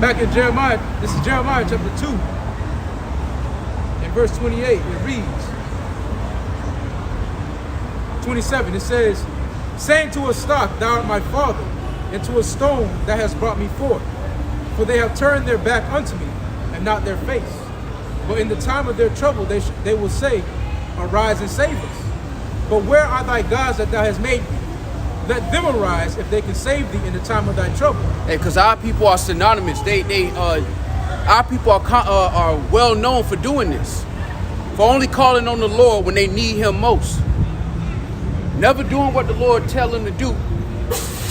back in Jeremiah, this is Jeremiah chapter 2. In verse 28, it reads, 27, it says, saying to a stock, thou art my father, and to a stone that has brought me forth. For they have turned their back unto me, and not their face. But in the time of their trouble they will say, arise and save us. But where are thy gods that thou hast made me? Let them arise if they can save thee in the time of thy trouble. Hey, because our people are synonymous. Our people are well known for doing this, for only calling on the Lord when they need him most. Never doing what the Lord tell them to do.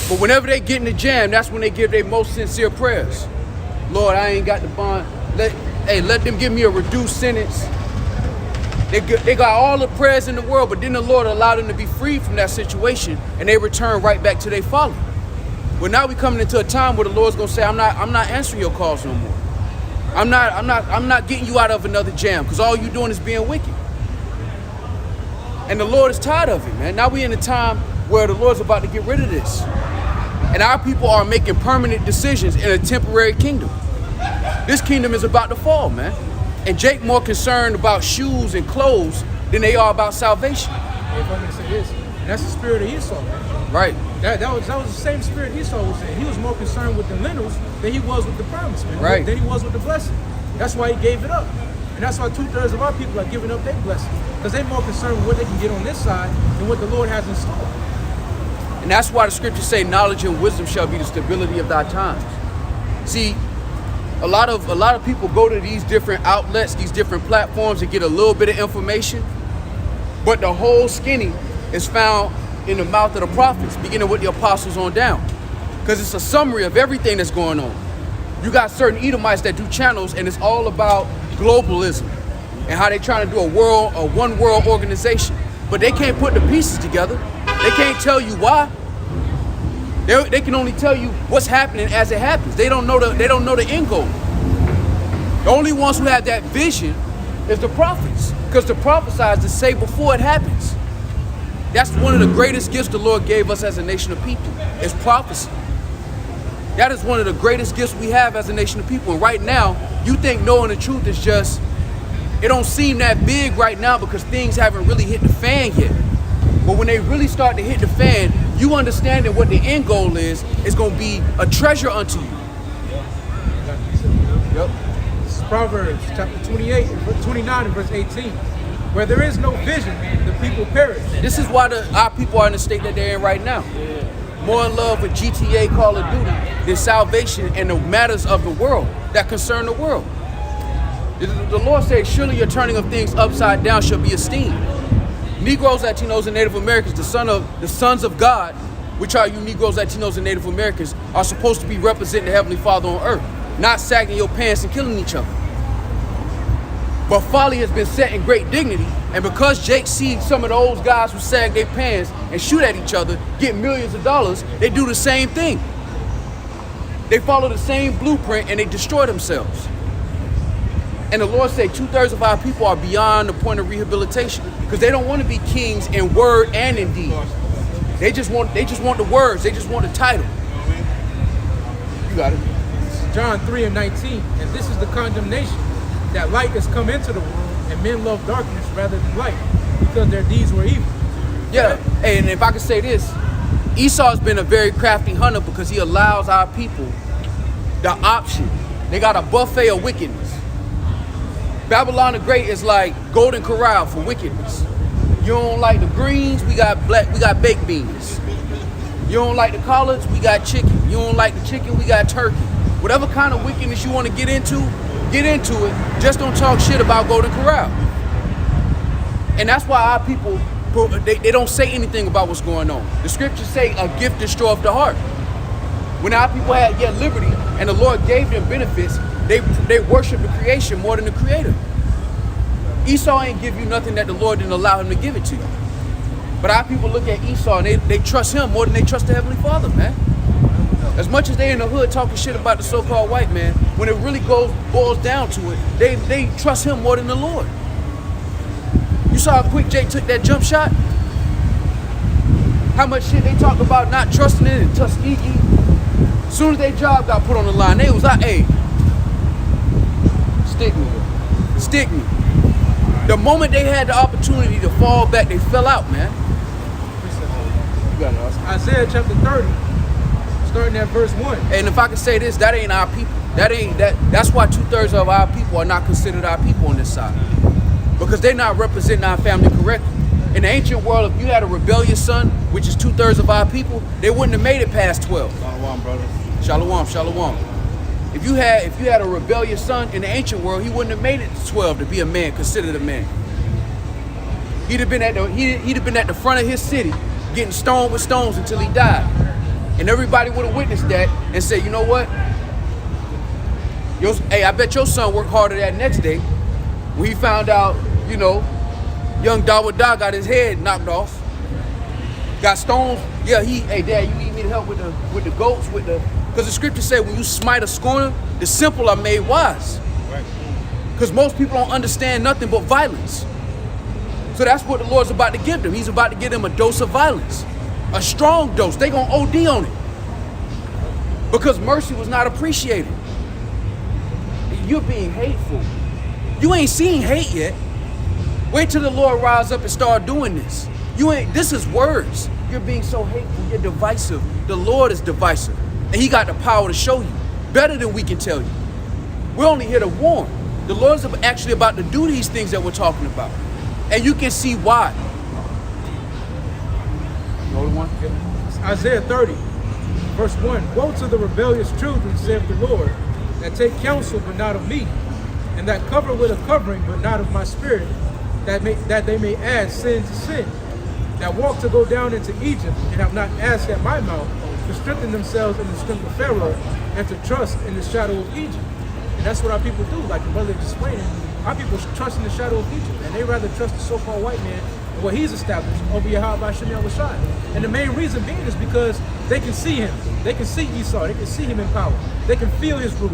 But whenever they get in the jam, that's when they give their most sincere prayers. Lord, I ain't got the bond. Let them give me a reduced sentence. They got all the prayers in the world, but then the Lord allowed them to be freed from that situation, and they return right back to their folly. Well, now we coming into a time where the Lord's gonna say, I'm not answering your calls no more. I'm not getting you out of another jam, because all you doing is being wicked. And the Lord is tired of it, man. Now we in a time where the Lord's about to get rid of this. And our people are making permanent decisions in a temporary kingdom. This kingdom is about to fall, man. And Jake more concerned about shoes and clothes than they are about salvation. If I'm gonna say this, and that's the spirit of Esau, man. Right. That was the same spirit Esau was saying. He was more concerned with the lentils than he was with the promise, man. Right. Than he was with the blessing. That's why he gave it up. And that's why 2/3 of our people are giving up their blessing. Because they're more concerned with what they can get on this side than what the Lord has in store. And that's why the scriptures say knowledge and wisdom shall be the stability of thy times. See, a lot of people go to these different outlets, these different platforms to get a little bit of information, but the whole skinny is found in the mouth of the prophets, beginning with the apostles on down. Because it's a summary of everything that's going on. You got certain Edomites that do channels, and it's all about globalism and how they trying to do a one world organization. But they can't put the pieces together. They can't tell you why. They can only tell you what's happening as it happens. They don't know the end goal. The only ones who have that vision is the prophets, because the prophesies to say before it happens. That's one of the greatest gifts the Lord gave us as a nation of people, is prophecy. That is one of the greatest gifts we have as a nation of people. And right now, you think knowing the truth is just, it don't seem that big right now because things haven't really hit the fan yet. But when they really start to hit the fan, you understand that what the end goal is going to be a treasure unto you. Yep. This is Proverbs chapter 29 and verse 18. Where there is no vision, the people perish. This is why our people are in the state that they're in right now. More in love with GTA, Call of Duty, than salvation and the matters of the world that concern the world. The Lord said, surely your turning of things upside down shall be esteemed. Negroes, Latinos, and Native Americans, the sons of God, which are you Negroes, Latinos, and Native Americans, are supposed to be representing the Heavenly Father on earth, not sagging your pants and killing each other. But Folly has been set in great dignity, and because Jake sees some of those guys who sag their pants and shoot at each other, get millions of dollars, they do the same thing. They follow the same blueprint and they destroy themselves. And the Lord said 2/3 of our people are beyond the point of rehabilitation because they don't want to be kings in word and in deed. They just want the words. They just want the title. You got it. John 3 and 19. And this is the condemnation, that light has come into the world, and men love darkness rather than light, because their deeds were evil. Yeah, hey, and if I could say this, Esau has been a very crafty hunter because he allows our people the option. They got a buffet of wickedness. Babylon the Great is like Golden Corral for wickedness. You don't like the greens, we got baked beans. You don't like the collards, we got chicken. You don't like the chicken, we got turkey. Whatever kind of wickedness you want to get into it. Just don't talk shit about Golden Corral. And that's why our people, they don't say anything about what's going on. The scriptures say a gift destroyeth the heart. When our people had yet liberty and the Lord gave them benefits, they worship the creation more than the creator. Esau ain't give you nothing that the Lord didn't allow him to give it to you. But our people look at Esau and they trust him more than they trust the Heavenly Father, man. As much as they in the hood talking shit about the so-called white man, when it really boils down to it, they trust him more than the Lord. You saw how quick Jake took that jump shot? How much shit they talk about not trusting it in Tuskegee? As soon as their job got put on the line, they was like, hey, Stick me. Stick me. The moment they had the opportunity to fall back, they fell out, man. You got it, Austin. Isaiah chapter 30, starting at verse 1. And if I can say this, that ain't our people. That's why 2/3 of our people are not considered our people on this side. Because they're not representing our family correctly. In the ancient world, if you had a rebellious son, which is 2/3 of our people, they wouldn't have made it past 12. Shalom, brothers. Shalom, shalom. If you had a rebellious son in the ancient world, he wouldn't have made it to 12 to be a man, considered a man. He'd have been at the front of his city, getting stoned with stones until he died. And everybody would have witnessed that and said, you know what? Hey, I bet your son worked harder that next day when he found out, you know, young Dawada got his head knocked off, got stones. Yeah, hey, Dad, you need me to help with the goats, because the scripture said when you smite a scorner, the simple are made wise. Right. Because most people don't understand nothing but violence. So that's what the Lord's about to give them. He's about to give them a dose of violence, a strong dose. They gonna OD on it because mercy was not appreciated. You're being hateful. You ain't seen hate yet. Wait till the Lord rise up and start doing this. This is words. You're being so hateful. You're divisive. The Lord is divisive. And he got the power to show you better than we can tell you. We're only here to warn. The Lord's actually about to do these things that we're talking about. And you can see why. You know the one? It's Isaiah 30, verse 1. Woe to the rebellious children, saith the Lord, that take counsel, but not of me, and that cover with a covering, but not of my spirit, that they may add sin to sin, that walk to go down into Egypt, and have not asked at my mouth, to strengthen themselves in the strength of Pharaoh, and to trust in the shadow of Egypt. And that's what our people do, like the brother just explaining. Our people trust in the shadow of Egypt, and they rather trust the so-called white man and what he's established over Yahweh Shem Shai. And the main reason being is because they can see him. They can see Esau. They can see him in power. They can feel his rule.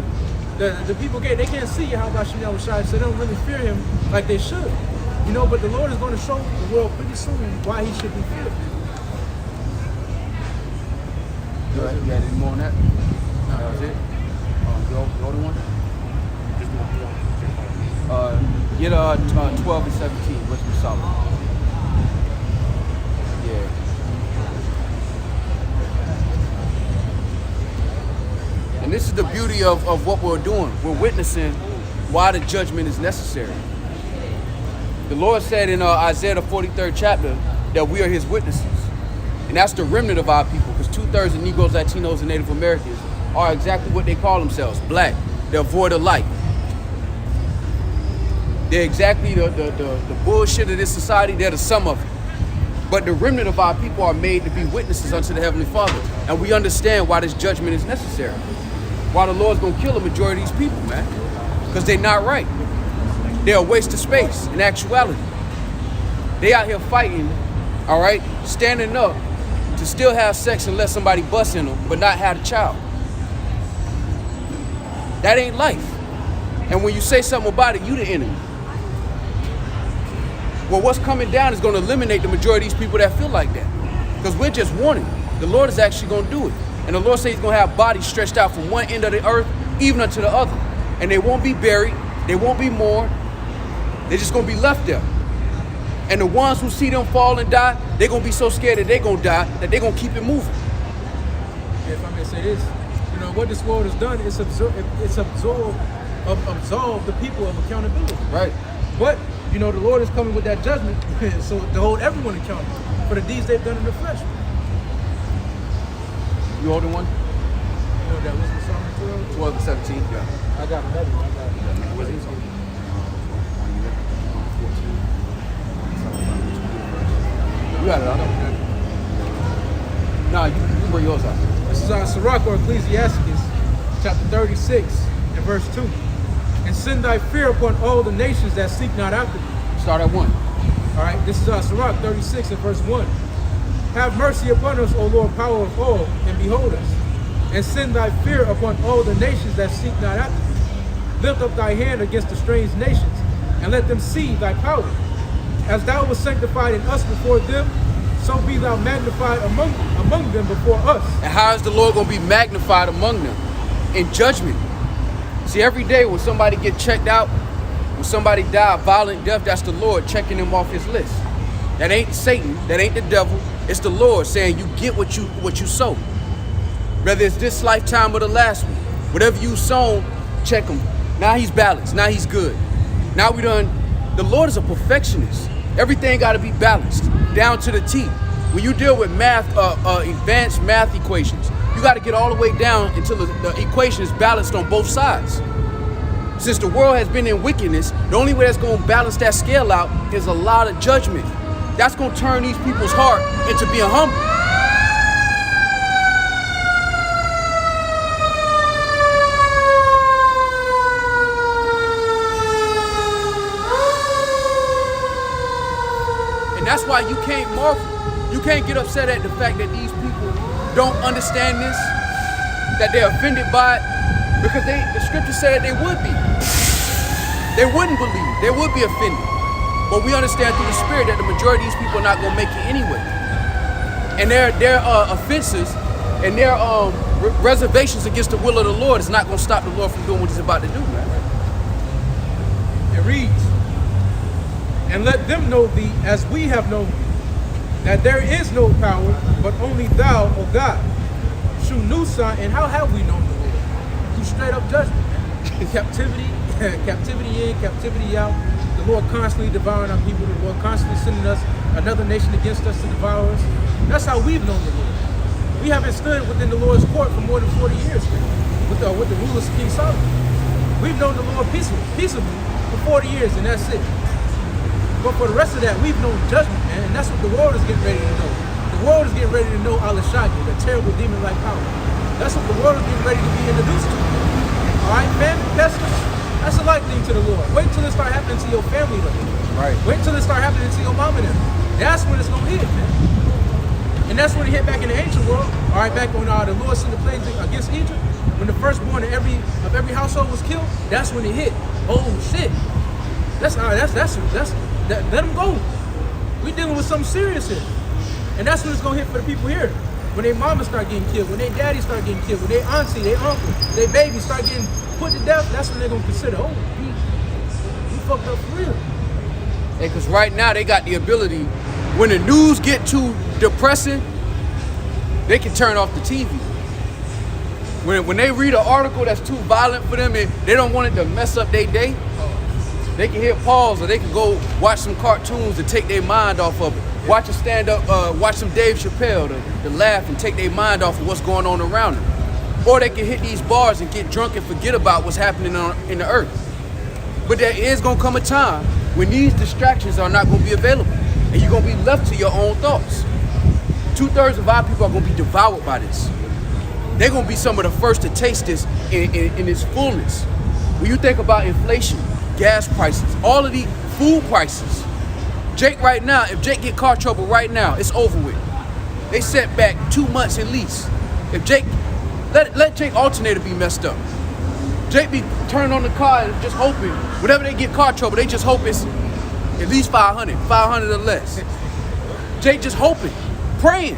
The people they can't see Yahweh Shem Shai, so they don't really fear him like they should. You know, but the Lord is going to show the world pretty soon why he should be feared. You got any more on that? No, that was it. The other one? Get 12 and 17. What's the solid? Yeah. And this is the beauty of what we're doing. We're witnessing why the judgment is necessary. The Lord said in Isaiah the 43rd chapter that we are his witnesses. And that's the remnant of our people, because 2/3 of Negroes, Latinos, and Native Americans are exactly what they call themselves, black. They're void of light. They're exactly the bullshit of this society. They're the sum of it. But the remnant of our people are made to be witnesses unto the Heavenly Father. And we understand why this judgment is necessary. Why the Lord's going to kill the majority of these people, man. Because they're not right. They're a waste of space in actuality. They out here fighting, all right, standing up to still have sex and let somebody bust in them, but not have a child. That ain't life. And when you say something about it, you the enemy. Well, what's coming down is going to eliminate the majority of these people that feel like that. Because we're just warning. The Lord is actually going to do it. And the Lord says he's going to have bodies stretched out from one end of the earth, even unto the other. And they won't be buried. They won't be mourned. They're just going to be left there. And the ones who see them fall and die, they're going to be so scared that they're going to die that they're going to keep it moving. If I may say this, you know, what this world has done is absolved the people of accountability. Right. But, you know, the Lord is coming with that judgment so to hold everyone accountable for the deeds they've done in the flesh. You holding one? You know, that was the Psalm 12? 12 and 17, yeah. I got another one. What is it? You got it on. Nah, you bring yours out. This is Sirach or Ecclesiastes, chapter 36, and verse 2. And send thy fear upon all the nations that seek not after thee. Start at 1. All right, this is Sirach 36 and verse 1. Have mercy upon us, O Lord, power of all, and behold us. And send thy fear upon all the nations that seek not after thee. Lift up thy hand against the strange nations, and let them see thy power. As thou wast sanctified in us before them, so be thou magnified among them before us. And how is the Lord going to be magnified among them? In judgment. See, every day when somebody get checked out, when somebody die a violent death, that's the Lord checking them off his list. That ain't Satan, that ain't the devil. It's the Lord saying you get what you sow. Whether it's this lifetime or the last one. Whatever you sown, check him. Now he's balanced, now he's good. Now the Lord is a perfectionist. Everything gotta be balanced, down to the T. When you deal with math, advanced math equations, you gotta get all the way down until the equation is balanced on both sides. Since the world has been in wickedness, the only way that's gonna balance that scale out is a lot of judgment. That's gonna turn these people's heart into being humble. And that's why you can't marvel. You can't get upset at the fact that these people don't understand this, that they're offended by it, because the scripture said that they would be. They wouldn't believe, they would be offended. But we understand through the Spirit that the majority of these people are not gonna make it anyway. And their offenses and their reservations against the will of the Lord is not gonna stop the Lord from doing what he's about to do, man. It reads, and let them know thee as we have known thee, that there is no power, but only thou, O God. True Nusa, and how have we known the Lord? Through straight up judgment, man. Captivity, captivity in, captivity out. The Lord constantly devouring our people. The Lord constantly sending us another nation against us to devour us. That's how we've known the Lord. We haven't stood within the Lord's court for more than 40 years, man, with the rulers of King Solomon. We've known the Lord peaceably for 40 years, and that's it. But for the rest of that, we've known judgment, man, and that's what the world is getting ready to know. The world is getting ready to know Al-Shagi, the terrible demon-like power. That's what the world is getting ready to be introduced to. All right, family pestilence, that's a light thing to the Lord. Wait till it start happening to your family, though. Right. Wait till it start happening to your mom and them. That's when it's gonna hit, man. And that's when it hit back in the ancient world. All right, back when the Lord sent the plagues against Egypt, when the firstborn of every household was killed, that's when it hit. Oh shit. Let them go. We dealing with something serious here. And that's when it's gonna hit for the people here. When their mama start getting killed, when their daddy start getting killed, when their auntie, their uncle, their baby start getting put to death, that's when they're gonna consider, oh, he fucked up for real. Hey, cause right now they got the ability, when the news get too depressing, they can turn off the TV. When they read an article that's too violent for them and they don't want it to mess up their day, they can hit pause, or they can go watch some cartoons to take their mind off of it. Watch a stand-up, watch some Dave Chappelle to laugh and take their mind off of what's going on around them. Or they can hit these bars and get drunk and forget about what's happening in the earth. But there is gonna come a time when these distractions are not gonna be available, and you're gonna be left to your own thoughts. 2/3 of our people are gonna be devoured by this. They're gonna be some of the first to taste this in its fullness. When you think about inflation, gas prices, all of the food prices. Jake right now, if Jake get car trouble right now, it's over with. They set back 2 months at least. If Jake, let Jake alternator be messed up. Jake be turning on the car and just hoping, whenever they get car trouble, they just hope it's at least 500 or less. Jake just hoping, praying.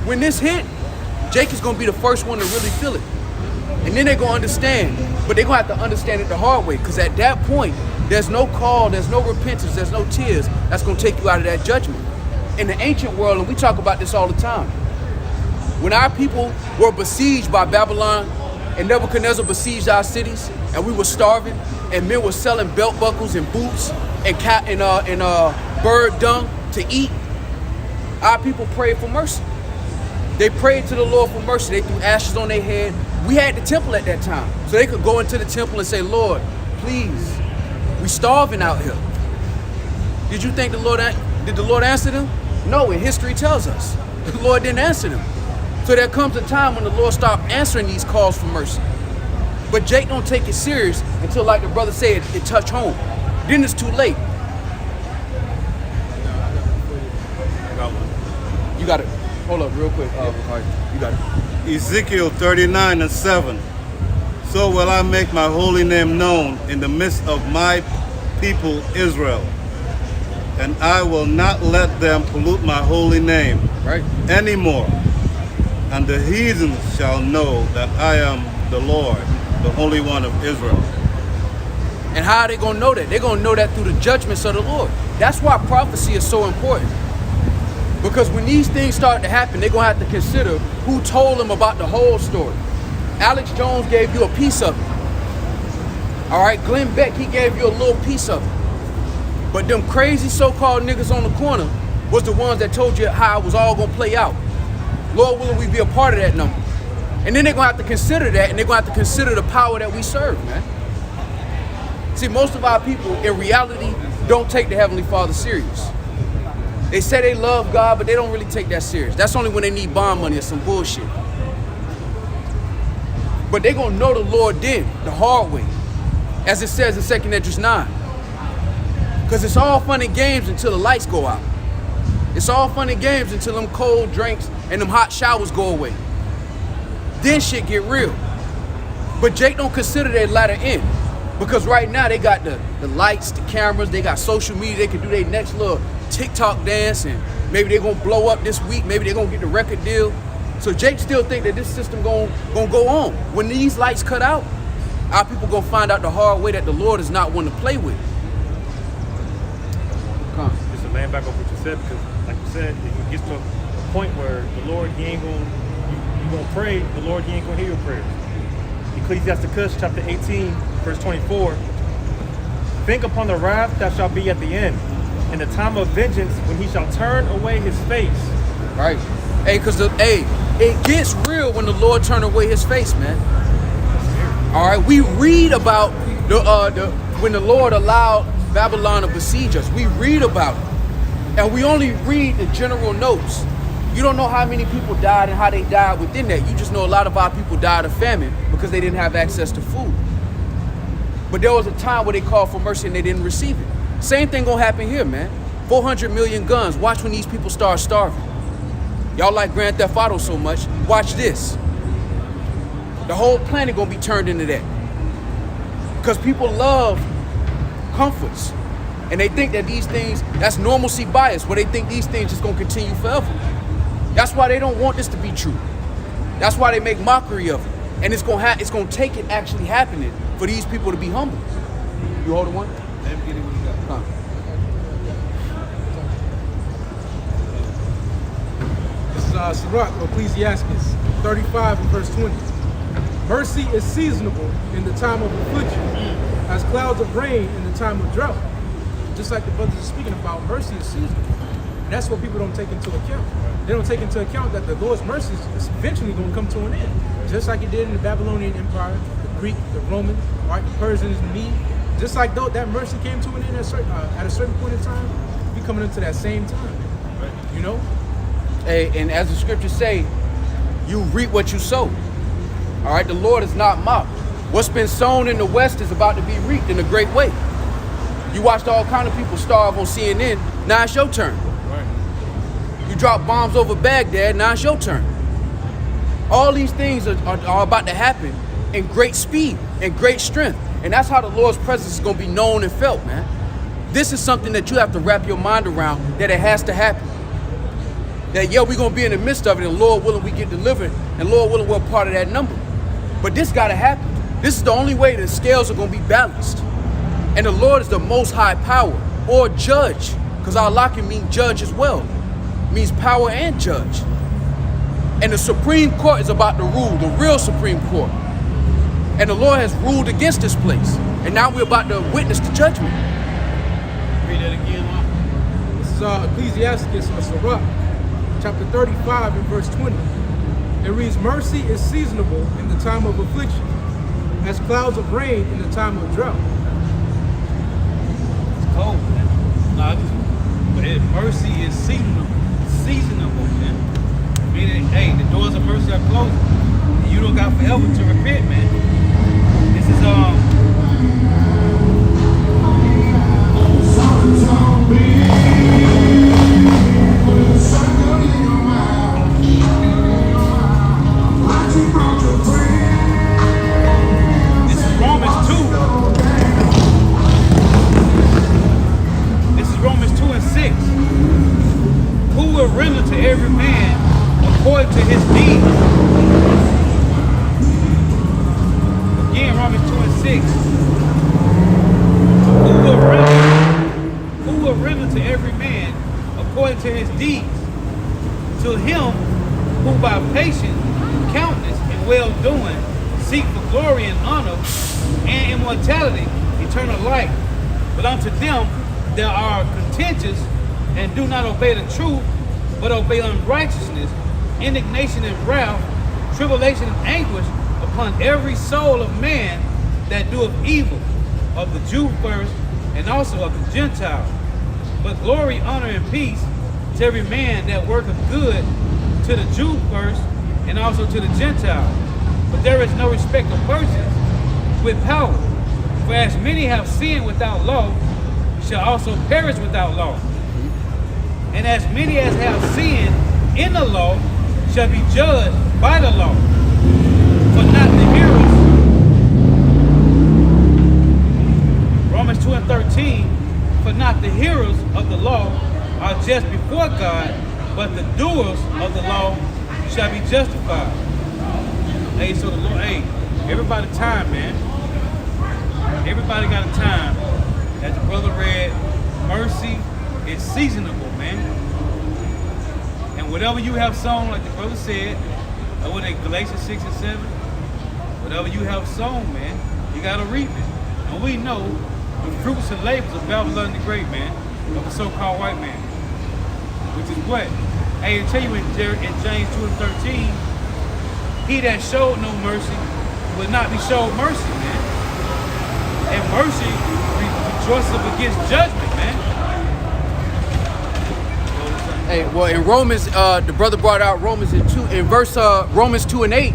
When this hit, Jake is gonna be the first one to really feel it. And then they're gonna understand, but they're gonna have to understand it the hard way, because at that point, there's no call, there's no repentance, there's no tears that's gonna take you out of that judgment. In the ancient world, and we talk about this all the time, when our people were besieged by Babylon and Nebuchadnezzar besieged our cities, and we were starving, and men were selling belt buckles and boots and bird dung to eat, our people prayed for mercy. They prayed to the Lord for mercy. They threw ashes on their head. We had the temple at that time, so they could go into the temple and say, Lord, please, we starving out here. Did you think did the Lord answer them? No, and history tells us the Lord didn't answer them. So there comes a time when the Lord stopped answering these calls for mercy. But Jake don't take it serious until, like the brother said, it touched home. Then it's too late. I got one. You got it. Hold up real quick. You got it. Ezekiel 39:7. So will I make my holy name known in the midst of my people Israel, and I will not let them pollute my holy name anymore. And the heathens shall know that I am the Lord. the Holy One of Israel. And how are they going to know that? They're going to know that through the judgments of the Lord. That's why prophecy is so important. Because when these things start to happen, they're going to have to consider who told them about the whole story. Alex Jones gave you a piece of it. All right, Glenn Beck, he gave you a little piece of it. But them crazy so-called niggas on the corner was the ones that told you how it was all going to play out. Lord willing, we be a part of that number. And then they're going to have to consider that, and they're going to have to consider the power that we serve, man. See, most of our people, in reality, don't take the Heavenly Father serious. They say they love God, but they don't really take that serious. That's only when they need bond money or some bullshit. But they're going to know the Lord then, the hard way, as it says in 2 Esdras 9. Because it's all fun and games until the lights go out. It's all fun and games until them cold drinks and them hot showers go away. Then shit get real. But Jake don't consider their latter end. Because right now they got the lights, the cameras, they got social media, they can do their next little TikTok dance, and maybe they're gonna blow up this week, maybe they're gonna get the record deal. So Jake still think that this system gonna go on. When these lights cut out, our people gonna find out the hard way that the Lord is not one to play with. Just to land back on what you said, because like you said, it gets to a point where the Lord, he ain't gonna, you gonna pray, the Lord, he ain't gonna hear your prayers. Ecclesiasticus chapter 18, verse 24. Think upon the wrath that shall be at the end, in the time of vengeance, when he shall turn away his face. Right. Hey, it gets real when the Lord turn away his face, man. All right, we read about when the Lord allowed Babylon to besiege us. We read about it, and we only read the general notes. You don't know how many people died and how they died within that. You just know a lot of our people died of famine because they didn't have access to food. But there was a time where they called for mercy and they didn't receive it. Same thing gonna happen here, man. 400 million guns. Watch when these people start starving. Y'all like Grand Theft Auto so much. Watch this. The whole planet gonna be turned into that. Because people love comforts. And they think that these things, that's normalcy bias, where they think these things just gonna continue forever. That's why they don't want this to be true. That's why they make mockery of it. And it's gonna take it actually happening for these people to be humble. You hold one? Let me get it when you got it. Come. This is Sirach, Ecclesiastes 35 and verse 20. Mercy is seasonable in the time of affliction, as clouds of rain in the time of drought. Just like the brothers are speaking about, mercy is seasonable. And that's what people don't take into account. They don't take into account that the Lord's mercy is eventually going to come to an end. Just like it did in the Babylonian Empire, the Greek, the Roman, right, the Persians, the Mede. Just like though that mercy came to an end at a certain point in time, we coming into that same time. Right? You know? Hey, and as the scriptures say, you reap what you sow. All right, the Lord is not mocked. What's been sown in the West is about to be reaped in a great way. You watched all kind of people starve on CNN, now it's your turn. Right. You drop bombs over Baghdad, now it's your turn. All these things are about to happen in great speed and great strength. And that's how the Lord's presence is going to be known and felt, man. This is something that you have to wrap your mind around, that it has to happen. That, yeah, we're going to be in the midst of it, and Lord willing, we get delivered, and Lord willing, we're part of that number. But this got to happen. This is the only way the scales are going to be balanced. And the Lord is the most high power, or judge, because Allah can mean judge as well. It means power and judge. And the Supreme Court is about to rule, the real Supreme Court. And the Lord has ruled against this place. And now we're about to witness the judgment. Read that again, huh? This is Ecclesiastes, or Sirach, chapter 35 and verse 20. It reads, mercy is seasonable in the time of affliction, as clouds of rain in the time of drought. It's cold, man. But mercy is seasonable, man. Meaning, hey, the doors of mercy are closed. You don't got forever to repent, man. This is Romans 2. This is Romans 2 and 6. Who will render to every man according to his deeds? Again, well-doing, seek for glory and honor and immortality, eternal life. But unto them that are contentious and do not obey the truth, but obey unrighteousness, indignation and wrath, tribulation and anguish upon every soul of man that doeth evil, of the Jew first, and also of the Gentile. But glory, honor, and peace to every man that worketh good, to the Jew first, and also to the Gentile. But there is no respect of persons with power. For as many have sinned without law, shall also perish without law. And as many as have sinned in the law shall be judged by the law. For not the hearers, Romans 2 and 13, for not the hearers of the law are just before God, but the doers of the law shall be justified. Hey, so the Lord, hey, everybody time, man. Everybody got a time. As the brother read, mercy is seasonable, man. And whatever you have sown, like the brother said, over in Galatians 6 and 7, whatever you have sown, man, you gotta reap it. And we know the fruits and labors of Babylon the Great, man, of the so-called white man. Which is what? Hey, I tell you in James 2 and 13, he that showed no mercy will not be showed mercy, man. And mercy rejoices against judgment, man. Hey, well, in Romans, the brother brought out Romans Romans 2 and 8,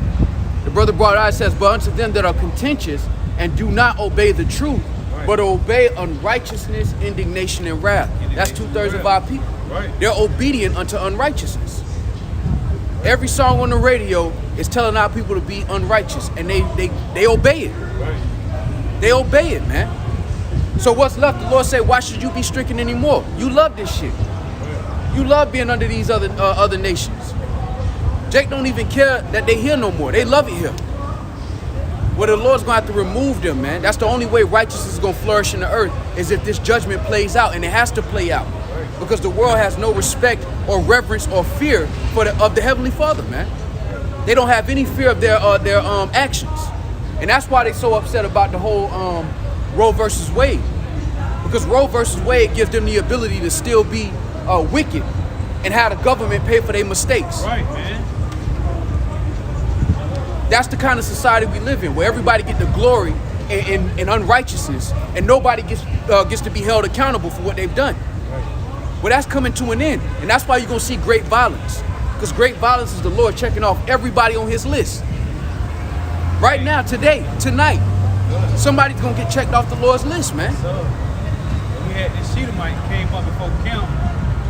the brother brought out, it says, but unto them that are contentious and do not obey the truth, right, but obey unrighteousness, indignation, and wrath. That's 2/3 of our people. Right. They're obedient unto unrighteousness. Every song on the radio is telling our people to be unrighteous, and they obey it. Right. They obey it, man. So what's left? The Lord said, why should you be stricken anymore? You love this shit. You love being under these other nations. Jake don't even care that they here no more. They love it here. Well, the Lord's going to have to remove them, man. That's the only way righteousness is going to flourish in the earth, is if this judgment plays out, and it has to play out. Because the world has no respect or reverence or fear of the Heavenly Father, man. They don't have any fear of their actions. And that's why they're so upset about the whole Roe versus Wade. Because Roe versus Wade gives them the ability to still be wicked and have the government pay for their mistakes. Right, man. That's the kind of society we live in, where everybody get the glory in unrighteousness, and nobody gets to be held accountable for what they've done. Well, that's coming to an end, and that's why you're gonna see great violence, because great violence is the Lord checking off everybody on His list. Right now, today, tonight, somebody's gonna get checked off the Lord's list, man. So, we had this Sheetamite came up before camp,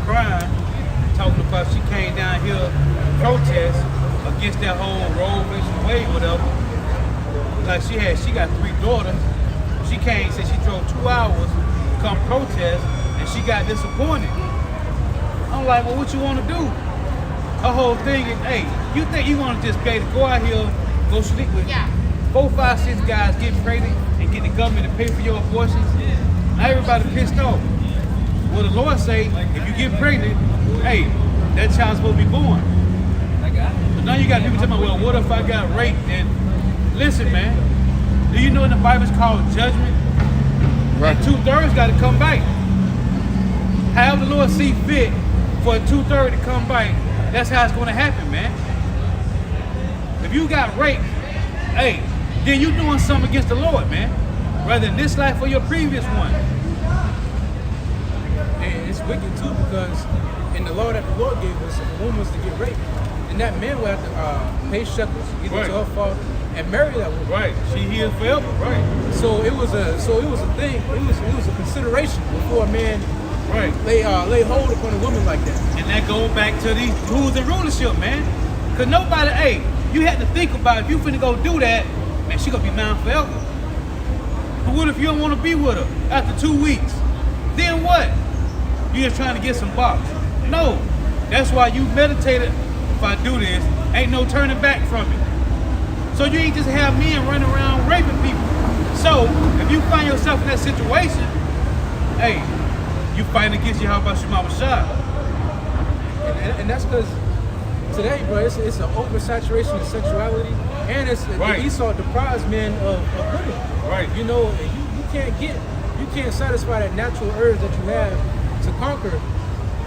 crying, talking about she came down here to protest against that whole Roe versus Wade, whatever. Like she got 3 daughters. She came, said she drove 2 hours to come protest, and she got disappointed. I'm like, well, what you want to do? Her whole thing is, hey, you think you want to just be able to go out here, go sleep with 4, 5, 6 guys, get pregnant, and get the government to pay for your abortions? Now everybody pissed off. Well, the Lord say, if you get pregnant, hey, that child's supposed to be born. But now you got people talking about, well, what if I got raped? And listen, man, do you know in the Bible it's called judgment? Right. And 2/3 got to come back. However the Lord see fit for a 2/3 to come back, that's how it's going to happen, man. If you got raped, hey, then you doing something against the Lord, man. Rather than this life or your previous one. And it's wicked too, because in the law that the Lord gave us, if a woman was to get raped, and that man would have to pay shekels, get into her father, and marry that woman. Right. She here forever. Right. So it was a thing. It was a consideration before a man lay hold upon a woman like that. And that goes back to these rules and rulership, man. Cause nobody, hey, you had to think about if you finna go do that, man, she gonna be mine forever. But what if you don't want to be with her after 2 weeks? Then what? You just trying to get some box. No. That's why you meditated. If I do this, ain't no turning back from it. So you ain't just have men running around raping people. So if you find yourself in that situation, hey, you fighting against your how about your mama shot. And that's because today, bro, it's an oversaturation of sexuality, and Right. Esau deprives men of women. Right. You know, you can't satisfy that natural urge that you have to conquer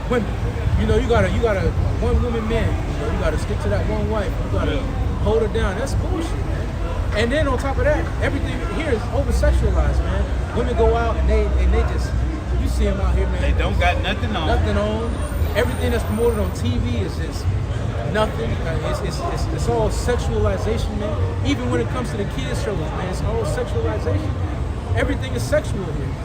women. You know, you got a one woman man. You know, you gotta stick to that one wife. You gotta hold her down. That's bullshit, man. And then on top of that, everything here is over sexualized, man. Women go out and they just, you see them out here, man. They don't got nothing on. Nothing on. Everything that's promoted on TV is just nothing. It's all sexualization, man. Even when it comes to the kids shows, man, it's all sexualization. Everything is sexual here.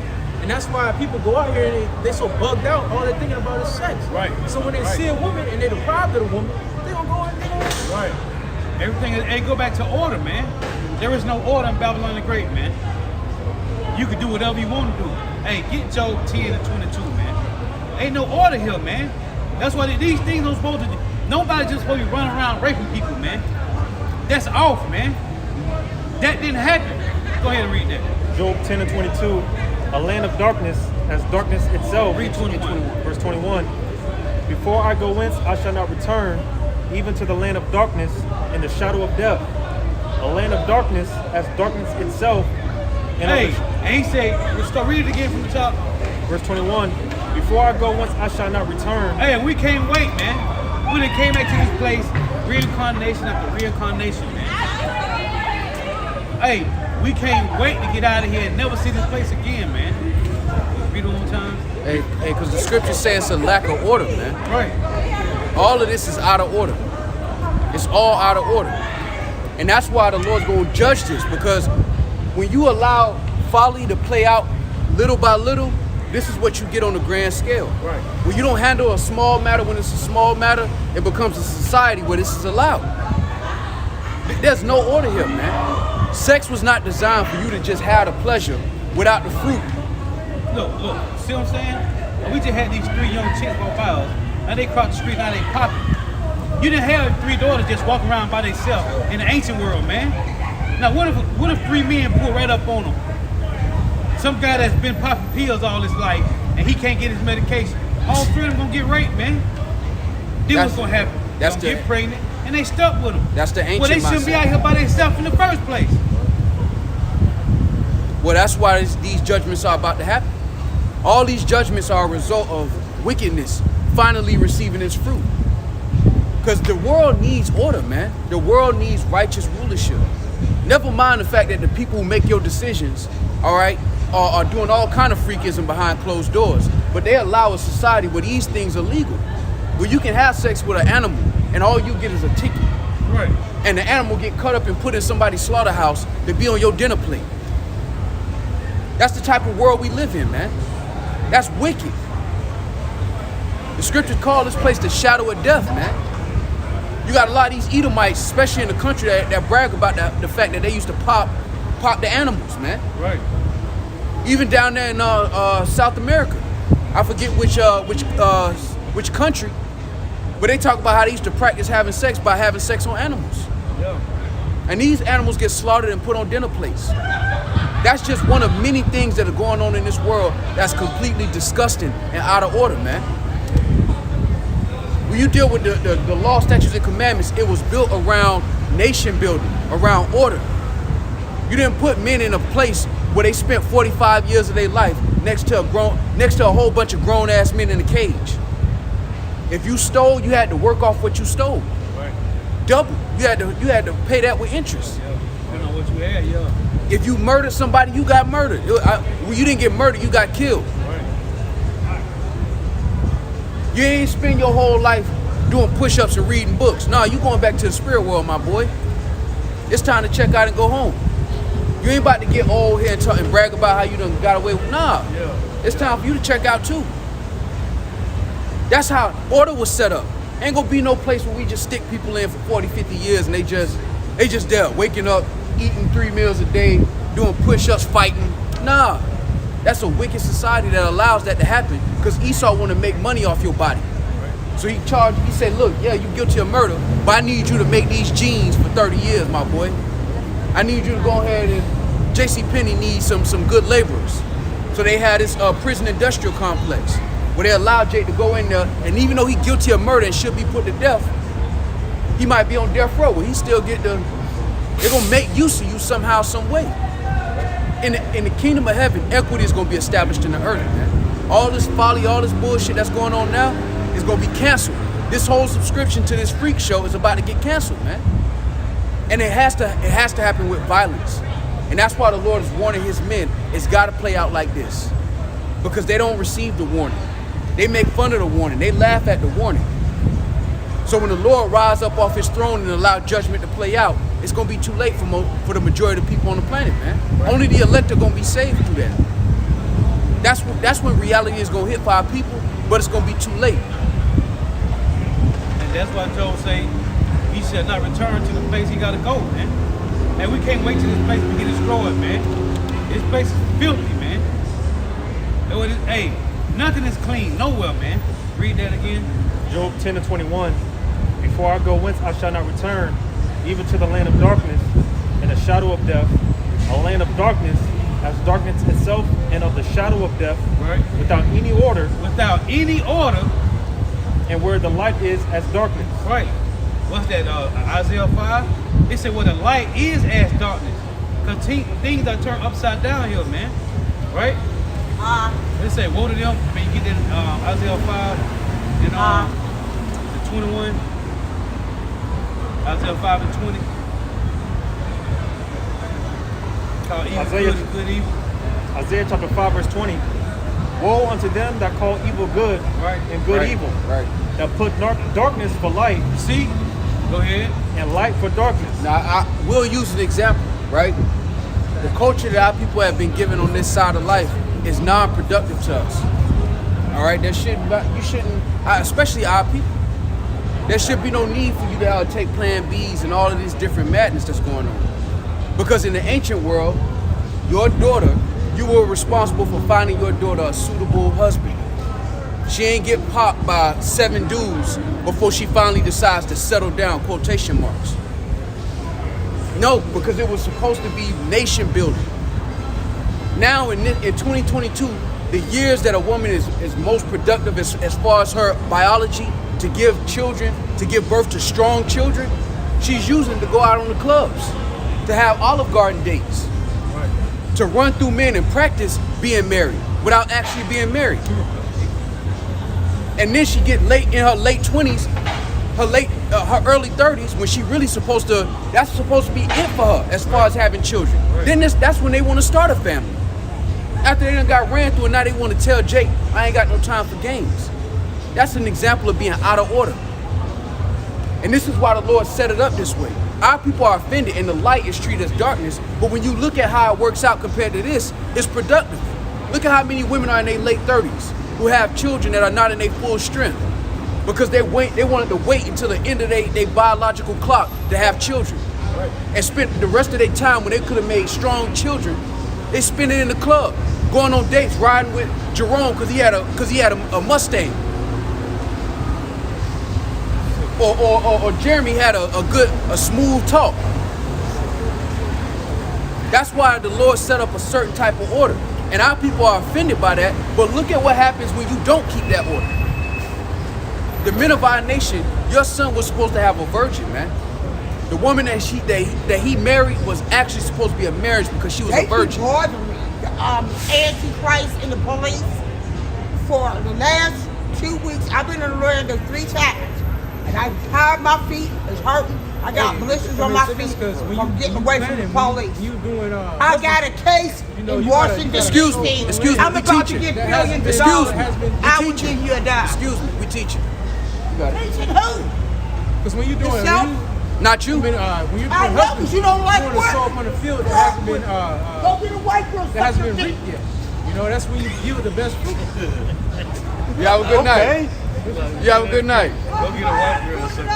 And that's why people go out here and they so bugged out, all they're thinking about is sex. Right. So when they see a woman and they're deprived of the woman, they gonna go and they gonna... Right. Everything is, hey, go back to order, man. There is no order in Babylon the Great, man. You can do whatever you want to do. Hey, get Job 10 and 22, man. Ain't no order here, man. That's why these things are supposed to do. Nobody just supposed to be running around raping people, man. That's off, man. That didn't happen. Go ahead and read that. Job 10 and 22, a land of darkness as darkness itself. Read 21. Verse 21, before I go whence I shall not return, even to the land of darkness in the shadow of death. A land of darkness as darkness itself. And Hey, he said, start reading it again from the top. verse 21, before I go whence I shall not return. Hey, we can't wait, man. We done came back to this place, reincarnation after reincarnation, man. Hey, we can't wait to get out of here and never see this place again, man. Read it one more time. Hey, because the scripture says it's a lack of order, man. Right. All of this is out of order. It's all out of order. And that's why the Lord's going to judge this, because when you allow folly to play out little by little, this is what you get on the grand scale. Right. When you don't handle a small matter when it's a small matter, it becomes a society where this is allowed. There's no order here, man. Sex was not designed for you to just have the pleasure without the fruit. Look, see what I'm saying? We just had these 3 young chicks go by us, and they crossed the street, now they popping. You didn't have 3 daughters just walking around by themselves in the ancient world, man. Now, what if 3 men pull right up on them? Some guy that's been popping pills all his life, and he can't get his medication. All 3 of them gonna get raped, man. Then what's gonna happen? That's They'll get pregnant, and they stuck with them. That's the ancient Well, they shouldn't be mindset. out here by themselves in the first place. Well, that's why these judgments are about to happen. All these judgments are a result of wickedness finally receiving its fruit. Because the world needs order, man. The world needs righteous rulership. Never mind the fact that the people who make your decisions, all right, are doing all kind of freakism behind closed doors. But they allow a society where these things are legal. Where you can have sex with an animal and all you get is a ticket. Right. And the animal get cut up and put in somebody's slaughterhouse to be on your dinner plate. That's the type of world we live in, man. That's wicked. The scriptures call this place the shadow of death, man. You got a lot of these Edomites, especially in the country, that brag about the fact that they used to pop the animals, man. Right. Even down there in South America, I forget which country, but they talk about how they used to practice having sex by having sex on animals. Yeah. And these animals get slaughtered and put on dinner plates. That's just one of many things that are going on in this world that's completely disgusting and out of order, man. When you deal with the law, statutes, and commandments, it was built around nation building, around order. You didn't put men in a place where they spent 45 years of their life next to a whole bunch of grown-ass men in a cage. If you stole, you had to work off what you stole. Right. Double. You had to pay that with interest. Yeah. Depending on what you had, yeah. If you murdered somebody, you got murdered. When you didn't get murdered, you got killed. Right. You ain't spend your whole life doing push-ups and reading books. Nah, you going back to the spirit world, my boy. It's time to check out and go home. You ain't about to get old here and brag about how you done got away with. Nah, Yeah. it's time for you to check out too. That's how order was set up. Ain't gonna be no place where we just stick people in for 40, 50 years and they just there, waking up, eating 3 meals a day, doing push-ups, fighting. Nah, that's a wicked society that allows that to happen because Esau want to make money off your body. So he said, look, yeah, you guilty of murder, but I need you to make these jeans for 30 years, my boy. I need you to go ahead and JCPenney needs some good laborers. So they had this prison industrial complex where they allowed Jake to go in there, and even though he's guilty of murder and should be put to death, He might be on death row, but he still get the. They're gonna make use of you somehow, some way. In the kingdom of heaven, equity is gonna be established in the earth, man. All this folly, all this bullshit that's going on now is gonna be canceled. This whole subscription to this freak show is about to get canceled, man. And it has to happen with violence. And that's why the Lord is warning his men. It's got to play out like this. Because they don't receive the warning. They make fun of the warning. They laugh at the warning. So when the Lord rise up off his throne and allow judgment to play out, it's going to be too late for the majority of the people on the planet, man. Right. Only the elect are going to be saved through that. That's when reality is going to hit for our people, but it's going to be too late. And that's why Job say, he shall not return to the place he got to go, man. And we can't wait till this place be get destroyed, man. This place is filthy, man. Hey, nothing is clean nowhere, man. Read that again. Job 10:21. Before I go whence I shall not return, even to the land of darkness and the shadow of death, a land of darkness as darkness itself, and of the shadow of death, right? Without any order. Without any order. And where the light is as darkness. Right. What's that, Isaiah 5? It said, well, the light is as darkness. Because things are turned upside down here, man. Right? They say, woe to them. When you get that Isaiah 5 and the 21. Isaiah 5 and 20. Called evil good and good evil. Isaiah chapter 5 verse 20. Woe unto them that call evil good, right, and good evil. Right. That put darkness for light. See? Go ahead. And light for darkness. Now, I will use an example, right? The culture that our people have been given on this side of life is non-productive to us. All right? Especially our people. There should be no need for you to take plan Bs and all of this different madness that's going on. Because in the ancient world, your daughter, you were responsible for finding your daughter a suitable husband. She ain't get popped by 7 dudes before she finally decides to settle down, quotation marks. No, because it was supposed to be nation building. Now in 2022, the years that a woman is most productive as far as her biology, to give children, to give birth to strong children, she's using to go out on the clubs, to have Olive Garden dates, right, to run through men and practice being married without actually being married. And then she get late in her late 20s, her early 30s, when she really that's supposed to be it for her as far as having children. Right. Then that's when they want to start a family. After they done got ran through and now they want to tell Jake, I ain't got no time for games. That's an example of being out of order. And this is why the Lord set it up this way. Our people are offended and the light is treated as darkness, but when you look at how it works out compared to this, it's productive. Look at how many women are in their late 30s who have children that are not in their full strength because they wanted to wait until the end of their biological clock to have children. Right. And spend the rest of their time when they could have made strong children, they spend it in the club, going on dates, riding with Jerome because he had a Mustang. Or Jeremy had a smooth talk. That's why the Lord set up a certain type of order. And our people are offended by that. But look at what happens when you don't keep that order. The men of our nation, your son was supposed to have a virgin, man. The woman that he married was actually supposed to be a marriage because she was a virgin. They bothering me. The Antichrist and the police for the last 2 weeks. I've been in the Orlando 3 times. And I tired my feet, it's hurting. I got blisters on my feet from getting away from the police. I got a case in Washington, D.C. Excuse me, I'm about to get billions of dollars. I will give you a dime. Excuse me, we teach it. You got it. Teaching who? Because when you're doing Yourself? Not you. when you're doing I know, because you don't like doing work. assault on the field that hasn't been Go get a white girl. that hasn't been reaped yet. You know, that's when you yield the best fruit. You have a good night. You have a good night. Go get a white girl or something.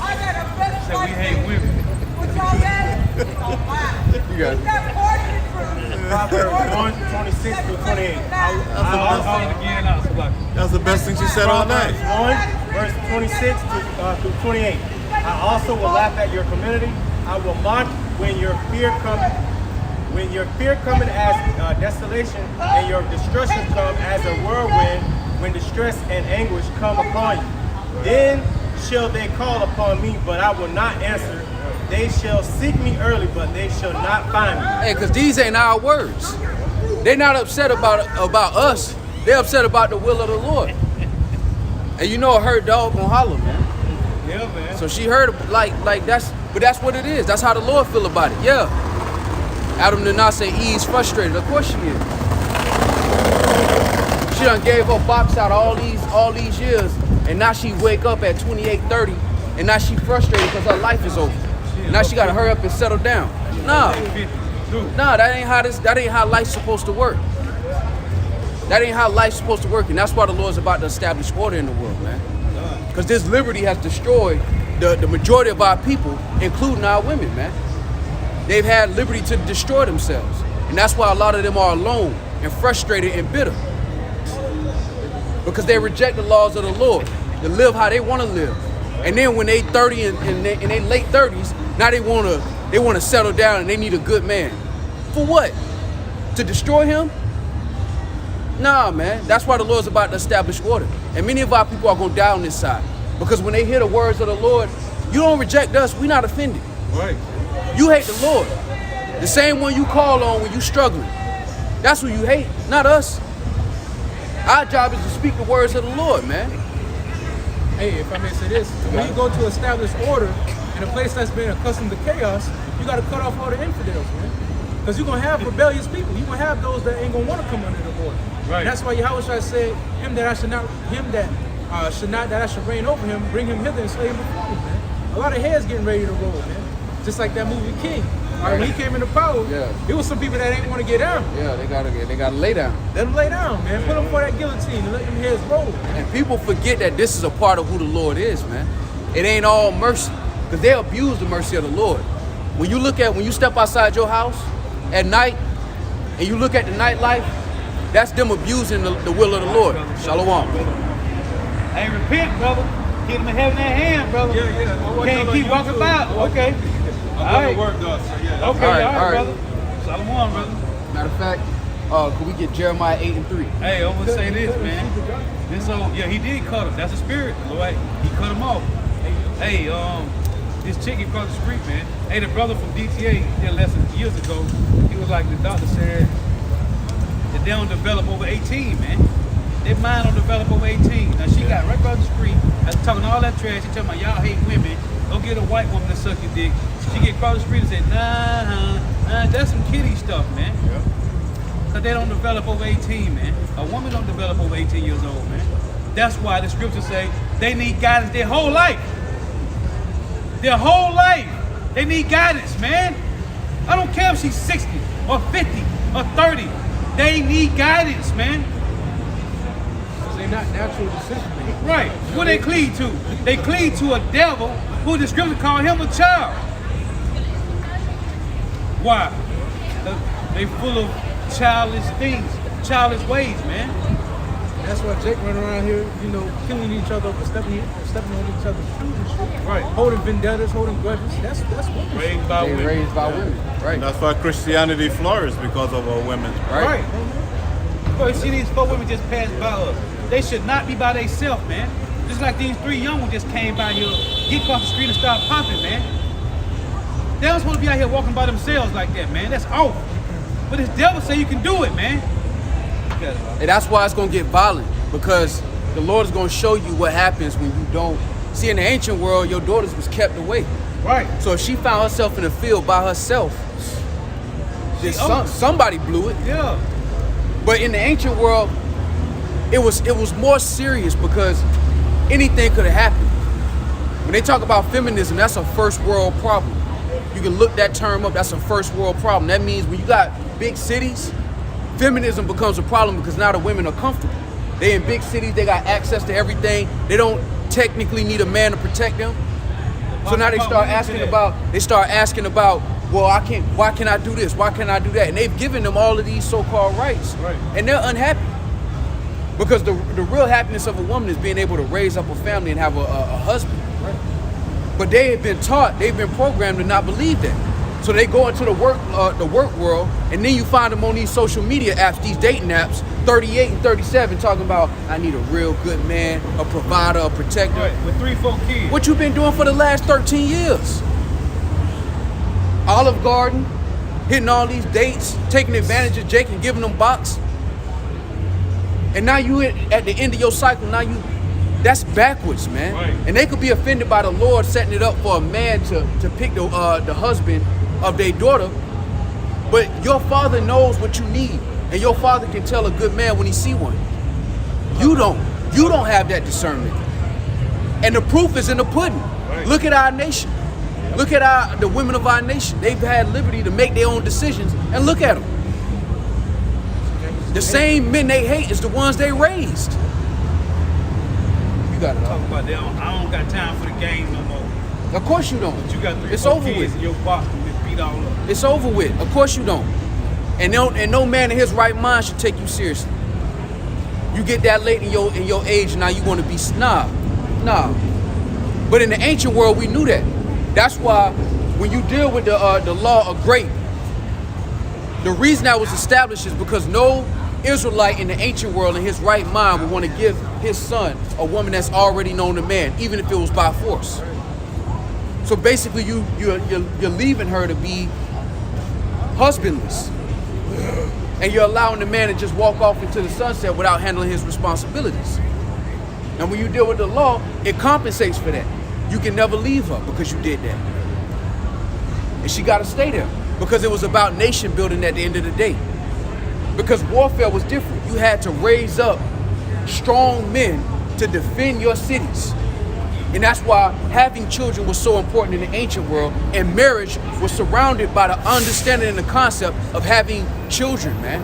I got a better Say we hate women. What y'all got? You got it. Proverbs 1:26 through 28. That's the best thing she said all night. Proverbs 1, verse 26 through 28. I also will laugh at your calamity. I will mock when your fear cometh. When your fear cometh as desolation, and your destruction come as a whirlwind, when distress and anguish come upon you. Then shall they call upon me, but I will not answer. They shall seek me early, but they shall not find me. Hey, because these ain't our words. They're not upset about us. They're upset about the will of the Lord. And you know her dog gonna holler, man. Yeah, man. So she heard like that's, but that's what it is. That's how the Lord feel about it. Yeah. Adam did not say Eve's frustrated. Of course she is. She done gave her box out all these years, and now she wake up at 28, 30, and now she frustrated because her life is over. Now she gotta hurry up and settle down. Nah, that ain't how life's supposed to work. That ain't how life's supposed to work, and that's why the Lord's about to establish order in the world, man. Because this liberty has destroyed the majority of our people, including our women, man. They've had liberty to destroy themselves, and that's why a lot of them are alone and frustrated and bitter. Because they reject the laws of the Lord to live how they want to live. And then when they 30 and they late 30s, now they want to settle down and they need a good man. For what? To destroy him? Nah, man. That's why the Lord's about to establish order. And many of our people are going to die on this side. Because when they hear the words of the Lord, you don't reject us, we're not offended. Right. You hate the Lord. The same one you call on when you're struggling. That's who you hate, not us. Our job is to speak the words of the Lord, man. Hey, if I may say this, when you go to establish order in a place that's been accustomed to chaos, you got to cut off all the infidels, man. Because you're going to have rebellious people. You're going to have those that ain't going to want to come under the order. Right. And that's why Yahweh said, that I should reign over him, bring him hither and slay him before me, man. A lot of heads getting ready to roll, man. Just like that movie King. All right, when he came into power, it was some people that ain't want to get down. Yeah, they gotta lay down. Let them lay down, man. Put them for that guillotine and let them heads roll. And people forget that this is a part of who the Lord is, man. It ain't all mercy, because they abuse the mercy of the Lord. When you step outside your house at night and you look at the nightlife, that's them abusing the will of the Lord. Shalom. Hey, repent, brother. Get them having that hand, brother. Yeah. Can't keep walking about. Okay. I'm going to work though, so yeah. Okay, all right, brother. Shalom, brother. Matter of fact, can we get Jeremiah 8:3? Hey, I'm gonna say this, man. He did cut him. That's a spirit, Lord. He cut him off. Hey, this chick across the street, man. Hey, the brother from DTA did lessons years ago. He was like, the doctor said that they don't develop over 18, man. Their mind don't develop over 18. Now she got right across the street, talking all that trash. She telling me, y'all hate women. Go get a white woman to suck your dick. She get across the street and say, nah, that's some kiddie stuff, man. Yeah. Cause they don't develop over 18, man. A woman don't develop over 18 years old, man. That's why the scriptures say they need guidance their whole life. Their whole life. They need guidance, man. I don't care if she's 60 or 50 or 30. They need guidance, man. They're not natural decision makers. Right. What they cleave to? They cleave to a devil who the scripture call him a child. Why? They full of childish things, childish ways, man. That's why Jake run around here, killing each other up and stepping on each other's shoes and shit. Right. Holding vendettas, holding grudges. That's women. Raised by women. Raised by women. Right. And that's why Christianity flourished, because of our women. Right. Bro, you see these four women just passed by us. They should not be by themselves, man. Just like these three young ones just came by here, get across the street and start popping, man. They don't supposed to be out here walking by themselves like that, man. That's off. But this devil say you can do it, man. And that's why it's going to get violent, because the Lord is going to show you what happens when you don't. See, in the ancient world, your daughters was kept away. Right. So if she found herself in the field by herself, somebody blew it. Yeah. But in the ancient world, it was more serious, because anything could have happened. When they talk about feminism, that's a first world problem. You can look that term up, that's a first world problem. That means when you got big cities, feminism becomes a problem, because now the women are comfortable. They in big cities, they got access to everything. They don't technically need a man to protect them. So now they start asking about, well, why can I do this? Why can I do that? And they've given them all of these so-called rights. Right. And they're unhappy. Because the real happiness of a woman is being able to raise up a family and have a husband. Right. But they've been programmed to not believe that. So they go into the work world, and then you find them on these social media apps, these dating apps, 38 and 37, talking about, I need a real good man, a provider, a protector. Right, with 3-4 kids. What you been doing for the last 13 years? Olive Garden, hitting all these dates, taking advantage of Jake and giving them box. And now you at the end of your cycle, that's backwards, man. Right. And they could be offended by the Lord setting it up for a man to pick the husband of their daughter. But your father knows what you need. And your father can tell a good man when he see one. You don't. You don't have that discernment. And the proof is in the pudding. Right. Look at our nation. Look at the women of our nation. They've had liberty to make their own decisions. And look at them. The same men they hate is the ones they raised. You got it. Talk about that. I don't got time for the game no more. Of course you don't. But you got 3-4 It's over kids with. and your box been beat all up. It's over with. Of course you don't. And no man in his right mind should take you seriously. You get that late in your age, now you want to be snob. Nah. But in the ancient world, we knew that. That's why when you deal with the law of grape, the reason that was established is because no Israelite in the ancient world in his right mind would want to give his son a woman that's already known to man, even if it was by force. So basically, you're leaving her to be husbandless. And you're allowing the man to just walk off into the sunset without handling his responsibilities. And when you deal with the law, it compensates for that. You can never leave her because you did that. And she got to stay there because it was about nation building at the end of the day. Because warfare was different. You had to raise up strong men to defend your cities. And that's why having children was so important in the ancient world, and marriage was surrounded by the understanding and the concept of having children, man.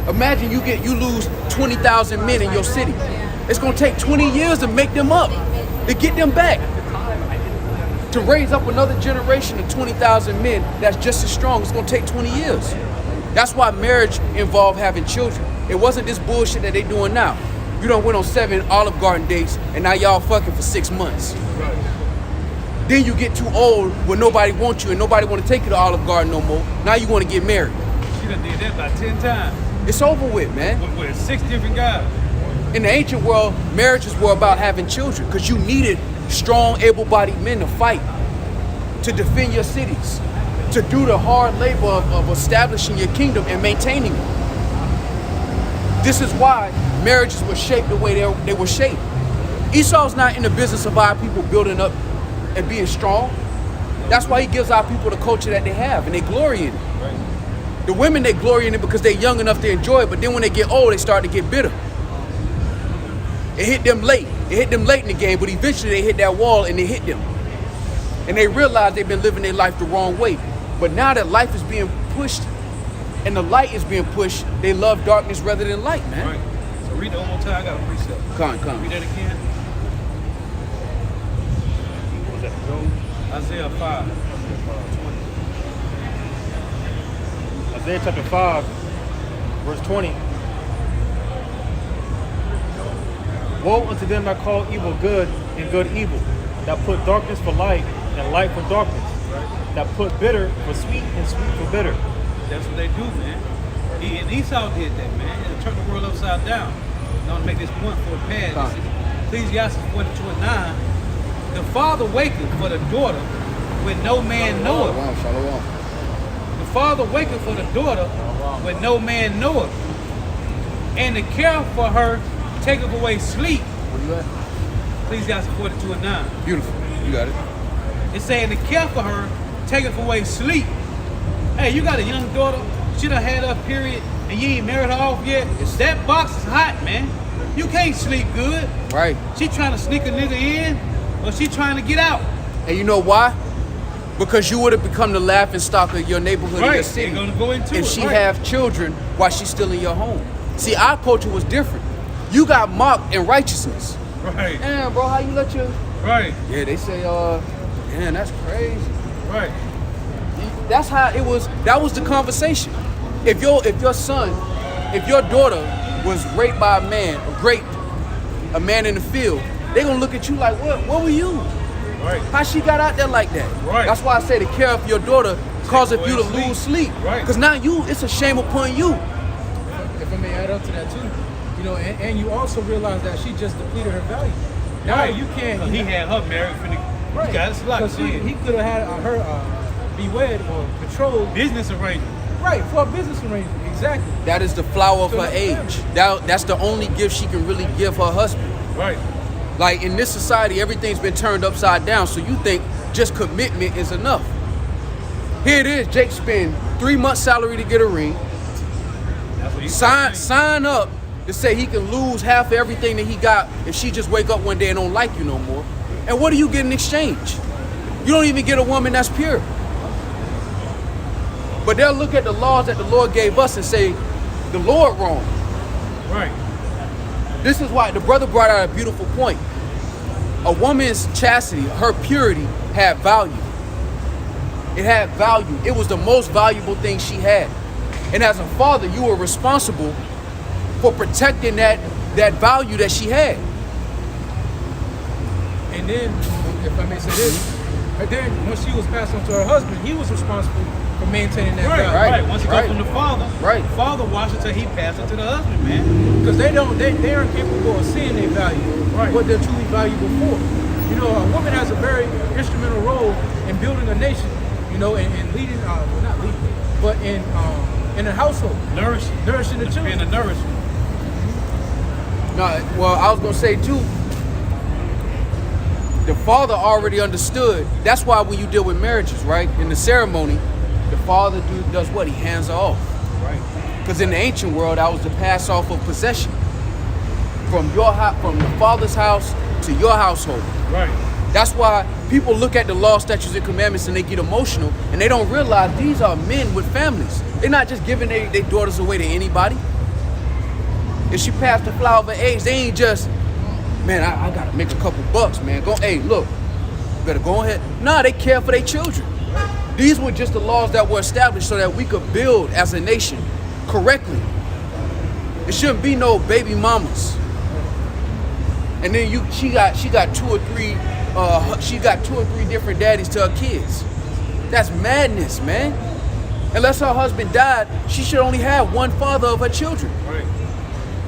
Imagine you lose 20,000 men in your city. It's gonna take 20 years to make them up, to get them back. To raise up another generation of 20,000 men that's just as strong, it's gonna take 20 years. That's why marriage involved having children. It wasn't this bullshit that they doing now. You done went on 7 Olive Garden dates and now y'all fucking for 6 months. Right. Then you get too old where nobody wants you and nobody want to take you to Olive Garden no more. Now you want to get married. She done did that about 10 times. It's over with, man. With 6 different guys. In the ancient world, marriages were about having children because you needed strong, able-bodied men to fight, to defend your cities, to do the hard labor of establishing your kingdom and maintaining it. This is why marriages were shaped the way they were shaped. Esau's not in the business of our people building up and being strong. That's why he gives our people the culture that they have, and they glory in it. Right. The women, they glory in it because they're young enough to enjoy it, but then when they get old, they start to get bitter. It hit them late. It hit them late in the game, but eventually they hit that wall and it hit them. And they realize they've been living their life the wrong way. But now that life is being pushed and the light is being pushed, they love darkness rather than light, man. Right. So read it one more time. I got a precept. Come. Read that again. What was that? Go. Isaiah 5. Isaiah chapter 5, verse 20. Woe unto them that call evil good and good evil, that put darkness for light and light for darkness, that put bitter for sweet and sweet for bitter. That's what they do, man. And Esau did that, man. He turned the world upside down. I want to make this point for a past. Ecclesiastes 42 and 9. The father waketh for the daughter when no man knoweth. The father waketh for the daughter when no man knoweth. And the care for her taketh away sleep. Where you at? Ecclesiastes 42 and 9. Beautiful. You got it. It's saying the care for her taketh away sleep. Hey, you got a young daughter, she done had her period, and you ain't married her off yet. That box is hot, man. You can't sleep good. Right. She trying to sneak a nigga in, or she trying to get out. And you know why? Because you would have become the laughing stock of your neighborhood or Right. your city. They're gonna go into if it, she right. have children while she's still in your home. See, our culture was different. You got mocked in righteousness. Right. Damn, bro, how you let your... Right. Yeah, they say, damn, that's crazy. Right. That's how it was. That was the conversation. If your daughter was raped by a man in the field, they gonna look at you like, what were you? Right. How she got out there like that? Right. That's why I say the care of your daughter causes you to lose sleep. Right. Because now it's a shame upon you. If I may add up to that too, you know, and you also realize that she just depleted her value. Now you can't. He had her married for the. Right. Because he could have had her be wed or betrothed. Business arrangement. Right, for a business arrangement, exactly. That is the flower of her age. That's the only gift she can really give her husband. Right. Like in this society, everything's been turned upside down. So you think just commitment is enough. Here it is. Jake spent 3 months' salary to get a ring. That's what Sign up to say he can lose half of everything that he got if she just wake up one day and don't like you no more. And what do you get in exchange? You don't even get a woman that's pure. But they'll look at the laws that the Lord gave us and say, the Lord wrong. Right. This is why the brother brought out a beautiful point. A woman's chastity, her purity, had value. It had value. It was the most valuable thing she had. And as a father, you were responsible for protecting that value that she had. And then, if I may say this, and then when she was passed on to her husband, he was responsible for maintaining that value. Right. Once it goes from the father, the father watched it till he passed it to the husband, man. Because they aren't capable of seeing their value, what they're truly valuable for. You know, a woman has a very instrumental role in building a nation. You know, and leading, well, not leading, but in a household, nourishing the children, being a nourisher. No, well, I was gonna say too. The father already understood. That's why when you deal with marriages, right, in the ceremony, the father does what? He hands her off. Right. Because in the ancient world, that was the pass off of possession from the father's house to your household. Right. That's why people look at the law, statutes, and commandments and they get emotional and they don't realize these are men with families. They're not just giving their daughters away to anybody. If she passed the flower of her age, they ain't just, man, I gotta make a couple bucks, man. Hey, look, better go ahead. Nah, they care for their children. These were just the laws that were established so that we could build as a nation correctly. It shouldn't be no baby mamas. And then she got 2 or 3 different daddies to her kids. That's madness, man. Unless her husband died, she should only have one father of her children. Right.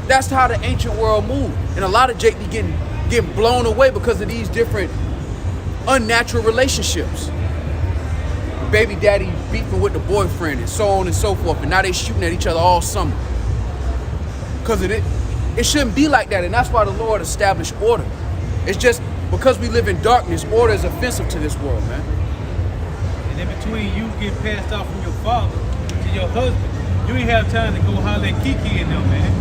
That's how the ancient world moved. And a lot of Jake be getting blown away because of these different unnatural relationships. Baby daddy beefing with the boyfriend and so on and so forth. And now they shooting at each other all summer. Because of it. It shouldn't be like that, and that's why the Lord established order. It's just because we live in darkness, order is offensive to this world, man. And in between you get passed off from your father to your husband, you ain't have time to go holler at Kiki and them, man.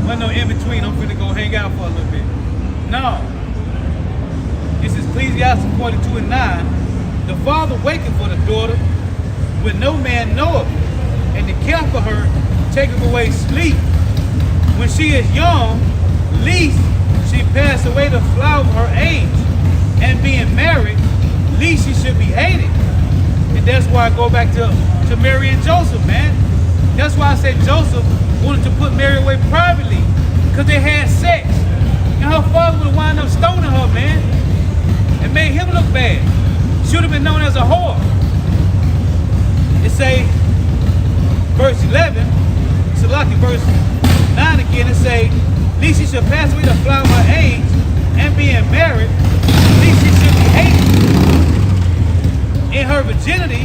Wasn't no in between, I'm finna go hang out for a little bit. No. This is Ecclesiastes 42:9. The father waketh for the daughter when no man knoweth, and the care for her taketh away sleep. When she is young, least she passed away the flower of her age. And being married, least she should be hated. And that's why I go back to Mary and Joseph, man. That's why I said Joseph wanted to put Mary away privately, because they had sex. And her father would have wound up stoning her, man. And made him look bad. Should have been known as a whore. It say, verse 11, it's a lucky verse 9 again, it say, least she should pass away the flower of her age, and being married, least she should be hated. In her virginity,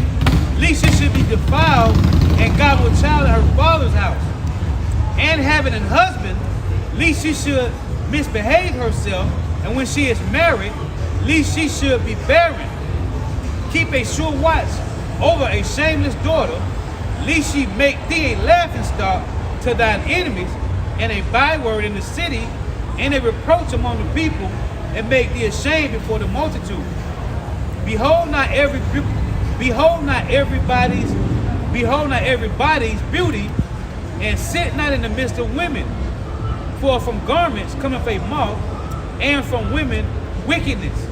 least she should be defiled, and God will child in her father's house. And having a husband, least she should misbehave herself, and when she is married, least she should be barren. Keep a sure watch over a shameless daughter, least she make thee a laughingstock to thine enemies, and a byword in the city, and a reproach among the people, and make thee ashamed before the multitude. Behold not everybody's beauty, and sit not in the midst of women. For from garments cometh a moth, and from women wickedness.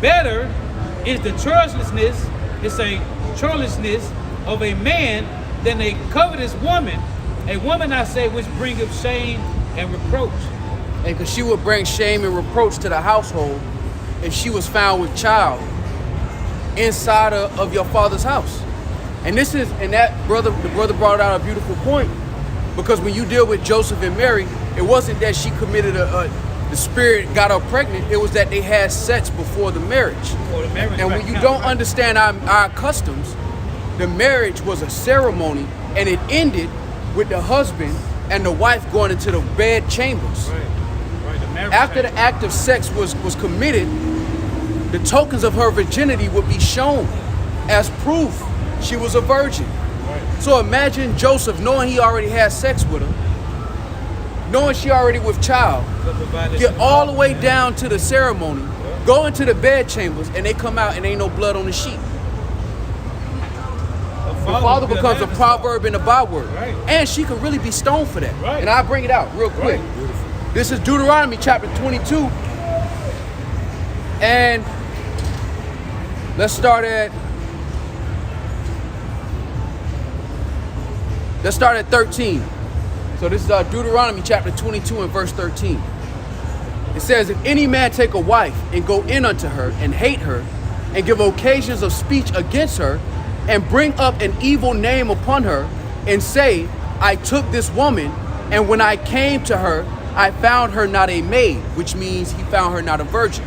Better is the churlishness of a man than a covetous woman. A woman, I say, which bringeth shame and reproach. And because she would bring shame and reproach to the household, if she was found with child inside of your father's house. And that the brother brought out a beautiful point, because when you deal with Joseph and Mary, it wasn't that she committed the spirit got her pregnant, it was that they had sex before the marriage. And when you don't understand our customs, the marriage was a ceremony, and it ended with the husband and the wife going into the bed chambers. After the act of sex was committed, the tokens of her virginity would be shown as proof she was a virgin. So imagine Joseph, knowing he already had sex with her, knowing she already with child, get all the way down to the ceremony, go into the bed chambers, and they come out and ain't no blood on the sheet. The father becomes a proverb and a byword. And she could really be stoned for that. And I'll bring it out real quick. This is Deuteronomy chapter 22. And let's start at 13. So this is Deuteronomy chapter 22 and verse 13. It says, if any man take a wife and go in unto her and hate her and give occasions of speech against her and bring up an evil name upon her and say, I took this woman, and when I came to her, I found her not a maid, which means he found her not a virgin.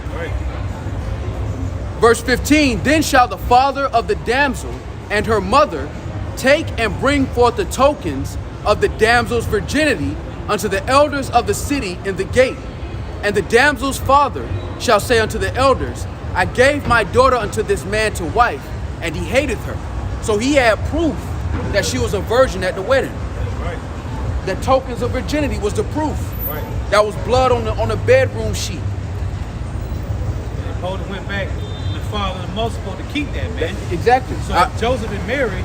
Verse 15, then shall the father of the damsel and her mother take and bring forth the tokens of the damsel's virginity unto the elders of the city in the gate. And the damsel's father shall say unto the elders, I gave my daughter unto this man to wife, and he hateth her. So he had proof that she was a virgin at the wedding. The tokens of virginity was the proof. That was blood on the bedroom sheet. And Paul went back, and the father and the mother supposed to keep that, man. Exactly. So Joseph and Mary,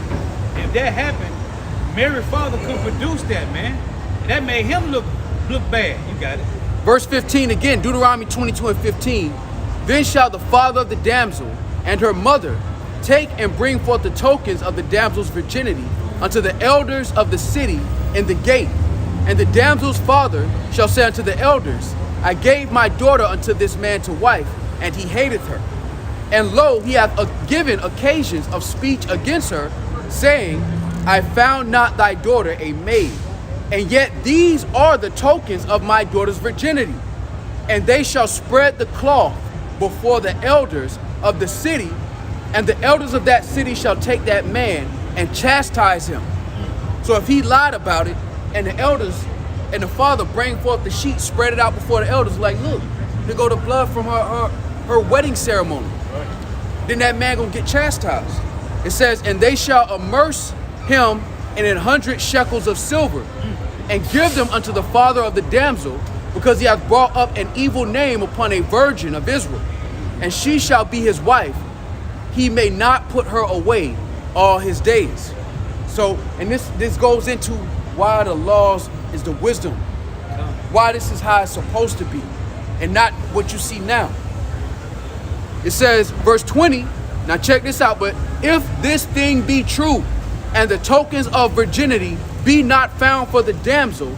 if that happened, Mary's father could produce that, man. And that made him look bad. You got it. Verse 15 again, Deuteronomy 22 and 15. Then shall the father of the damsel and her mother take and bring forth the tokens of the damsel's virginity unto the elders of the city in the gate. And the damsel's father shall say unto the elders, I gave my daughter unto this man to wife, and he hateth her. And lo, he hath given occasions of speech against her, saying, I found not thy daughter a maid. And yet these are the tokens of my daughter's virginity. And they shall spread the cloth before the elders of the city, and the elders of that city shall take that man and chastise him. So if he lied about it, and the elders and the father bring forth the sheet, spread it out before the elders, like, look, there go the blood from her wedding ceremony. Then that man gonna get chastised. It says, and they shall immerse him in 100 shekels of silver, and give them unto the father of the damsel, because he hath brought up an evil name upon a virgin of Israel, and she shall be his wife. He may not put her away all his days. So, and this goes into why the laws is the wisdom, why this is how it's supposed to be, and not what you see now. It says, verse 20, now check this out, but if this thing be true, and the tokens of virginity be not found for the damsel,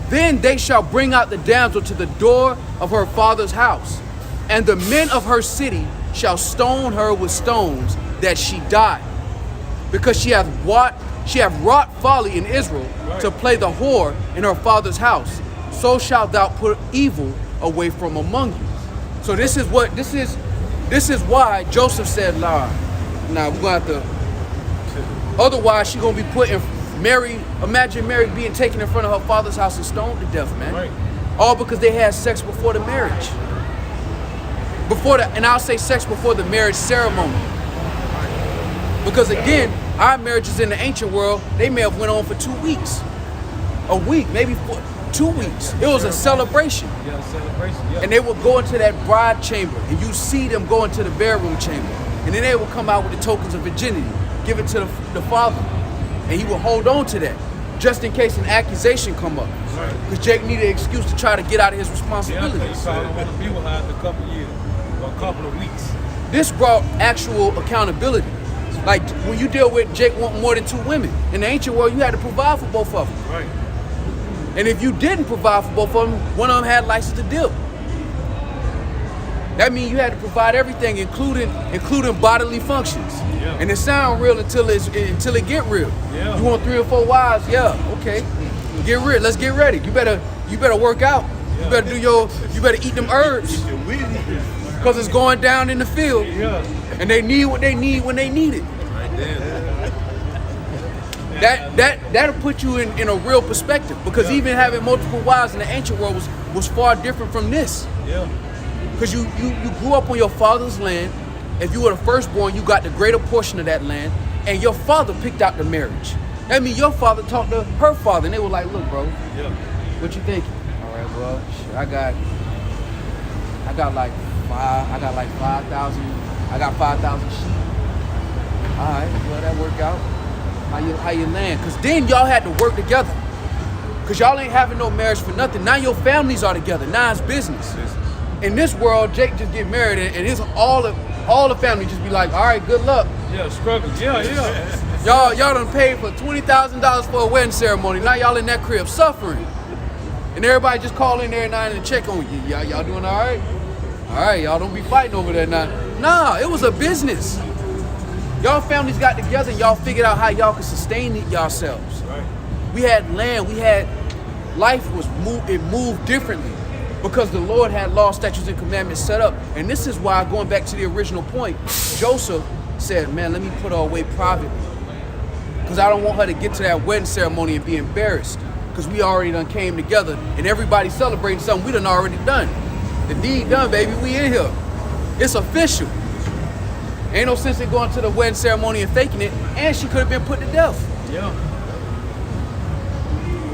then they shall bring out the damsel to the door of her father's house, and the men of her city shall stone her with stones, that she die, because she hath wrought folly in Israel, to play the whore in her father's house. So shalt thou put evil away from among you. So this is why Joseph said, nah, we're gonna have to, otherwise she's gonna be put in Mary. Imagine Mary being taken in front of her father's house and stoned to death, man. All because they had sex before the marriage. And I'll say sex before the marriage ceremony. Because again, our marriages in the ancient world, they may have went on for 2 weeks. A week, maybe 2 weeks. It was a celebration. And they would go into that bride chamber, and you see them go into the bedroom chamber. And then they would come out with the tokens of virginity, give it to the father. And he would hold on to that, just in case an accusation come up. Because Jake needed an excuse to try to get out of his responsibilities. You probably want to be with her a couple years, or a couple of weeks. This brought actual accountability. Like when you deal with Jake wanting more than 2 women. In the ancient world, you had to provide for both of them. Right. And if you didn't provide for both of them, one of them had license to deal. That means you had to provide everything, including bodily functions. Yeah. And it sound real until it get real. Yeah. You want 3 or 4 wives? Yeah, okay. Get real. Let's get ready. You better work out. Yeah. You better eat them herbs. Because it's going down in the field. Yeah. And they need what they need when they need it. Right there. That'll put you in a real perspective. Because even having multiple wives in the ancient world was far different from this. Yeah. Because you grew up on your father's land. If you were the firstborn, you got the greater portion of that land. And your father picked out the marriage. That means your father talked to her father. And they were like, look, bro, what you thinking? All right, well, shit, I got like 5,000. I got 5,000 sheep. All right, well, that work out. How you land? Because then y'all had to work together. Because y'all ain't having no marriage for nothing. Now your families are together. Now it's business. In this world, Jake just get married and his all the family just be like, all right, good luck. Yeah, struggle. Yeah. Y'all done paid for $20,000 for a wedding ceremony. Now y'all in that crib suffering. And everybody just call in there and check on you. Y'all doing all right? All right, y'all don't be fighting over that now. Nah, it was a business. Y'all families got together and y'all figured out how y'all could sustain yourselves. Right. We had land, life moved differently because the Lord had law, statutes, and commandments set up. And this is why, going back to the original point, Joseph said, man, let me put her away privately. Because I don't want her to get to that wedding ceremony and be embarrassed. Because we already done came together and everybody celebrating something we done already done. The deed done, baby, we in here. It's official. Ain't no sense in going to the wedding ceremony and faking it, and she could have been put to death. Yeah.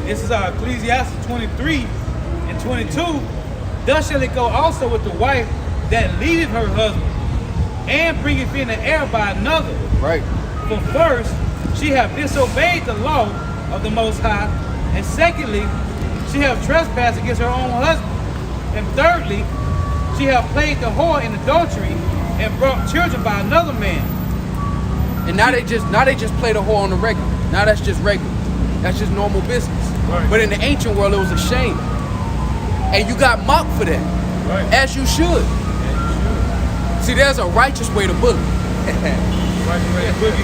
This is Ecclesiastes 23 and 22. Thus shall it go also with the wife that leaveth her husband, and bringeth in the heir by another. Right. For first, she hath disobeyed the law of the Most High, and secondly, she hath trespassed against her own husband, and thirdly, she hath played the whore in adultery, and brought children by another man. And now they just play the whore on the regular. Now that's just regular. That's just normal business. Right. But in the ancient world, it was a shame. And you got mocked for that. Right. As you should. See, there's a righteous way to bully. Righteous way to bully?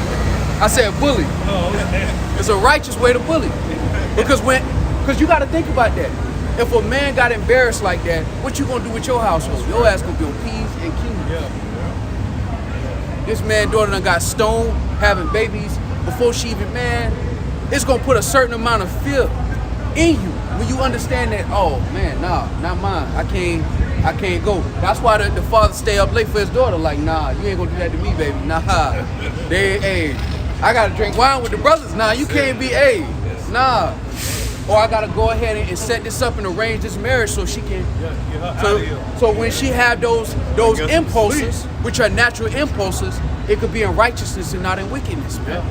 I said bully. Oh, okay. It's a righteous way to bully. Because you got to think about that. If a man got embarrassed like that, what you gonna do with your household? Your ass gonna be on P's and Q's. Yeah. This man's daughter done got stoned, having babies before she even married. It's gonna put a certain amount of fear in you when you understand that, oh man, nah, not mine. I can't go. That's why the father stay up late for his daughter, like, nah, you ain't gonna do that to me, baby. Nah. I gotta drink wine with the brothers. Nah, you can't be nah. Or I gotta go ahead and set this up and arrange this marriage so she can. So when she have those impulses, which are natural impulses, it could be in righteousness and not in wickedness, man.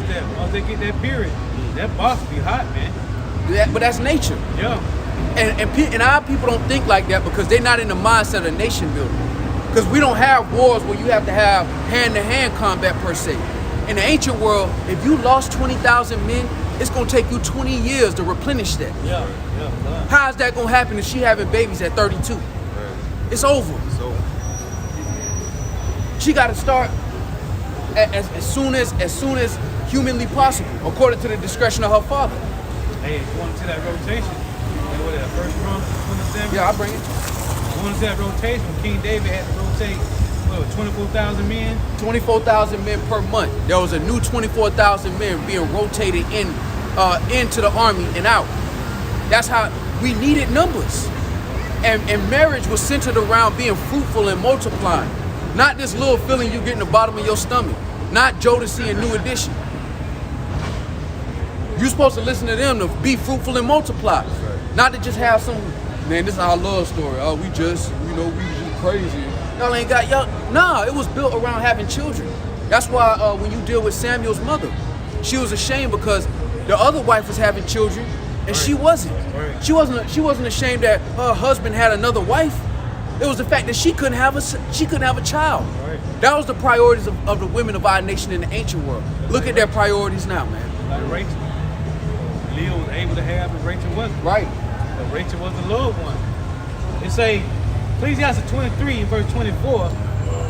Yeah. Once they get that period, that boss be hot, man. But that's nature. Yeah. And our people don't think like that because they're not in the mindset of nation building. Because we don't have wars where you have to have hand-to-hand combat per se. In the ancient world, if you lost 20,000 men, it's gonna take you 20 years to replenish that. Yeah. How is that gonna happen if she having babies at 32? Right. It's over. She gotta start as soon as humanly possible, according to the discretion of her father. Hey, if you want to see that rotation, you know what that first drum, 27? Yeah, I'll bring it. You want to see that rotation? King David had to rotate 24,000 men? 24,000 men per month. There was a new 24,000 men being rotated into the army and out. That's how we needed numbers. And marriage was centered around being fruitful and multiplying. Not this little feeling you get in the bottom of your stomach. Not Jodeci and New Edition. You're supposed to listen to them to be fruitful and multiply. Not to just have some, man, this is our love story. Oh, we just crazy. Y'all ain't got y'all. Nah, it was built around having children. That's why when you deal with Samuel's mother, she was ashamed because the other wife was having children and she wasn't. She wasn't ashamed that her husband had another wife. It was the fact that she couldn't have a child. That was the priorities of the women of our nation in the ancient world. Look at their priorities now, man. Like Rachel. Leah was able to have, and Rachel wasn't. Right. But Rachel was the loved one. They say Ecclesiastes 23 verse 24,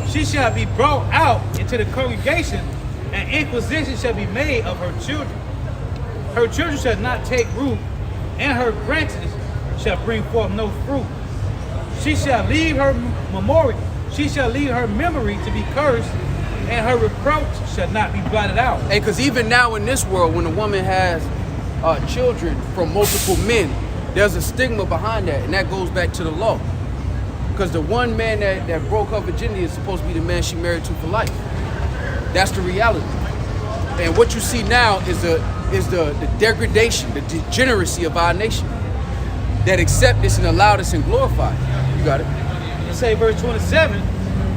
she shall be brought out into the congregation, and inquisition shall be made of her children. Her children shall not take root, and her branches shall bring forth no fruit. She shall leave her memory. She shall leave her memory to be cursed, and her reproach shall not be blotted out. Hey, because even now in this world, when a woman has children from multiple men, there's a stigma behind that, and that goes back to the law. Because the one man that broke her virginity is supposed to be the man she married to for life. That's the reality. And what you see now is the degradation, the degeneracy of our nation that accept this and allow this and glorify it. You got it. Let's say verse 27,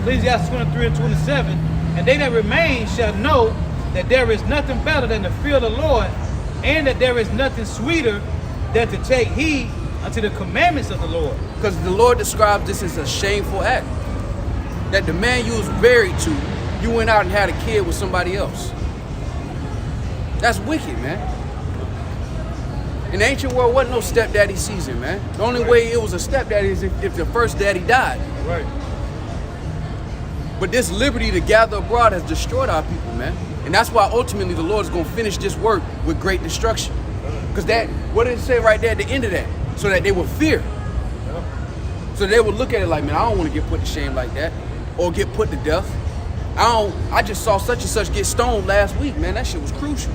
Ecclesiastes 23 and 27, and they that remain shall know that there is nothing better than to fear the Lord, and that there is nothing sweeter than to take heed unto the commandments of the Lord. Because the Lord describes this as a shameful act. That the man you was married to, you went out and had a kid with somebody else. That's wicked, man. In the ancient world, wasn't no stepdaddy season, man. The only way it was a stepdaddy is if the first daddy died. Right. But this liberty to gather abroad has destroyed our people, man. And that's why ultimately the Lord is going to finish this work with great destruction. Because that, what did it say right there at the end of that? So that they would fear. So they would look at it like, man, I don't want to get put to shame like that. Or get put to death. I just saw such and such get stoned last week, man. That shit was crucial.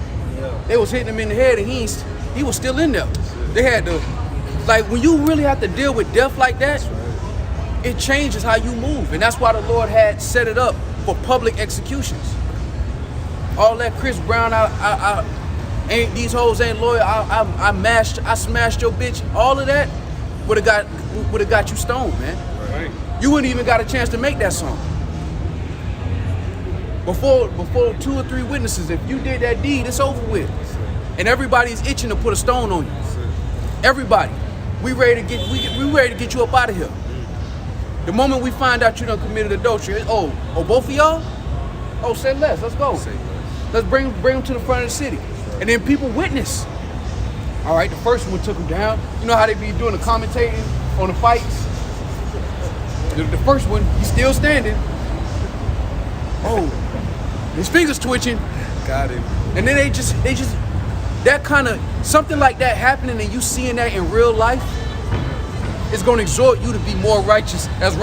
They was hitting him in the head and he was still in there. They had to, like, when you really have to deal with death like that, it changes how you move. And that's why the Lord had set it up for public executions. All that Chris Brown, these hoes ain't loyal, I smashed your bitch, all of that would have got you stoned, man. Right. You wouldn't even got a chance to make that song. Before 2 or 3 witnesses, if you did that deed, it's over with. And everybody's itching to put a stone on you. Everybody. We ready to get you up out of here. The moment we find out you done committed adultery, oh, both of y'all? Oh, say less, let's go. Let's bring them to the front of the city. And then people witness. All right, the first one took him down. You know how they be doing the commentating on the fights? The first one, he's still standing. Oh, his fingers twitching. Got him. And then they just that kind of, something like that happening and you seeing that in real life is going to exhort you to be more righteous as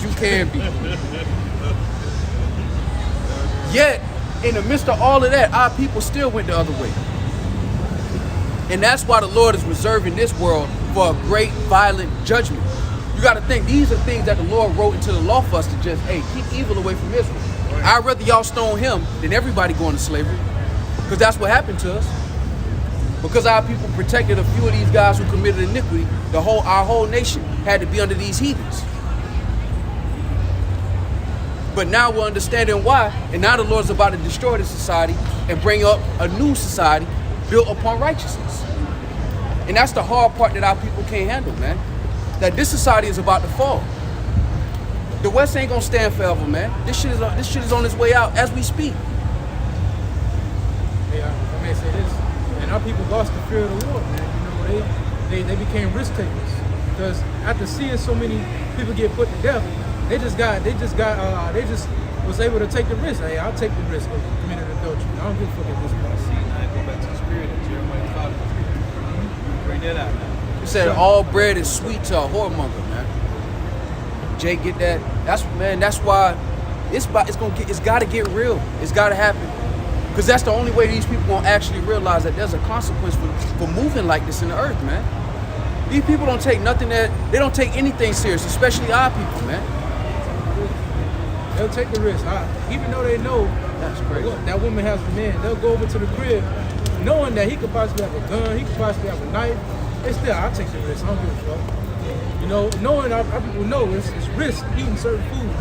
you can be. Yet, in the midst of all of that, our people still went the other way. And that's why the Lord is reserving this world for a great violent judgment. You got to think, these are things that the Lord wrote into the law for us to just, hey, keep evil away from Israel. I'd rather y'all stone him than everybody going to slavery. Because that's what happened to us. Because our people protected a few of these guys who committed iniquity, our whole nation had to be under these heathens. But now we're understanding why, and now the Lord's about to destroy this society and bring up a new society built upon righteousness. And that's the hard part that our people can't handle, man. That this society is about to fall. The West ain't gonna stand forever, man. This shit is on its way out as we speak. Hey, I may say this, and our people lost the fear of the Lord, man. You know, they became risk takers because after seeing so many people get put to death, they just was able to take the risk. Hey, I'll take the risk of committing adultery. I don't give a fuck at this point. See, now I go back to the spirit of Jeremiah 5. Bring that out now. You said all bread is sweet to a whoremonger, man. Jay, get that? That's why it's got to get real. It's got to happen. Because that's the only way these people gonna actually realize that there's a consequence for moving like this in the earth, man. These people don't take they don't take anything serious, especially our people, man. They'll take the risk. Even though they know That's crazy. that woman has the man, they'll go over to the crib knowing that he could possibly have a gun, he could possibly have a knife. They still, I'll take the risk. I don't give a fuck. You know, knowing our people know it's risk eating certain foods.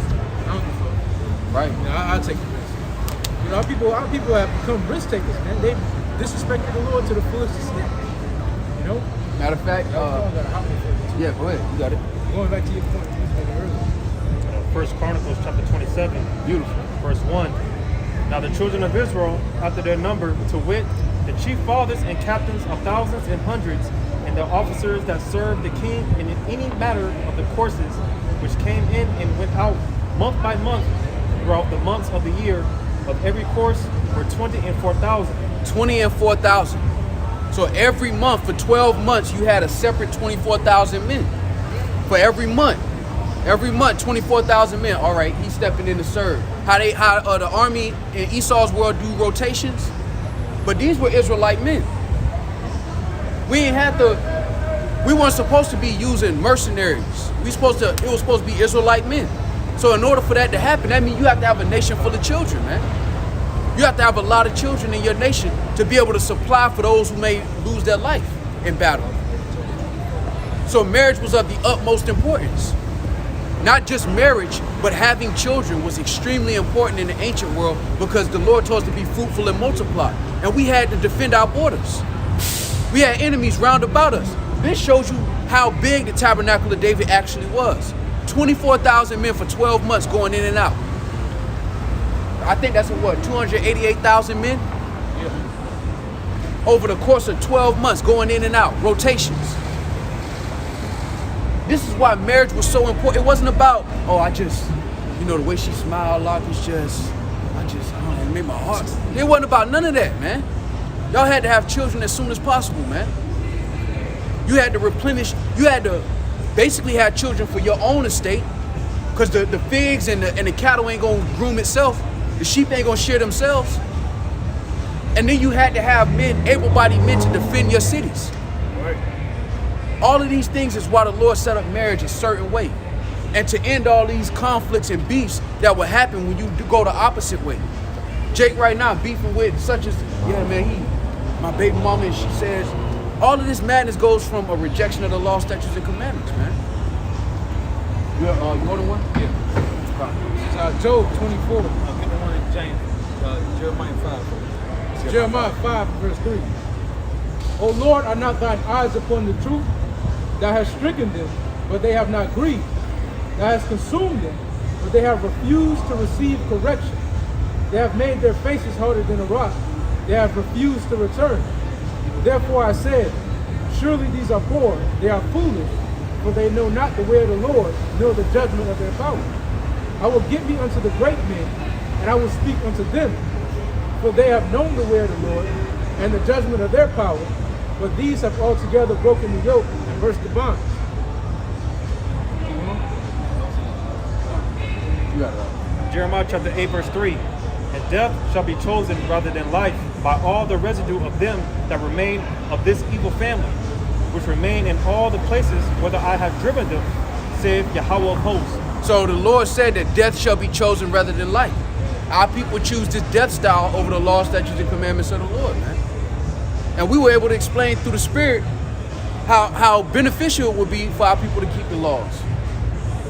I don't give a fuck. Right. You know, I'll take the risk. You know, our people have become risk takers, man. They disrespected the Lord to the fullest extent. You know? Matter of fact, yeah, go ahead. You got it. Going back to your point you was making earlier. First Chronicles chapter 27, Beautiful. verse 1. Now the children of Israel, after their number, to wit, the chief fathers and captains of thousands and hundreds, and the officers that served the king in any matter of the courses, which came in and went out month by month throughout the months of the year of every course were 20 and 4,000. 20 and 4,000. So every month for 12 months, you had a separate 24,000 men. For every month. Every month, 24,000 men. All right, he's stepping in to serve. How the army in Esau's world do rotations? But these were Israelite men. We weren't supposed to be using mercenaries. It was supposed to be Israelite men. So in order for that to happen, that means you have to have a nation full of children, man. You have to have a lot of children in your nation to be able to supply for those who may lose their life in battle. So marriage was of the utmost importance. Not just marriage, but having children was extremely important in the ancient world because the Lord told us to be fruitful and multiply. And we had to defend our borders. We had enemies round about us. This shows you how big the tabernacle of David actually was. 24,000 men for 12 months going in and out. I think that's 288,000 men? Yeah. Over the course of 12 months going in and out, rotations. This is why marriage was so important. It wasn't about, the way she smiled, like it's just, it made my heart. It wasn't about none of that, man. Y'all had to have children as soon as possible, man. You had to replenish, you had to basically have children for your own estate because the figs and the cattle ain't gonna groom itself. The sheep ain't gonna share themselves. And then you had to have men, able-bodied men to defend your cities. All of these things is why the Lord set up marriage a certain way. And to end all these conflicts and beefs that will happen when you go the opposite way. Jake right now beefing with such as, my baby mama, and she says, all of this madness goes from a rejection of the law, statutes, and commandments, man. You holding one? Yeah. It's Job 24. Get the one in James, Jeremiah 5. Jeremiah 5, verse 3. O Lord, are not thine eyes upon the truth? Thou hast stricken them, but they have not grieved. Thou hast consumed them, but they have refused to receive correction. They have made their faces harder than a rock. They have refused to return. Therefore I said, surely these are poor, they are foolish, for they know not the way of the Lord, nor the judgment of their power. I will get me unto the great men, and I will speak unto them, for they have known the way of the Lord, and the judgment of their power, but these have altogether broken the yoke and burst the bonds. Jeremiah chapter 8, verse 3. And death shall be chosen rather than life by all the residue of them that remain of this evil family, which remain in all the places whither I have driven them, saith Yahweh of hosts. So the Lord said that death shall be chosen rather than life. Our people choose this death style over the law, statutes, and commandments of the Lord, man. And we were able to explain through the Spirit how beneficial it would be for our people to keep the laws.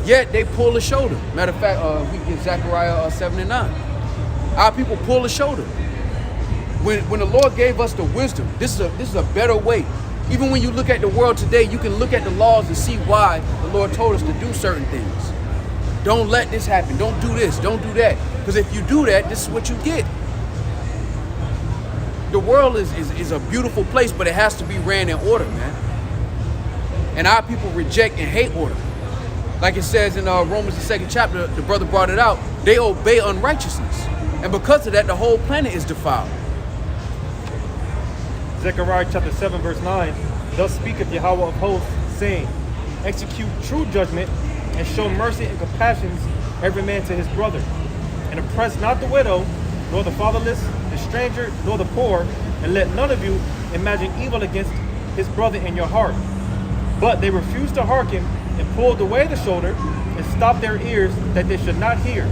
Yet they pull the shoulder. Matter of fact, we get Zechariah 7 and 9. Our people pull the shoulder. When the Lord gave us the wisdom, this is a better way. Even when you look at the world today, you can look at the laws and see why the Lord told us to do certain things. Don't let this happen. Don't do this. Don't do that. Because if you do that, this is what you get. The world is a beautiful place, but it has to be ran in order, man. And our people reject and hate order. Like it says in Romans the 2nd chapter, the brother brought it out, they obey unrighteousness. And because of that, the whole planet is defiled. Zechariah chapter 7, verse 9. Thus speaketh Yahweh of hosts, saying, execute true judgment, and show mercy and compassions every man to his brother. And oppress not the widow, nor the fatherless, the stranger, nor the poor, and let none of you imagine evil against his brother in your heart. But they refused to hearken, and pulled away the shoulder, and stopped their ears, that they should not hear.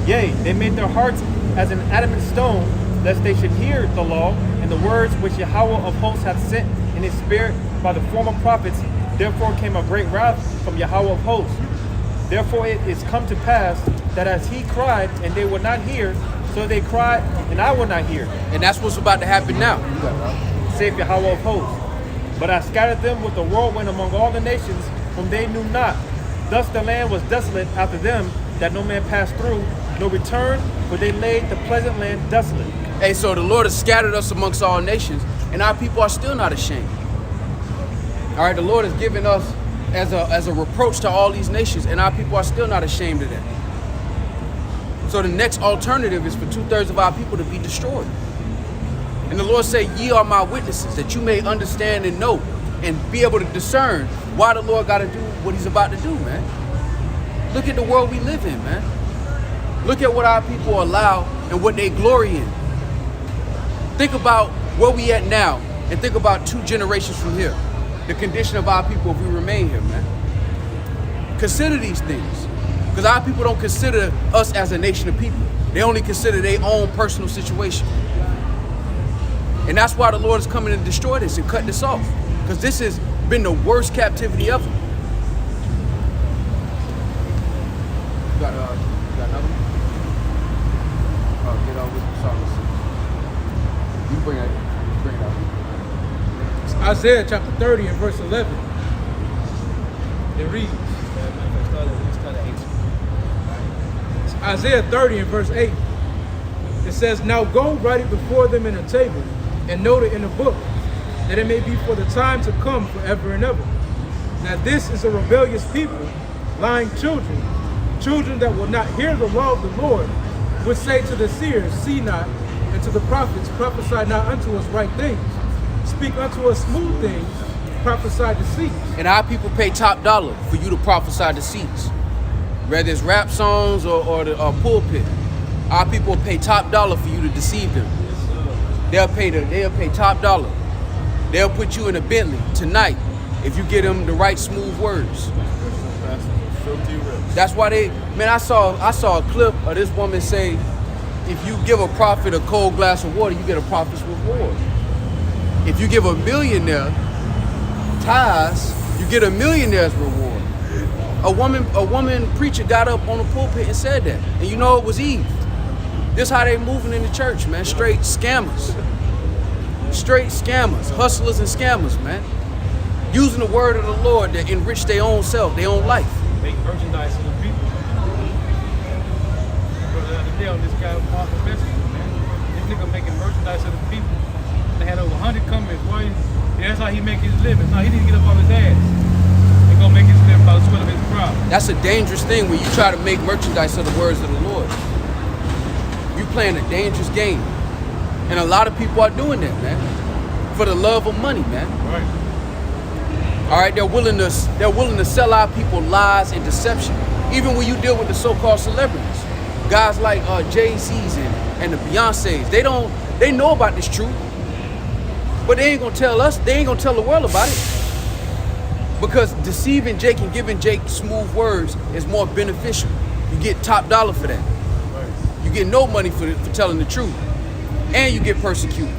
Yea, they made their hearts as an adamant stone, lest they should hear the law, and the words which Yahweh of hosts hath sent in his spirit by the former prophets. Therefore came a great wrath from Yahweh of hosts. Therefore it is come to pass, that as he cried, and they would not hear, so they cried, and I would not hear. And that's what's about to happen now. Saith Yahweh of hosts. But I scattered them with the whirlwind among all the nations, whom they knew not. Thus the land was desolate after them, that no man passed through, no return, for they laid the pleasant land desolate. Hey, so the Lord has scattered us amongst all nations, and our people are still not ashamed. All right, the Lord has given us as a reproach to all these nations, and our people are still not ashamed of that. So the next alternative is for 2/3 of our people to be destroyed. And the Lord said, ye are my witnesses, that you may understand and know and be able to discern why the Lord got to do what he's about to do, man. Look at the world we live in, man. Look at what our people allow and what they glory in. Think about where we at now and think about 2 generations from here. The condition of our people if we remain here, man. Consider these things. Because our people don't consider us as a nation of people. They only consider their own personal situation. And that's why the Lord is coming to destroy this and cut this off. Because this has been the worst captivity ever. You got another one? Oh, get on with the psalmist. You bring it up. It's Isaiah chapter 30 and verse 11. It reads. It's Isaiah 30 and verse 8. It says, now go write it before them in a table and note it in a book, that it may be for the time to come forever and ever. That this is a rebellious people, lying children, children that will not hear the law of the Lord, would say to the seers, see not, and to the prophets, prophesy not unto us right things. Speak unto us smooth things, prophesy deceits. And our people pay top dollar for you to prophesy deceits. Whether it's rap songs or the pulpit, our people pay top dollar for you to deceive them. They'll pay top dollar. They'll put you in a Bentley tonight if you get them the right smooth words. That's why I saw a clip of this woman say, if you give a prophet a cold glass of water, you get a prophet's reward. If you give a millionaire tithes, you get a millionaire's reward. A woman preacher got up on the pulpit and said that. And you know it was Eve. This how they moving in the church, man. Straight scammers. Straight scammers. Hustlers and scammers, man. Using the word of the Lord to enrich their own self, their own life. Make merchandise for the people. But the other day on this guy was Martha Messenger, man. This nigga making merchandise for the people. They had over 100 comments. Boy, that's how he make his living. No, he didn't get up on his ass. He gonna make his living by the sweat of his brow. That's a dangerous thing when you try to make merchandise of the words of the Lord. You playing a dangerous game. And a lot of people are doing that, man. For the love of money, man. Right. All right, they're willing to sell our people lies and deception. Even when you deal with the so-called celebrities. Guys like Jay-Z's and the Beyoncé's. They know about this truth. But they ain't gonna tell us, they ain't gonna tell the world about it. Because deceiving Jake and giving Jake smooth words is more beneficial. You get top dollar for that. You get no money for telling the truth. And you get persecuted.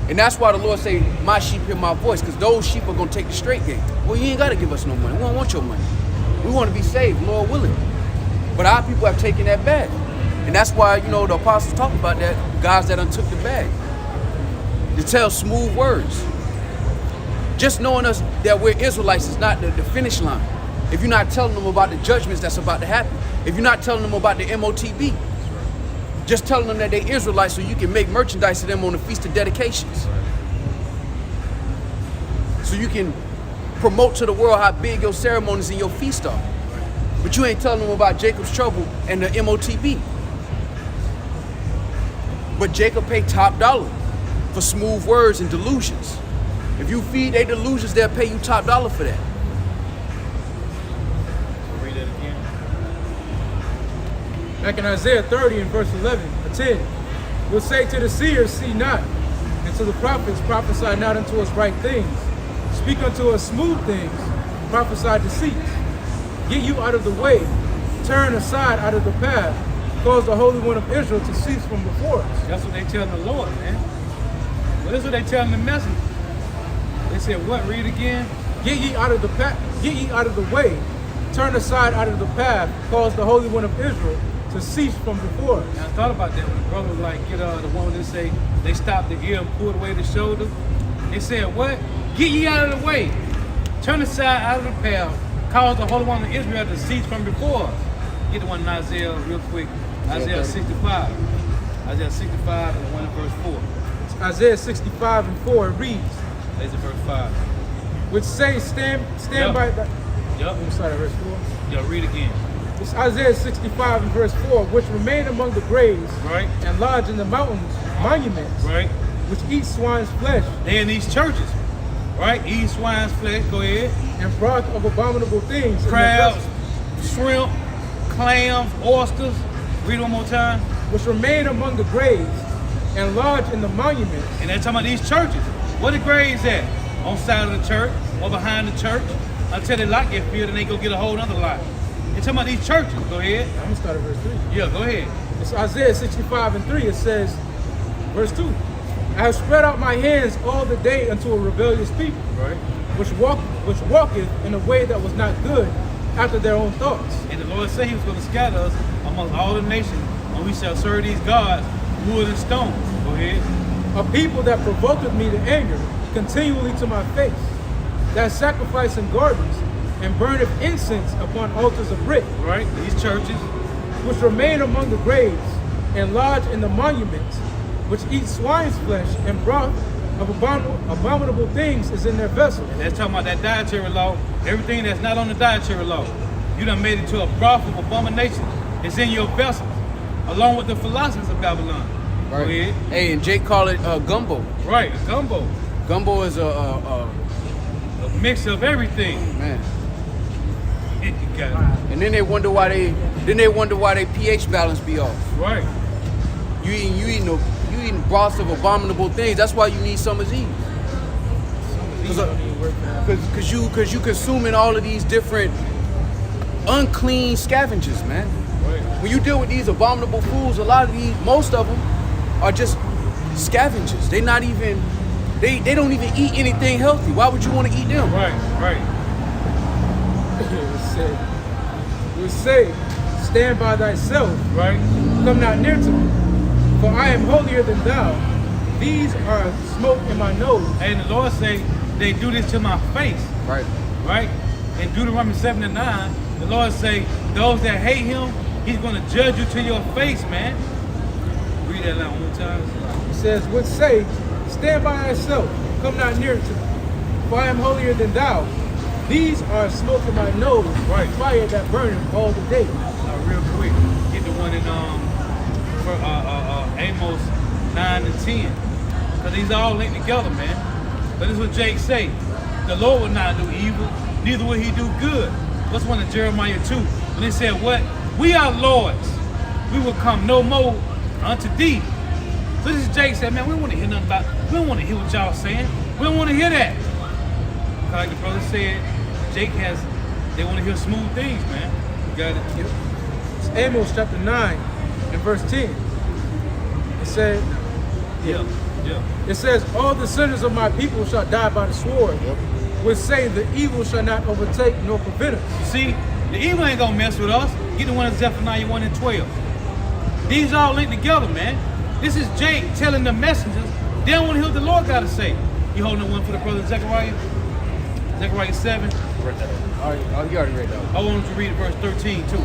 And that's why the Lord say, my sheep hear my voice, because those sheep are going to take the straight gate. Well, you ain't got to give us no money. We don't want your money. We want to be saved, Lord willing. But our people have taken that bag. And that's why, the apostles talk about that, guys that untook the bag. To tell smooth words. Just knowing us that we're Israelites is not the finish line. If you're not telling them about the judgments that's about to happen. If you're not telling them about the MOTB. Just telling them that they're Israelites so you can make merchandise of them on the Feast of Dedications. So you can promote to the world how big your ceremonies and your feast are. But you ain't telling them about Jacob's trouble and the MOTB. But Jacob paid top dollar for smooth words and delusions. If you feed their delusions, they'll pay you top dollar for that. Read that again. Back in Isaiah 30 and verse 11, 10, will say to the seers, see not, and to the prophets, prophesy not unto us right things. Speak unto us smooth things, prophesy deceits. Get you out of the way, turn aside out of the path, cause the Holy One of Israel to cease from before us. That's what they telling the Lord, man. Well, this is what they telling the messenger. They said, what? Read again. Get ye out of the path, get ye out of the way, turn aside out of the path, cause the Holy One of Israel to cease from before us. Now, I thought about that when the brother was like, get the woman that say they stopped the ear and pulled away the shoulder. They said, what? Get ye out of the way, turn aside out of the path, cause the Holy One of Israel to cease from before us. Get the one in Isaiah real quick. Isaiah 65. Isaiah 65 and 1 in verse 4. It's Isaiah 65 and 4, it reads, There's verse 5. which say, stand by Yep. We'll start at verse 4. Yeah, read again. It's Isaiah 65 and verse 4, which remain among the graves Right. and lodge in the mountains, monuments, Right. which eat swine's flesh They in these churches. Right? Eat swine's flesh. Go ahead. and broth of abominable things. in their Crabs, vessels, shrimp, clams, oysters. Read one more time. which remain among the graves and lodge in the monuments, And they're talking about these churches. Where the graves at? On side of the church or behind the church? Until they lot get filled and they go get a whole other lot. They're talking about these churches. Go ahead. I'm going to start at verse 3. Yeah, go ahead. It's Isaiah 65 and 3. It says, verse 2, I have spread out my hands all the day unto a rebellious people, Right. which walketh in a way that was not good after their own thoughts. And the Lord said he was going to scatter us amongst all the nations, and we shall serve these gods, wood and stone. Go ahead. A people that provoketh me to anger continually to my face, that sacrifice in gardens and burneth incense upon altars of brick, Right? These churches. which remain among the graves and lodge in the monuments, which eat swine's flesh and broth of abominable things is in their vessels. And that's talking about that dietary law. Everything that's not on the dietary law. You done made it to a broth of abomination. It's in your vessels, along with the philosophers of Babylon. Go ahead. Hey, and Jake call it gumbo. Right, a gumbo. Gumbo is a A mix of everything. man. You got it. And then they wonder why they pH balance be off. Right. You eating broths of abominable things. That's why you need summer's Eve. Cause you consuming all of these different unclean scavengers, man. Right. When you deal with these abominable foods, most of them are just scavengers. They don't even eat anything healthy. Why would you want to eat them? Right, right. It was say, stand by thyself, Right. come not near to me, for I am holier than thou. These are smoke in my nose. And the Lord say they do this to my face. Right. Right? In Deuteronomy 7 and 9, the Lord say, those that hate him, he's going to judge you to your face, man. Read that line one more time. It says, which say, stand by thyself, come not near to me, for I am holier than thou. These are smoke in my nose, Right. fire that burneth all the day. Real quick, get the one in Amos 9 and 10. Because these all linked together, man. But this is what Jake say. The Lord will not do evil, neither will he do good. What's one in Jeremiah 2? When it said what? We are lords. We will come no more unto thee. So this is Jake said, man, we don't want to hear nothing about, we don't want to hear what y'all saying. We don't want to hear that. Like the brother said, they want to hear smooth things, man. You got it? Yep. It's Amos chapter 9 and verse 10. It said, Yeah. it says, all the sinners of my people shall die by the sword, which say the evil shall not overtake nor prevent us. You see, the evil ain't gonna mess with us. Get the one in Zephaniah 1 and 12. These all linked together, man. This is Jake telling the messengers they don't want to hear what the Lord got to say. You holding the one for the brother Zechariah? Zechariah 7. Read that. Oh, you already read that. I want you to read verse 13 too.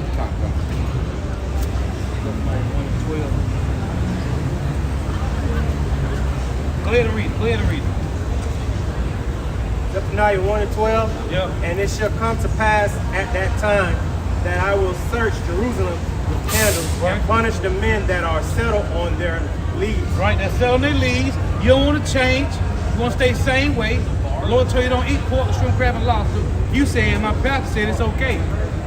Zephaniah 1 and 12. Go ahead and read it. Go ahead and read it. Zephaniah 1 and 12. Yep. And it shall come to pass at that time that I will search Jerusalem with candles Right. and punish the men that are settled on their leaves. Right, that's selling their leaves. You don't want to change. You want to stay same way. The Lord told you don't eat pork, shrimp, crab, and lobster. You saying my pastor said it's okay.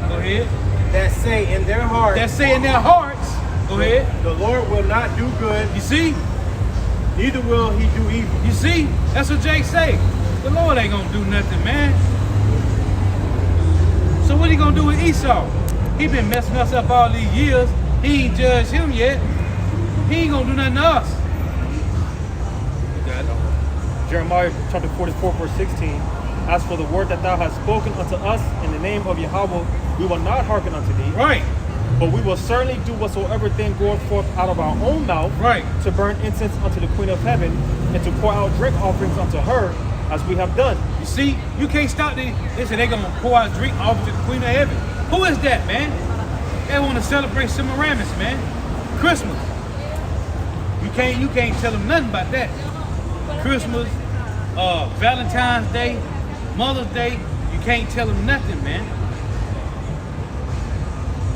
Go ahead. That say in their heart, That say in their hearts. Go ahead. the Lord will not do good, You see? neither will he do evil. You see? That's what Jake say. The Lord ain't gonna do nothing, man. So what he gonna do with Esau? He been messing us up all these years. He ain't judged him yet. He ain't gonna do nothing to us. You got it. Jeremiah chapter 44, verse 16. As for the word that thou hast spoken unto us in the name of Yahweh, we will not hearken unto thee. Right. But we will certainly do whatsoever thing goeth forth out of our own mouth, Right. to burn incense unto the Queen of Heaven, and to pour out drink offerings unto her, as we have done. You see, you can't stop this. They say they're gonna pour out drink off to the Queen of Heaven. Who is that, man? They want to celebrate Semiramis, man. Christmas. You can't tell them nothing about that. Christmas, Valentine's Day, Mother's Day, you can't tell them nothing, man.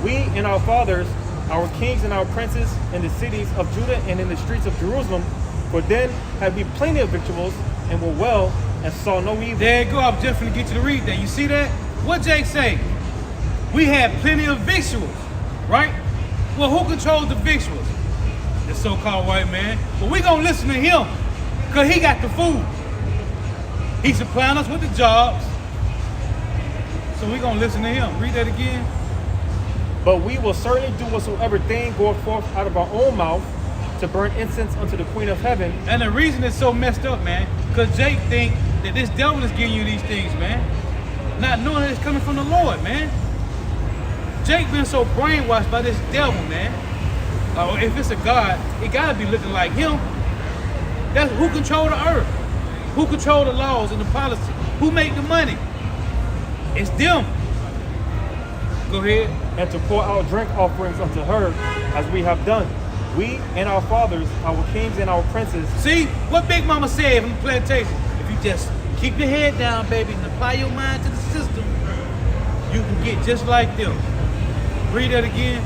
we and our fathers, our kings and our princes in the cities of Judah and in the streets of Jerusalem, for then had we plenty of victuals and were well and saw no evil. There you go. I'm just going to get you to read that. You see that? What Jake say? We had plenty of victuals, right? Well, who controls the victuals? The so-called white man. But we going to listen to him because he got the food. He supplying us with the jobs. So we going to listen to him. Read that again. But we will certainly do whatsoever thing goeth forth out of our own mouth to burn incense unto the Queen of Heaven. And the reason it's so messed up, man, because Jake think that this devil is giving you these things, man. Not knowing that it's coming from the Lord, man. Jake been so brainwashed by this devil, man. If it's a God, it gotta be looking like him. That's who control the earth. Who control the laws and the policy. Who make the money? It's them. Go ahead. And to pour out drink offerings unto her, as we have done. We and our fathers, our kings and our princes. See what Big Mama said from the plantation. If you just keep your head down, baby, and apply your mind to the system, you can get just like them. Read that again.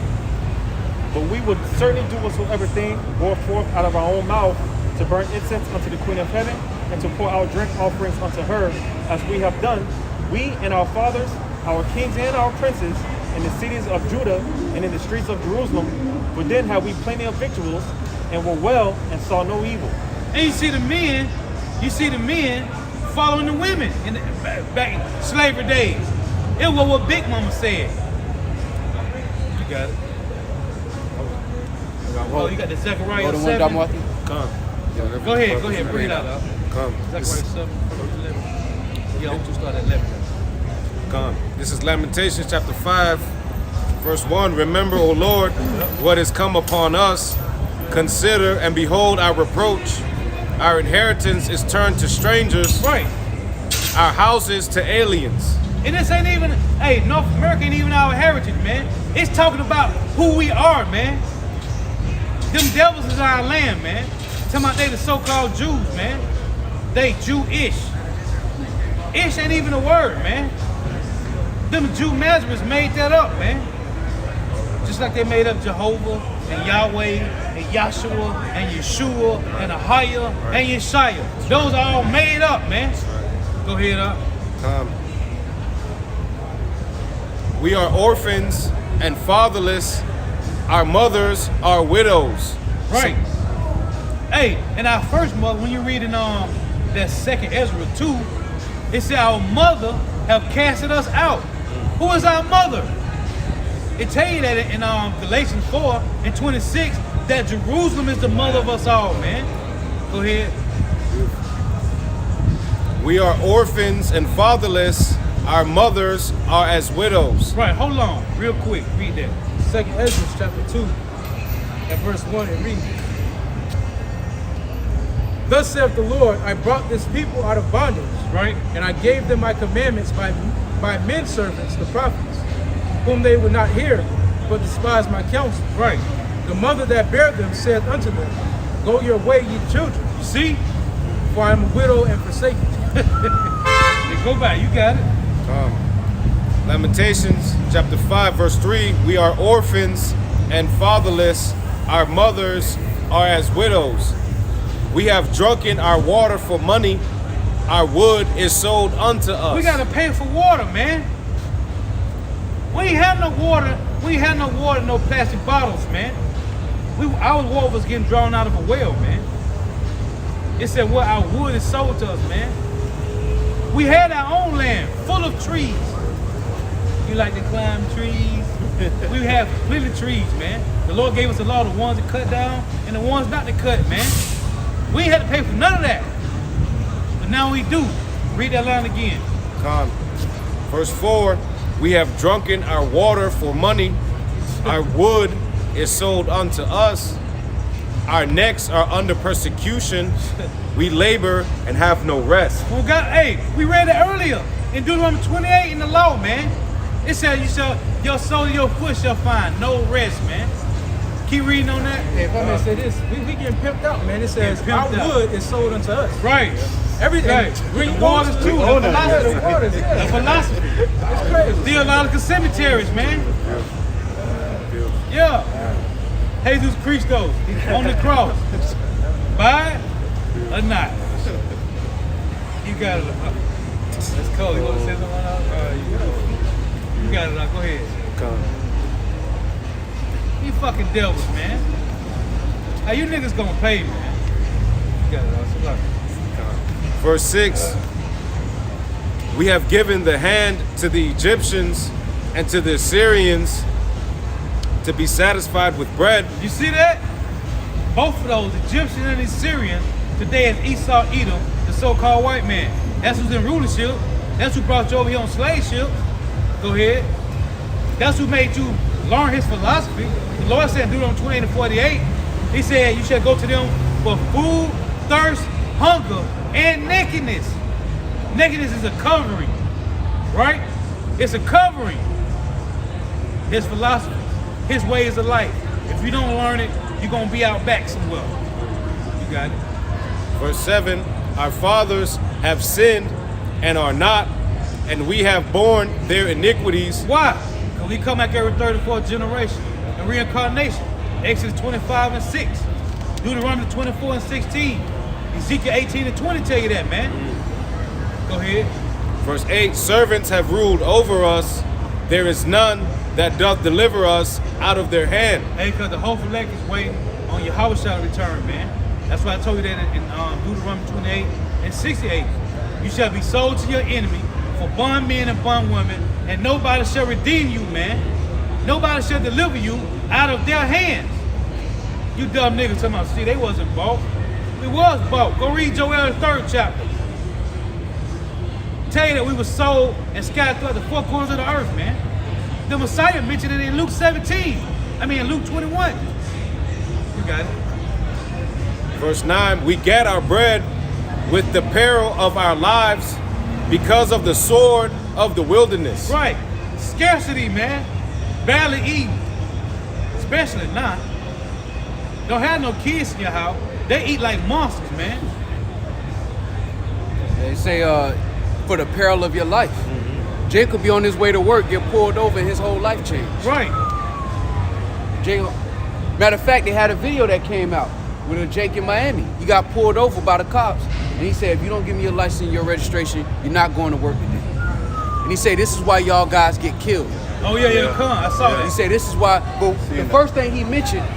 But we would certainly do whatsoever thing goeth forth out of our own mouth to burn incense unto the Queen of Heaven, and to pour out drink offerings unto her, as we have done. We and our fathers, our kings and our princes, in the cities of Judah and in the streets of Jerusalem, for then had we plenty of victuals, and were well, and saw no evil. And you see the men following the women in the back in slavery days. It was what Big Mama said. You got it. Oh, you got the Zechariah 7. Come. Go ahead, bring it out. Come. Zechariah 7, verse 11. Yeah, we'll start at 11. Come. This is Lamentations chapter 5, verse 1. Remember, O Lord, what has come upon us. Consider and behold our reproach. Our inheritance is turned to strangers. Right. Our houses to aliens. And this ain't even, North America ain't even our heritage, man. It's talking about who we are, man. Them devils is our land, man. Talking about they the so-called Jews, man. They Jewish. Ish ain't even a word, man. Them Jew Nazareth made that up, man. Just like they made up Jehovah and Yahweh and Yahshua and Yeshua and Ahia and Yeshaya. Those are all made up, man. Go ahead up. We are orphans and fatherless. Our mothers are widows. Right. And our first mother, when you're reading that second Ezra 2, it said our mother have casted us out. Who is our mother? It tell you that in Galatians 4 and 26 that Jerusalem is the mother of us all, man. Go ahead. We are orphans and fatherless. Our mothers are as widows. Right, hold on, real quick, read that. Second Ezra chapter 2 and verse 1 and read. Thus saith the Lord, I brought this people out of bondage, right? And I gave them my commandments by men servants, the prophets, whom they would not hear, but despised my counsel. Right. The mother that bare them said unto them, go your way, ye children. You see? For I am a widow and forsaken. Go back, you got it. Lamentations chapter 5, verse 3. We are orphans and fatherless. Our mothers are as widows. We have drunken our water for money. Our wood is sold unto us. We gotta pay for water, man. We ain't had no water. We ain't had no water, no plastic bottles, man. Our water was getting drawn out of a well, man. It said, well, our wood is sold to us, man. We had our own land full of trees. You like to climb trees? We have plenty of trees, man. The Lord gave us the law, the ones to cut down and the ones not to cut, man. We ain't had to pay for none of that. But now we do. Read that line again. Verse 4, we have drunken our water for money. Our wood is sold unto us. Our necks are under persecution. We labor and have no rest. Well, God, we read it earlier in Deuteronomy 28 in the law, man. It said, your soul and your foot shall find no rest, man. Keep reading on that. Hey, if I may say this, we getting pimped out, man. It says our wood is sold unto us. Right. Everything. Right. Green waters too. The philosophy. The waters, yeah. The philosophy. It's crazy. Theological cemeteries, man. Yeah. Jesus Christos on the cross. Buy it or not? You got it. That's cool. You want to say something else? You got it. Go ahead. You fucking devils, man. How you niggas gonna pay, man? You got it. Verse 6, we have given the hand to the Egyptians and to the Assyrians to be satisfied with bread. You see that? Both of those, Egyptian and Assyrian, today is Esau, Edom, the so-called white man. That's who's in rulership. That's who brought you over here on slave ship. Go ahead. That's who made you learn his philosophy. The Lord said in Deuteronomy 28 and 48, he said you shall go to them for food, thirst, hunger, and nakedness. Nakedness is a covering, right? It's a covering. His philosophy, his ways of life. If you don't learn it, you're going to be out back somewhere. You got it. Verse 7, our fathers have sinned and are not, and we have borne their iniquities. Why? Because we come back every third or fourth generation. And reincarnation. Exodus 25 and 6. Deuteronomy 24 and 16. Ezekiel 18 and 20 tell you that, man. Go ahead. Verse 8, servants have ruled over us. There is none that doth deliver us out of their hand. Hey, because the whole elect is waiting on Yahweh shall return, man. That's why I told you that in Deuteronomy 28 and 68. You shall be sold to your enemy for bondmen and bondwomen, and nobody shall redeem you, man. Nobody shall deliver you out of their hands. You dumb niggas talking about, see, they wasn't bought. We was bought. Go read Joel, the 3rd chapter. Tell you that we were sold and scattered throughout the 4 corners of the earth, man. The Messiah mentioned it in Luke 17. In Luke 21. You got it. Verse 9, we get our bread with the peril of our lives because of the sword of the wilderness. Right. Scarcity, man. Barely eating. Especially now. Don't have no kids in your house. They eat like monsters, man. They say for the peril of your life. Jacob be on his way to work, get pulled over, and his whole life changed. Right. Jacob. Matter of fact, they had a video that came out with a Jake in Miami. He got pulled over by the cops, and he said, if you don't give me your license and your registration, you're not going to work today. And he said, this is why y'all guys get killed. Oh yeah, come on. I saw that. He said, this is why, but the first thing he mentioned,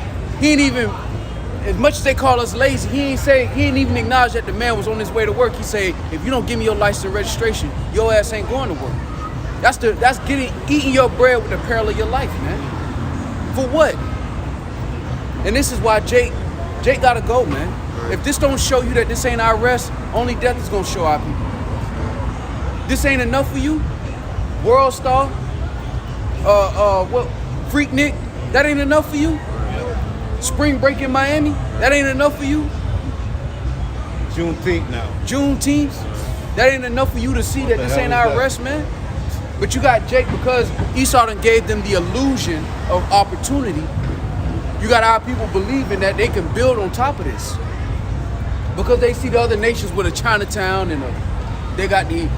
he ain't even, as much as they call us lazy, he ain't even acknowledge that the man was on his way to work. He said, if you don't give me your license and registration, your ass ain't going to work. That's eating your bread with the peril of your life, man. For what? And this is why Jake gotta go, man. If this don't show you that this ain't our rest, only death is gonna show our people. This ain't enough for you? World Star? Freaknik? That ain't enough for you? Spring break in Miami? That ain't enough for you? Juneteenth now. Juneteenth? That ain't enough for you to see that this ain't our rest, man? But you got Jake, because Esau done gave them the illusion of opportunity. You got our people believing that they can build on top of this. Because they see the other nations with a Chinatown and they got the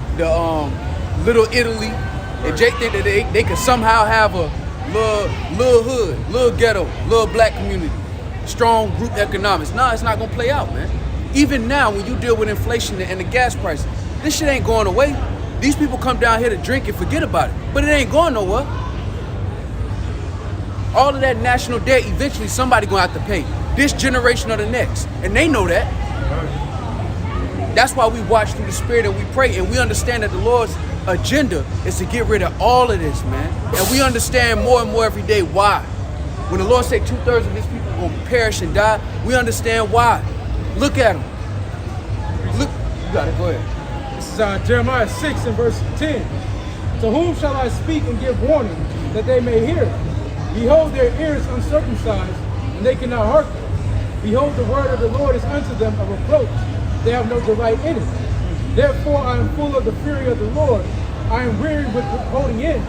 Little Italy. And Jake think that they can somehow have a little hood, little ghetto, little black community, strong group economics. Nah, it's not gonna play out, man. Even now, when you deal with inflation and the gas prices, this shit ain't going away. These people come down here to drink and forget about it, but it ain't going nowhere. All of that national debt, eventually somebody gonna have to pay. This generation or the next, and they know that. That's why we watch through the Spirit and we pray, and we understand that the Lord's agenda is to get rid of all of this, man. And we understand more and more every day why. When the Lord said 2/3 of his people are gonna perish and die, we understand why. Look at them. Look, you got it, go ahead. This is Jeremiah 6 and verse 10. To whom shall I speak and give warning, that they may hear? Behold, their ears uncircumcised, and they cannot hearken. Behold, the word of the Lord is unto them a reproach. They have no delight in it. Therefore I am full of the fury of the Lord. I am weary with holding in.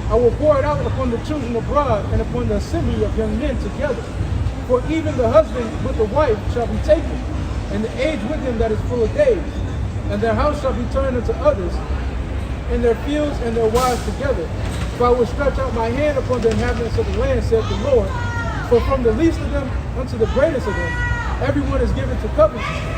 I will pour it out upon the children abroad, and upon the assembly of young men together. For even the husband with the wife shall be taken, and the age with him that is full of days. And their house shall be turned unto others, and their fields and their wives together. For I will stretch out my hand upon the inhabitants of the land, said the Lord. For from the least of them unto the greatest of them, everyone is given to covetousness.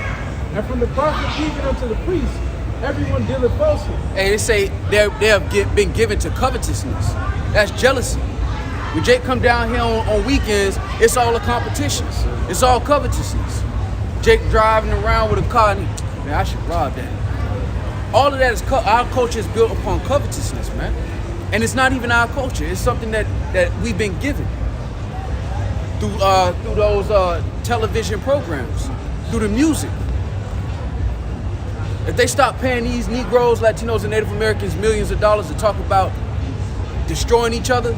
And from the prophet even unto the priest, everyone dealeth falsely. Hey, they say they have been given to covetousness. That's jealousy. When Jake come down here on weekends, it's all a competition. It's all covetousness. Jake driving around with a car, and man, I should rob that. All of that is our culture is built upon covetousness, man. And it's not even our culture. It's something that we've been given through those television programs, through the music. If they stop paying these Negroes, Latinos, and Native Americans millions of dollars to talk about destroying each other,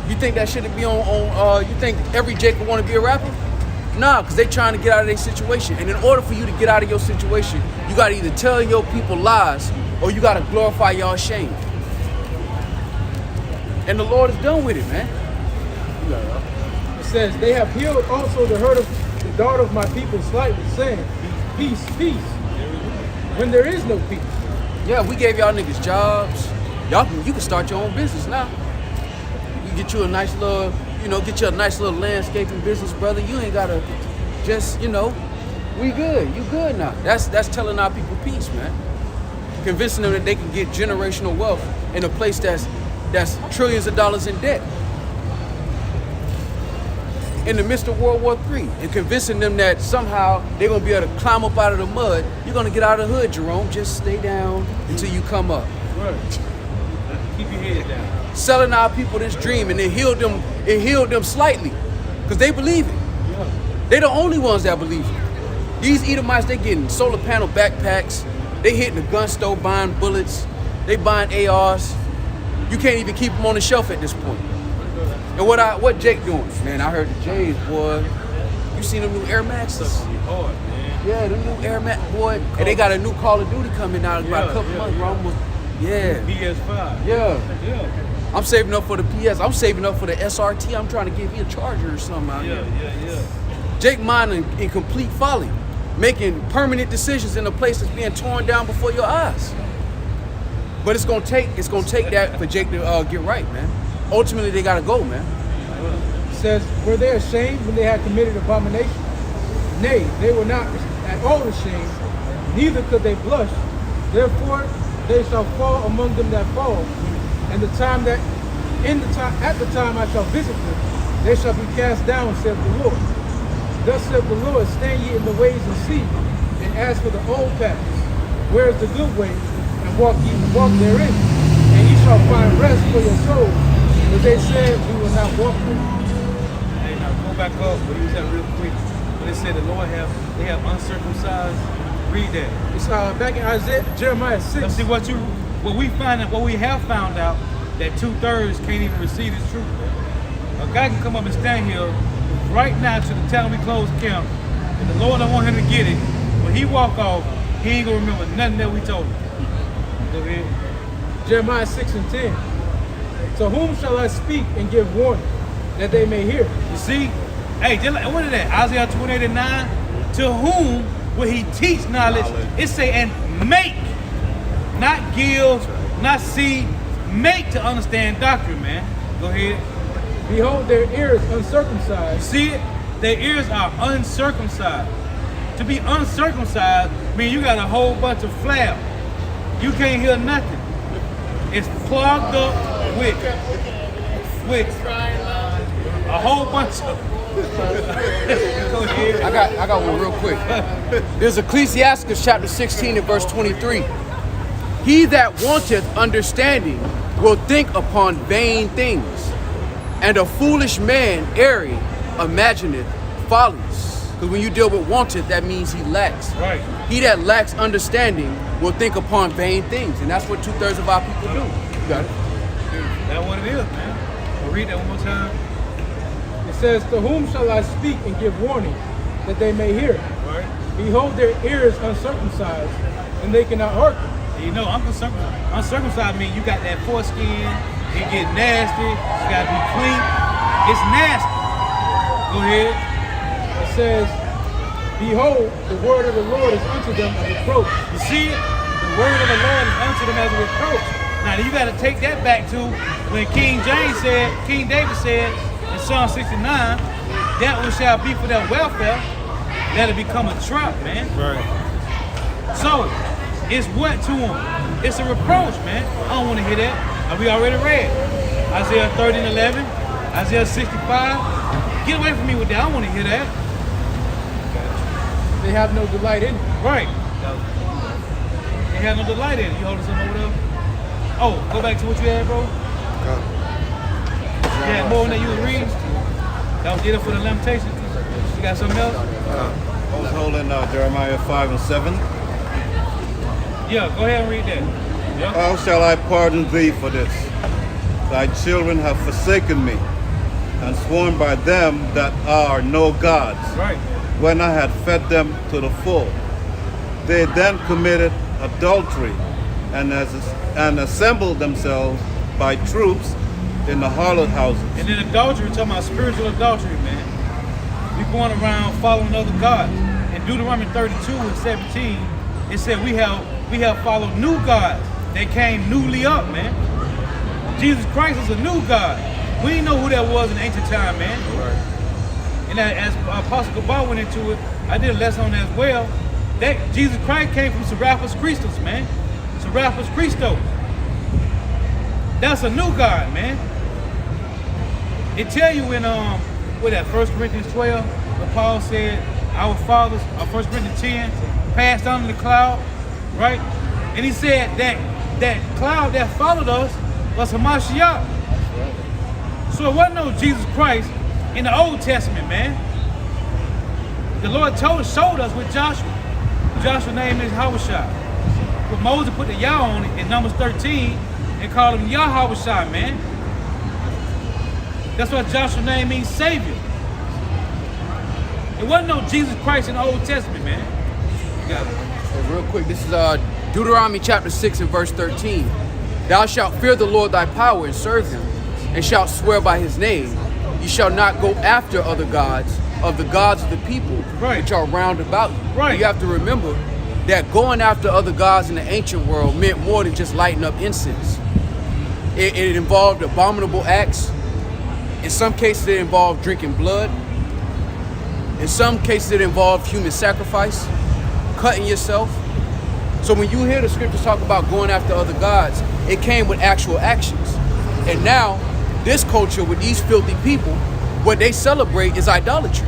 you think that shouldn't be on you think every Jake would want to be a rapper? Nah, because they trying to get out of their situation. And in order for you to get out of your situation, you got to either tell your people lies or you got to glorify y'all shame. And the Lord is done with it, man. It says, they have healed also the hurt of the daughter of my people slightly, saying, peace, peace, when there is no peace. Yeah, we gave y'all niggas jobs. You can start your own business now. You get you a nice little, get you a nice little landscaping business, brother. You ain't gotta just, we good. You good now. That's telling our people peace, man. Convincing them that they can get generational wealth in a place that's trillions of dollars in debt. In the midst of World War III, and convincing them that somehow they're gonna be able to climb up out of the mud. You're gonna get out of the hood, Jerome. Just stay down until you come up. Right. Keep your head down. Selling our people this dream, and it healed them slightly, because they believe it. Yeah. They the only ones that believe it. These Edomites, they getting solar panel backpacks. They hitting the gun store buying bullets. They buying ARs. You can't even keep them on the shelf at this point. And what Jake doing? Man, I heard the J's, boy. You seen them new Air Maxes? Hard, man. Yeah, the new Air Max, boy. And they got a new Call of Duty coming out in about a couple months, bro. Yeah. PS5. Yeah. Yeah. I'm saving up for the PS. I'm saving up for the SRT. I'm trying to get me a charger or something out here. Yeah. Jake minding in complete folly, making permanent decisions in a place that's being torn down before your eyes. But it's gonna take that for Jake to get right, man. Ultimately, they gotta go, man. It says, were they ashamed when they had committed abomination? Nay, they were not at all ashamed, neither could they blush. Therefore, they shall fall among them that fall. And at the time I shall visit them, they shall be cast down, saith the Lord. Thus saith the Lord, stand ye in the ways and see, and ask for the old paths. Where is the good way? And walk therein. And ye shall find rest for your souls. But they said, we will not walk with you. Hey, now go back up, but use that real quick. When they said the Lord they have uncircumcised, read that. It's back in Jeremiah 6. Now see what we have found out, that 2/3 can't even receive this truth. A guy can come up and stand here right now to the time we close camp, and the Lord don't want him to get it. When he walk off, he ain't gonna remember nothing that we told him. Go ahead. Jeremiah 6:10. To whom shall I speak and give warning, that they may hear? You see? Hey, what is that? Isaiah 28:9. To whom will he teach knowledge? It say, and make, not give, not see, make to understand doctrine, man. Go ahead. Behold, their ears uncircumcised. See it? Their ears are uncircumcised. To be uncircumcised means you got a whole bunch of flab. You can't hear nothing. It's clogged up with a whole bunch of. I got one real quick. There's Ecclesiastes chapter 16 and verse 23. He that wanteth understanding will think upon vain things, and a foolish man erring imagineth follies. Because when you deal with wanted, that means he lacks. Right. He that lacks understanding will think upon vain things, and that's what 2/3 of our people do. You got it. That's what it is, man. I'll read that one more time. It says, to whom shall I speak and give warning, that they may hear? Right. Behold, their ears uncircumcised, and they cannot hearken. You know, uncircumcised means you got that foreskin, it get nasty, you gotta be clean. It's nasty. Go ahead. It says, behold, the word of the Lord is unto them as a reproach. You see it? The word of the Lord is unto them as a reproach. Now you got to take that back to when King David said in Psalm 69, that which shall be for their welfare, that'll become a trap, man. Right. So it's what to them? It's a reproach, man. I don't want to hear that. And we already read Isaiah 30 and 11, Isaiah 65. Get away from me with that. I don't want to hear that. They have no delight in it. Right. They have no delight in it. You holding something over there? Oh, go back to what you had, bro. You had more than that you was reading? That was it for the limitation. You got something else? I was holding Jeremiah 5 and 7. Yeah, go ahead and read that. Yeah. How shall I pardon thee for this? Thy children have forsaken me, and sworn by them that are no gods, Right. when I had fed them to the full. They then committed adultery, and assembled themselves by troops in the harlot houses. And then adultery, we're talking about spiritual adultery, man. We going around following other gods. In Deuteronomy 32 and 17, it said we have followed new gods. They came newly up, man. Jesus Christ is a new God. We didn't know who that was in ancient time, man. Right. And as Apostle Gabar went into it, I did a lesson on that as well. That Jesus Christ came from Serapis Christos, man. Serapis Christos. That's a new God, man. It tell you in 1 Corinthians 12, where Paul said, our fathers, 1 Corinthians 10, passed under the cloud, right? And he said that cloud that followed us was Hamashiach. So it wasn't no Jesus Christ in the Old Testament, man. The Lord showed us with Joshua. Joshua's name is Hawashai. But Moses put the Yah on it in Numbers 13 and called him Yahweh, man. That's why Joshua's name means Savior. It wasn't no Jesus Christ in the Old Testament, man. You got it. Hey, real quick, this is Deuteronomy chapter 6 and verse 13. Thou shalt fear the Lord thy power and serve him, and shalt swear by his name. You shall not go after other gods of the gods of the people, Right. which are round about you. Right. You have to remember that going after other gods in the ancient world meant more than just lighting up incense. It involved abominable acts. In some cases, it involved drinking blood. In some cases, it involved human sacrifice, cutting yourself. So when you hear the scriptures talk about going after other gods, it came with actual actions. And now, this culture with these filthy people, what they celebrate is idolatry.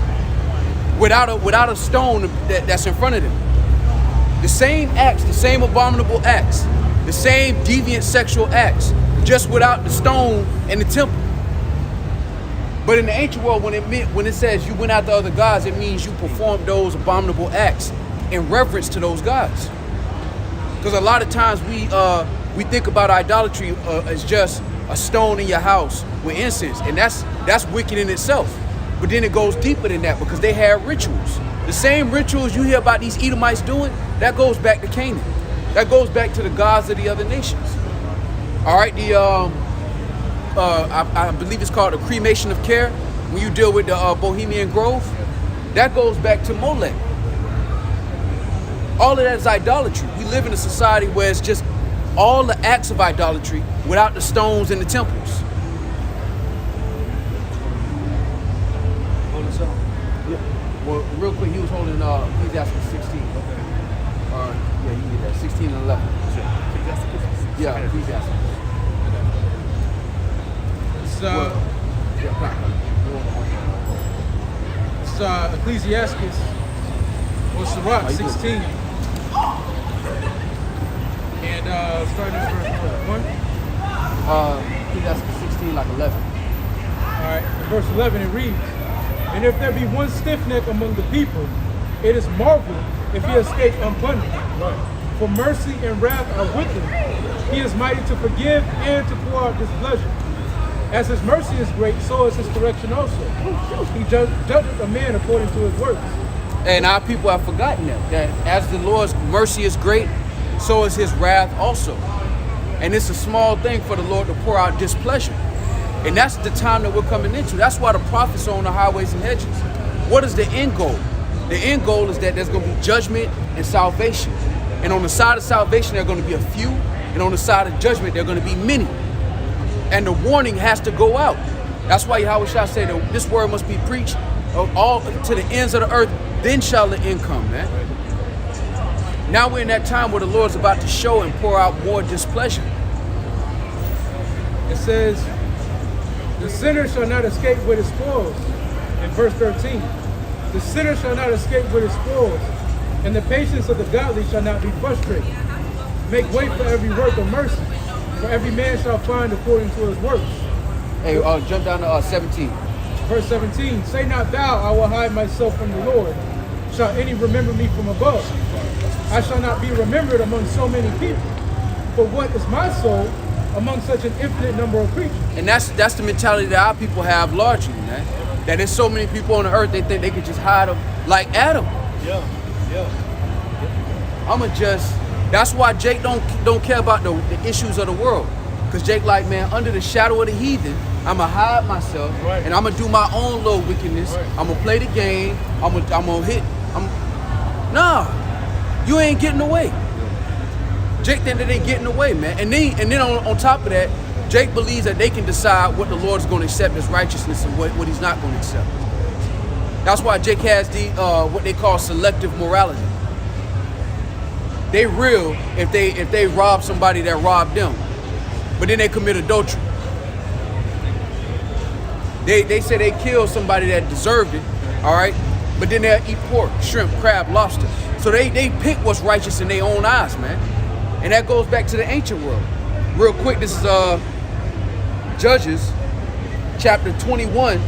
Without a stone that's in front of them. The same acts, the same abominable acts, the same deviant sexual acts, just without the stone and the temple. But in the ancient world, when it says you went after other gods, it means you performed those abominable acts in reverence to those gods. Because a lot of times we think about idolatry as just a stone in your house with incense, and that's wicked in itself. But then it goes deeper than that because they had rituals. The same rituals you hear about these Edomites doing, that goes back to Canaan. That goes back to the gods of the other nations. All right, I believe it's called the cremation of care. When you deal with the Bohemian Grove, that goes back to Molech. All of that is idolatry. We live in a society where it's just all the acts of idolatry without the stones and the temples. Holding something? Yeah. Well, real quick, he was holding Ecclesiastes 16. Okay. Yeah, you can get that. 16 and 11. Yeah, Ecclesiastes. It's Ecclesiastes or Sirach 16. And starting at verse 1. Ecclesiastes 16, like 11. Alright, in verse 11 it reads, and if there be one stiff neck among the people, it is marvel if he escape unpunished. Right. For mercy and wrath are with him. He is mighty to forgive and to pour out displeasure. As his mercy is great, so is his correction also. He judgeth a man according to his works. And our people have forgotten that as the Lord's mercy is great, so is his wrath also. And it's a small thing for the Lord to pour out displeasure. And that's the time that we're coming into. That's why the prophets are on the highways and hedges. What is the end goal? The end goal is that there's going to be judgment and salvation. And on the side of salvation, there are going to be a few. And on the side of judgment, there are going to be many. And the warning has to go out. That's why Yahweh Shah said that this word must be preached all to the ends of the earth, then shall the end come, man. Now we're in that time where the Lord's about to show and pour out more displeasure. It says, the sinner shall not escape with his spoils. In verse 13, the sinner shall not escape with his spoils, and the patience of the godly shall not be frustrated. Make way for every work of mercy, for every man shall find according to his works. Hey, jump down to 17. Verse 17, say not thou, I will hide myself from the Lord. Shall any remember me from above? I shall not be remembered among so many people. For what is my soul among such an infinite number of creatures? And that's the mentality that our people have largely, man. That there's so many people on the earth, they think they could just hide them like Adam. Yeah. That's why Jake don't care about the issues of the world. Because Jake like, man, under the shadow of the heathen, I'ma hide myself, right, and I'ma do my own little wickedness. Right. I'ma play the game. I'm gonna hit. Nah, you ain't getting away. Jake think that they getting away, man. And then on top of that, Jake believes that they can decide what the Lord's going to accept as righteousness and what he's not going to accept. That's why Jake has the what they call selective morality. They real if they rob somebody that robbed them, but then they commit adultery. They say they killed somebody that deserved it, all right, but then they'll eat pork, shrimp, crab, lobster. So they pick what's righteous in their own eyes, man. And that goes back to the ancient world. Real quick, this is Judges chapter 21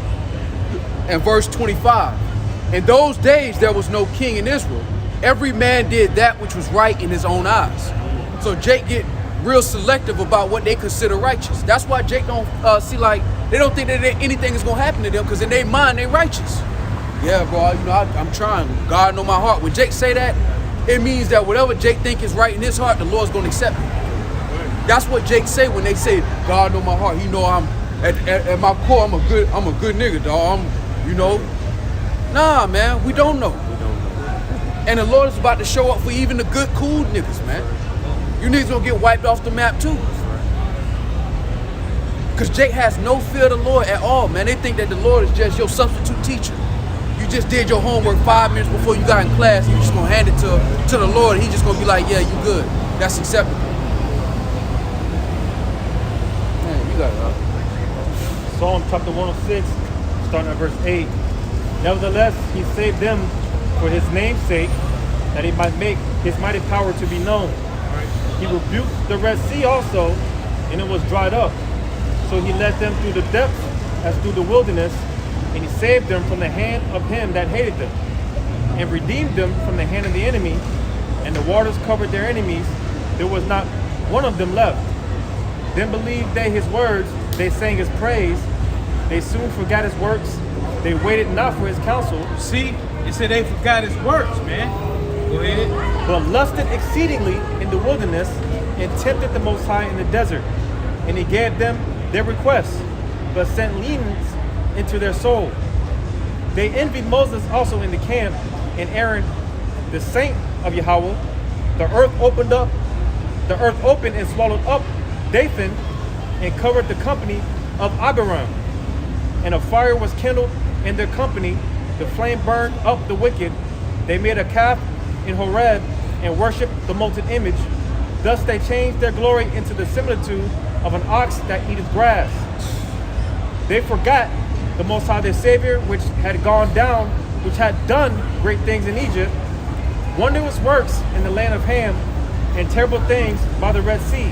and verse 25. In those days there was no king in Israel. Every man did that which was right in his own eyes. So Jake get real selective about what they consider righteous. That's why Jake don't see, like, they don't think that anything is gonna happen to them, because in their mind they righteous. Yeah, bro, I'm trying. God know my heart. When Jake say that, it means that whatever Jake think is right in his heart, the Lord's gonna accept it. That's what Jake say when they say, God know my heart. He know I'm at my core, I'm a good nigga, dog. Nah, man, we don't know. And the Lord is about to show up for even the good, cool niggas, man. You niggas gonna get wiped off the map too. Because Jake has no fear of the Lord at all, man. They think that the Lord is just your substitute teacher. You just did your homework 5 minutes before you got in class, and you just gonna hand it to the Lord, and he just gonna be like, yeah, you good. That's acceptable. Man, you got it. Psalm chapter 106, starting at verse 8. Nevertheless, he saved them for his name's sake, that he might make his mighty power to be known. He rebuked the Red Sea also, and it was dried up. So he led them through the depths as through the wilderness, and he saved them from the hand of him that hated them, and redeemed them from the hand of the enemy, and the waters covered their enemies. There was not one of them left. Then believed they his words, they sang his praise. They soon forgot his works. They waited not for his counsel. See, it said they forgot his works, man. Go ahead. But lusted exceedingly in the wilderness, and tempted the Most High in the desert. And he gave them their requests, but sent leanings into their soul. They envied Moses also in the camp, and Aaron, the saint of Yahweh. The earth opened and swallowed up Dathan, and covered the company of Abiram. And a fire was kindled in their company. The flame burned up the wicked. They made a calf in Horeb, and worshipped the molten image. Thus they changed their glory into the similitude of an ox that eateth grass. They forgot the Most High their Savior, which had gone down, which had done great things in Egypt, wondrous works in the land of Ham, and terrible things by the Red Sea.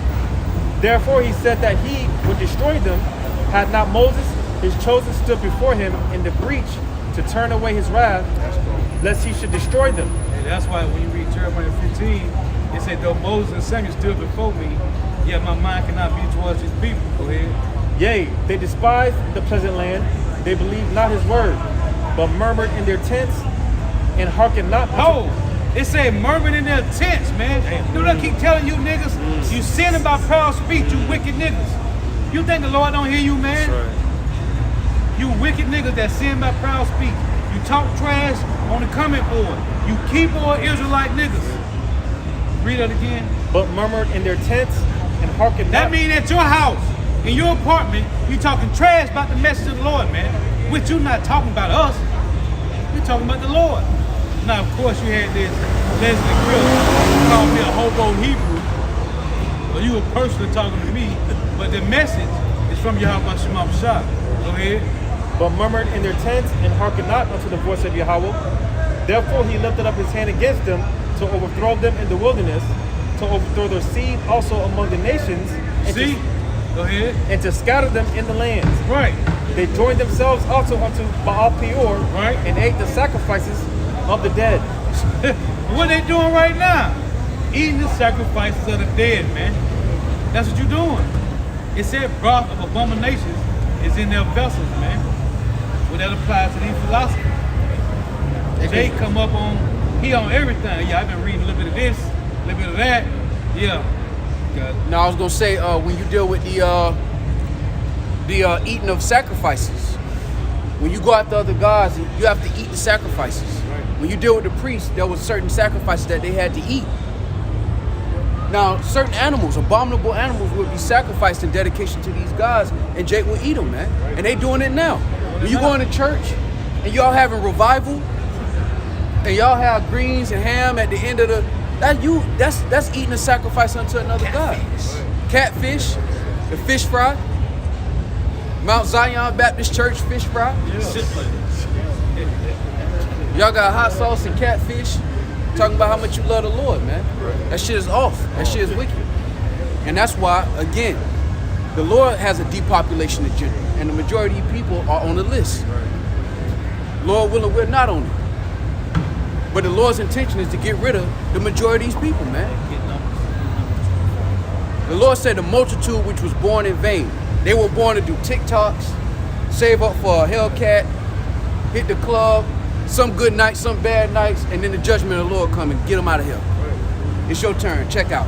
Therefore he said that he would destroy them, had not Moses his chosen stood before him in the breach to turn away his wrath, lest he should destroy them. And that's why when you read Jeremiah 15, it said, though Moses and Samuel stood before me, yet my mind cannot be towards his people. Go ahead. Yea, they despised the pleasant land, they believed not his word, but murmured in their tents, and hearkened not. Oh, it said murmured in their tents, man. Do they keep telling you niggas, you sinning by proud speech, you wicked niggas. You think the Lord don't hear you, man? Right. You wicked niggas that sin by proud speech. You talk trash on the comment board. You keyboard Israelite niggas. Read it again. But murmured in their tents, and hearken That not. means at your house, in your apartment, you talking trash about the message of the Lord, man. Which you not talking about us. You're talking about the Lord. Now, of course, you had this Leslie Grill call me a hobo Hebrew. So you were personally talking to me, but the message is from Yahweh Shema Shah. Go ahead. But murmured in their tents and hearkened not unto the voice of Yahweh. Therefore he lifted up his hand against them to overthrow them in the wilderness, to overthrow their seed also among the nations, and See? Go ahead. and to scatter them in the lands. Right. They joined themselves also unto Baal Peor, Right. and ate the sacrifices of the dead. What they doing right now? Eating the sacrifices of the dead, man. That's what you're doing. It said broth of abominations is in their vessels, man. Well, that applies to these philosophers. They come up on, he on everything. Yeah, I've been reading a little bit of this, a little bit of that. Yeah. Now I was gonna say, when you deal with the eating of sacrifices, when you go after other gods, you have to eat the sacrifices. Right. When you deal with the priests, there was certain sacrifices that they had to eat. Now, certain animals, abominable animals, would be sacrificed in dedication to these gods, and Jake will eat them, man. And they doing it now. When you go into church and y'all having revival, and y'all have greens and ham at the end of that's eating a sacrifice unto another god. Catfish, the fish fry, Mount Zion Baptist Church fish fry. Y'all got hot sauce and catfish, talking about how much you love the Lord, man. That shit is off. That shit is wicked. And that's why, again, the Lord has a depopulation agenda, and the majority of people are on the list. Lord willing, we're not on it. But the Lord's intention is to get rid of the majority of these people, man. The Lord said the multitude which was born in vain. They were born to do TikToks, save up for a Hellcat, hit the club, some good nights, some bad nights, and then the judgment of the Lord come and get them out of here. It's your turn, check out.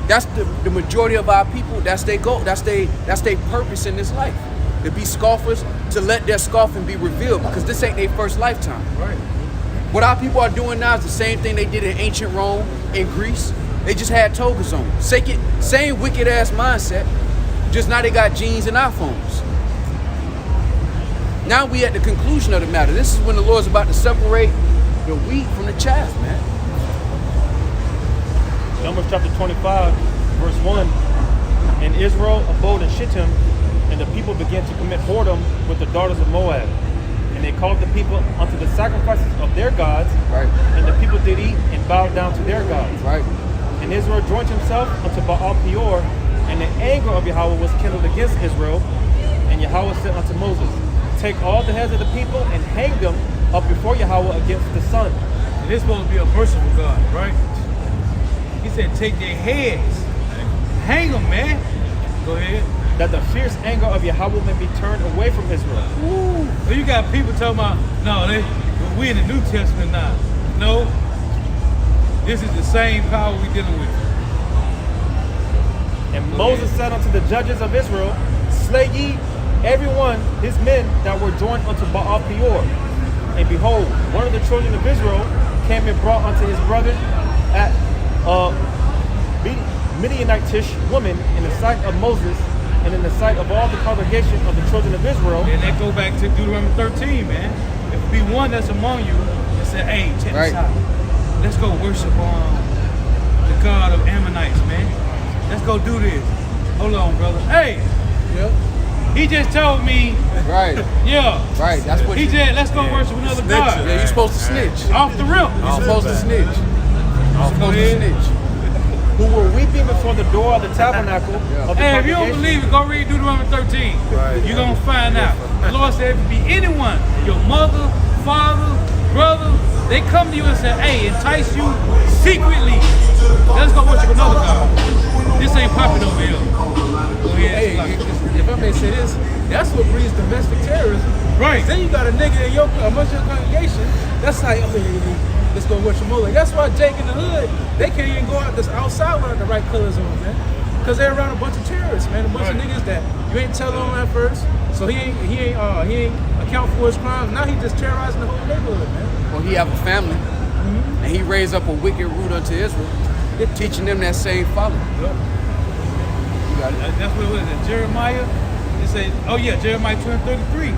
That's the majority of our people, that's their goal, that's their purpose in this life. To be scoffers, to let their scoffing be revealed, because this ain't their first lifetime. Right. What our people are doing now is the same thing they did in ancient Rome, in Greece. They just had togas on. Same wicked ass mindset, just now they got jeans and iPhones. Now we at the conclusion of the matter. This is when the Lord's about to separate the wheat from the chaff, man. Numbers chapter 25, verse 1. And Israel abode in Shittim, and the people began to commit whoredom with the daughters of Moab. And they called the people unto the sacrifices of their gods, Right. and the people did eat and bowed down to their gods. Right. And Israel joined himself unto Baal Peor, and the anger of Yahweh was kindled against Israel. And Yahweh said unto Moses, take all the heads of the people and hang them up before Yahweh against the sun. And this supposed to be a merciful God, right? He said, take their heads, hang them, man. Go ahead. That the fierce anger of Yahweh may be turned away from Israel. Ooh. So you got people talking about, no, we in the New Testament now. No, this is the same power we dealing with. And Moses said unto the judges of Israel, slay ye every one his men that were joined unto Baal Peor. And behold, one of the children of Israel came and brought unto his brother at Midianitish woman in the sight of Moses and in the sight of all the congregation of the children of Israel. And that go back to Deuteronomy 13, man. If it be one that's among you and say, hey, check this out. Let's go worship the God of Ammonites, man. Let's go do this. Hold on, brother. Hey. Yep. He just told me. Right. Yeah. Right. That's what he said. Let's go worship another God. Yeah, you're supposed to snitch. Off the rip. You're supposed to snitch. You're supposed to snitch. Who were weeping before the door of the tabernacle of the Hey, if you don't congregation. believe it, go read Deuteronomy 13. Right. You're going to find out. The Lord said, if it be anyone, your mother, father, brother, they come to you and say, hey, entice you secretly. Let's go worship another God. This ain't popping over here. Go ahead. Hey, if I may say this, that's what breeds domestic terrorism. Right. Then you got a nigga in amongst your congregation. That's like, let's go worship Molech. That's why Jake in the hood, they can't even go out this outside without the right colors on, man. Because they're around a bunch of terrorists, man. A bunch of niggas that you ain't telling on at first. So he ain't account for his crimes. Now he just terrorizing the whole neighborhood, man. Well, he have a family, and he raised up a wicked root unto Israel, teaching them that same folly. got it. That's what it was in Jeremiah. It says, oh yeah, Jeremiah 20:33.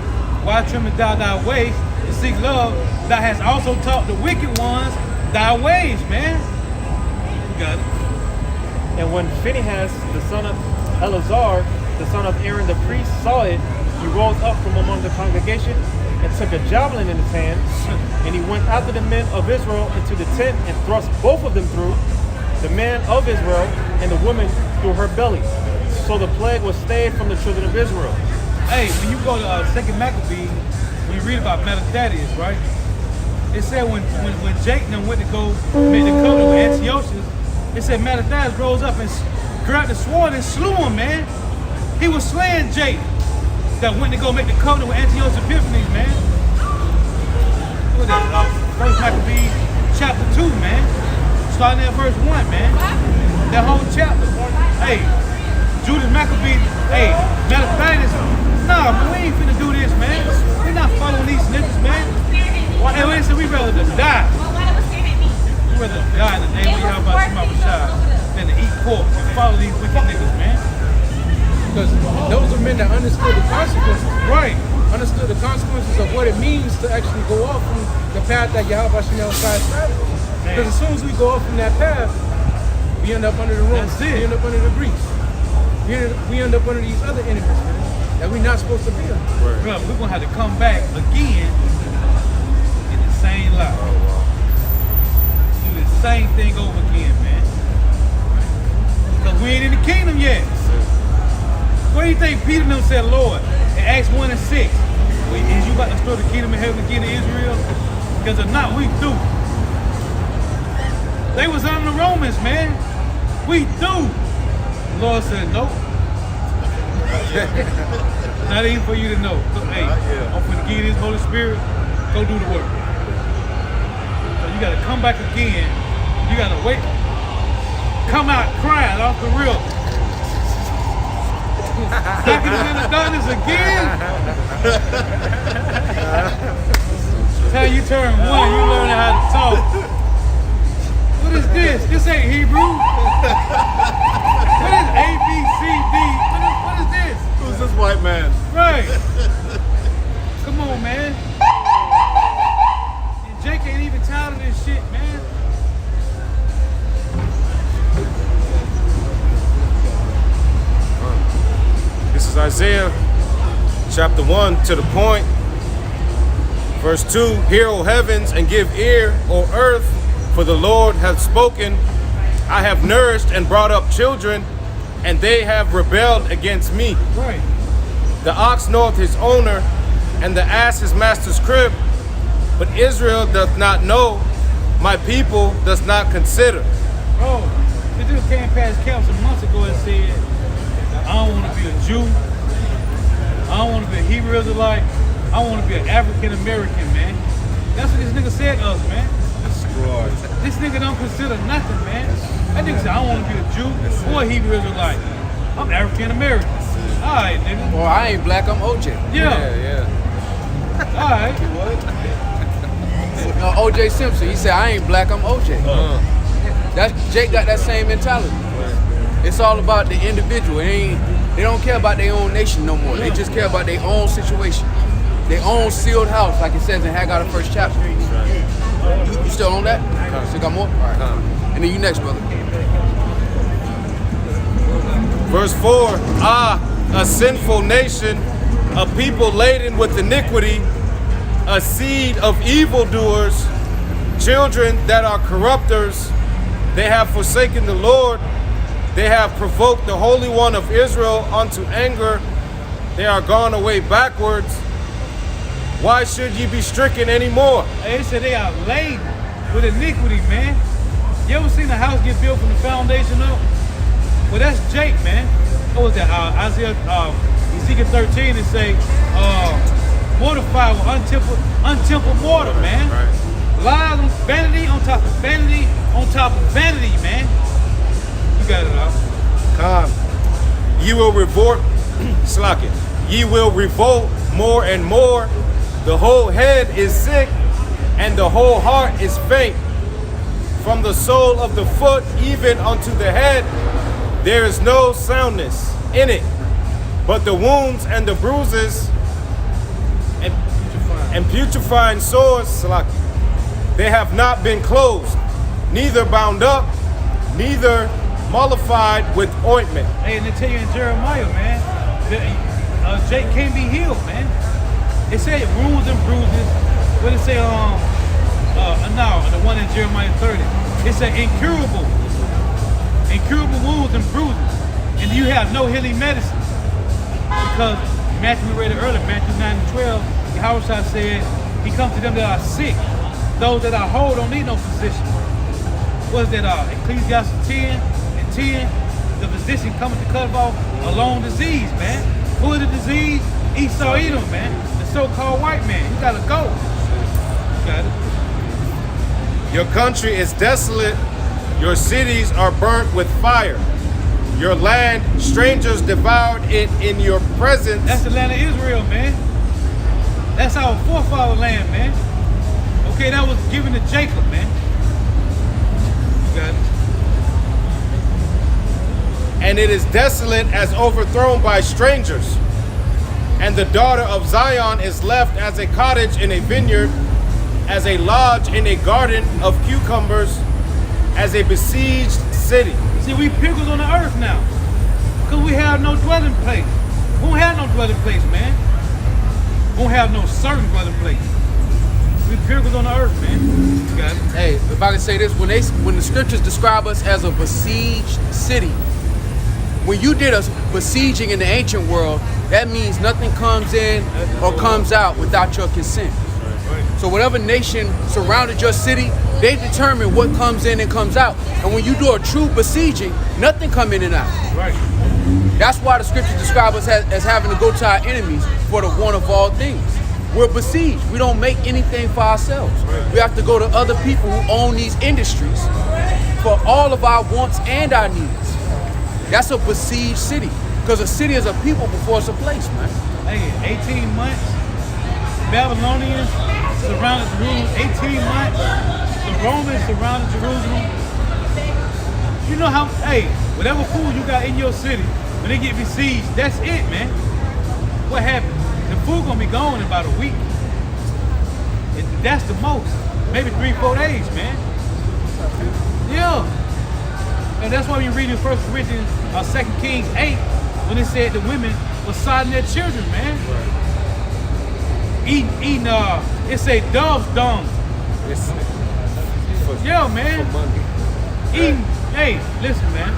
Why trimmest thou thy ways and seek love? Thou hast also taught the wicked ones thy ways, man. You got it. And when Phinehas, the son of Eleazar, the son of Aaron the priest, saw it, he rose up from among the congregation and took a javelin in his hand, and he went after the men of Israel into the tent and thrust both of them through, the man of Israel and the woman through her belly. So the plague was stayed from the children of Israel. Hey, when you go to 2 Maccabees, when you read about Melchizedek, right? It said when Jake and them went to go make the covenant with Antiochus, it said Melchizedek rose up and grabbed the sword and slew him, man. He was slaying Jake that went to go make the covenant with Antiochus Epiphanes, man. Look at that, First Maccabees chapter 2, man. Starting at verse 1, man. That whole chapter. Hey, Judas Maccabee, hey, Melchizedek. Nah, man, we ain't finna do this, man. We're not following these niggas, man. Hey, we said we rather just die. We rather die in the name of Yahweh Shemashah than to eat pork and follow these wicked niggas, man. Because those are men that understood the consequences. Right. Understood the consequences of what it means to actually go off from the path that Yahweh Shemashah established. Because as soon as we go off from that path, we end up under the Romans. That's it. We end up under the Greeks. We end up under these other enemies, man, that we're not supposed to be under. Right. Bro, we're gonna have to come back again in the same life. Do the same thing over again, man. Because we ain't in the kingdom yet. What do you think Peter and them said, Lord, in Acts 1 and 6? Is you about to restore the kingdom of heaven again to Israel? Because if not, we through. They was under the Romans, man. We through. The Lord said, nope. Not even for you to know. So, hey, I'm finna give you this Holy Spirit. Go do the work. So you gotta come back again. You gotta wait. Come out crying off the rip. Back in the darkness again. Till you turn 1, you learn how to talk. What is this? This ain't Hebrew. What is A, B, C, D? What is this? Who's this white man? Right. Come on, man. And Jake ain't even tired of this shit, man. This is Isaiah chapter 1 to the point. Verse 2, hear, O heavens, and give ear, O earth, for the Lord hath spoken. I have nourished and brought up children, and they have rebelled against me. Right. The ox knoweth his owner, and the ass his master's crib. But Israel doth not know, my people does not consider. Oh, this dude came past camp some months ago and said, I don't want to be a Jew. I don't want to be a Hebrew Israelite. I want to be an African American, man. That's what this nigga said to us, man. This nigga don't consider nothing, man. That nigga said, I don't want to be a Jew or a Hebrew Israelite. I'm African American. All right, nigga. Or I ain't black, I'm OJ. Yeah. All right. OJ Simpson, he said, I ain't black, I'm OJ. That's Jake got that same mentality. It's all about the individual. They don't care about their own nation no more. They just care about their own situation. Their own sealed house, like it says in Haggai the 1st chapter. You still on that? Still got more? All right. And then you next, brother. Verse 4, a sinful nation, a people laden with iniquity, a seed of evildoers, children that are corrupters. They have forsaken the Lord. They have provoked the Holy One of Israel unto anger. They are gone away backwards. Why should ye be stricken anymore? Hey, they said they are laden with iniquity, man. You ever seen a house get built from the foundation up? Well, that's Jake, man. What was that? Ezekiel 13, it say, mortified with untempered mortar, man. Right. Lies on vanity on top of vanity on top of vanity, man. You got it out. Ye will revolt, slack it. Ye will revolt more and more. The whole head is sick, and the whole heart is faint. From the sole of the foot even unto the head, there is no soundness in it, but the wounds and the bruises and putrefying sores, Salaki, they have not been closed, neither bound up, neither mollified with ointment. Hey, and they tell you in Jeremiah, man, that Jake can't be healed, man. It said wounds and bruises. What did it say? No, the one in Jeremiah 30. It said incurable wounds and bruises, and you have no healing medicine. Because Matthew, we read it earlier, Matthew 9 and 12, Yahushua said, he comes to them that are sick. Those that are whole don't need no physician. What is that? Ecclesiastes 10 and 10, the physician coming to cut off a long disease, man. Who is the disease? Esau Edom, man. The so-called white man. You gotta go. You got it. Your country is desolate, your cities are burnt with fire. Your land, strangers devoured it in your presence. That's the land of Israel, man. That's our forefather land, man. Okay, that was given to Jacob, man. You got it. And it is desolate as overthrown by strangers. And the daughter of Zion is left as a cottage in a vineyard, as a lodge in a garden of cucumbers, as a besieged city. See, we pilgrims on the earth now, because we have no dwelling place. We don't have no dwelling place, man. We don't have no certain dwelling place. We pilgrims on the earth, man. You got it. Hey, if I can say this, when the scriptures describe us as a besieged city, when you did a besieging in the ancient world, that means nothing comes in or comes out without your consent. So whatever nation surrounded your city, they determine what comes in and comes out. And when you do a true besieging, nothing come in and out. Right. That's why the scriptures describe us as having to go to our enemies for the want of all things. We're besieged. We don't make anything for ourselves. We have to go to other people who own these industries for all of our wants and our needs. That's a besieged city. Because a city is a people before it's a place, man. Hey, 18 months, Babylonians surrounded Jerusalem. 18 months, the Romans surrounded Jerusalem. You know how, hey, whatever food you got in your city, when they get besieged, that's it, man. What happened? The food gonna be gone in about a week. That's the most. Maybe 3-4 days, man. Yeah. And that's why when you read in 1 Corinthians, 2 Kings 8, when it said the women were sodding their children, man. Eating, it say dove's dung. Yeah, man. Eating, hey, listen, man.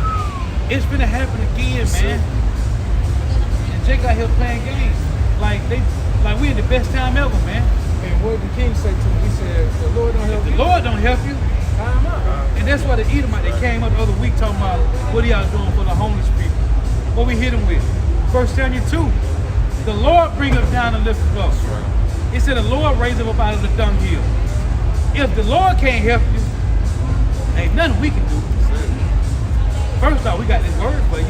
It's gonna happen again, man. And Jake out here playing games. Like we in the best time ever, man. And what did the king say to him? He said, the Lord don't help The you. Lord don't help you. Time out. And that's why the Edomite, they came up the other week talking about what are y'all doing for the homeless people. What we hit them with. 1 Samuel 2. The Lord bring us down and lift us up. It said the Lord raised them up out of the dunghill. If the Lord can't help you, ain't nothing we can do. First off, we got this word for you.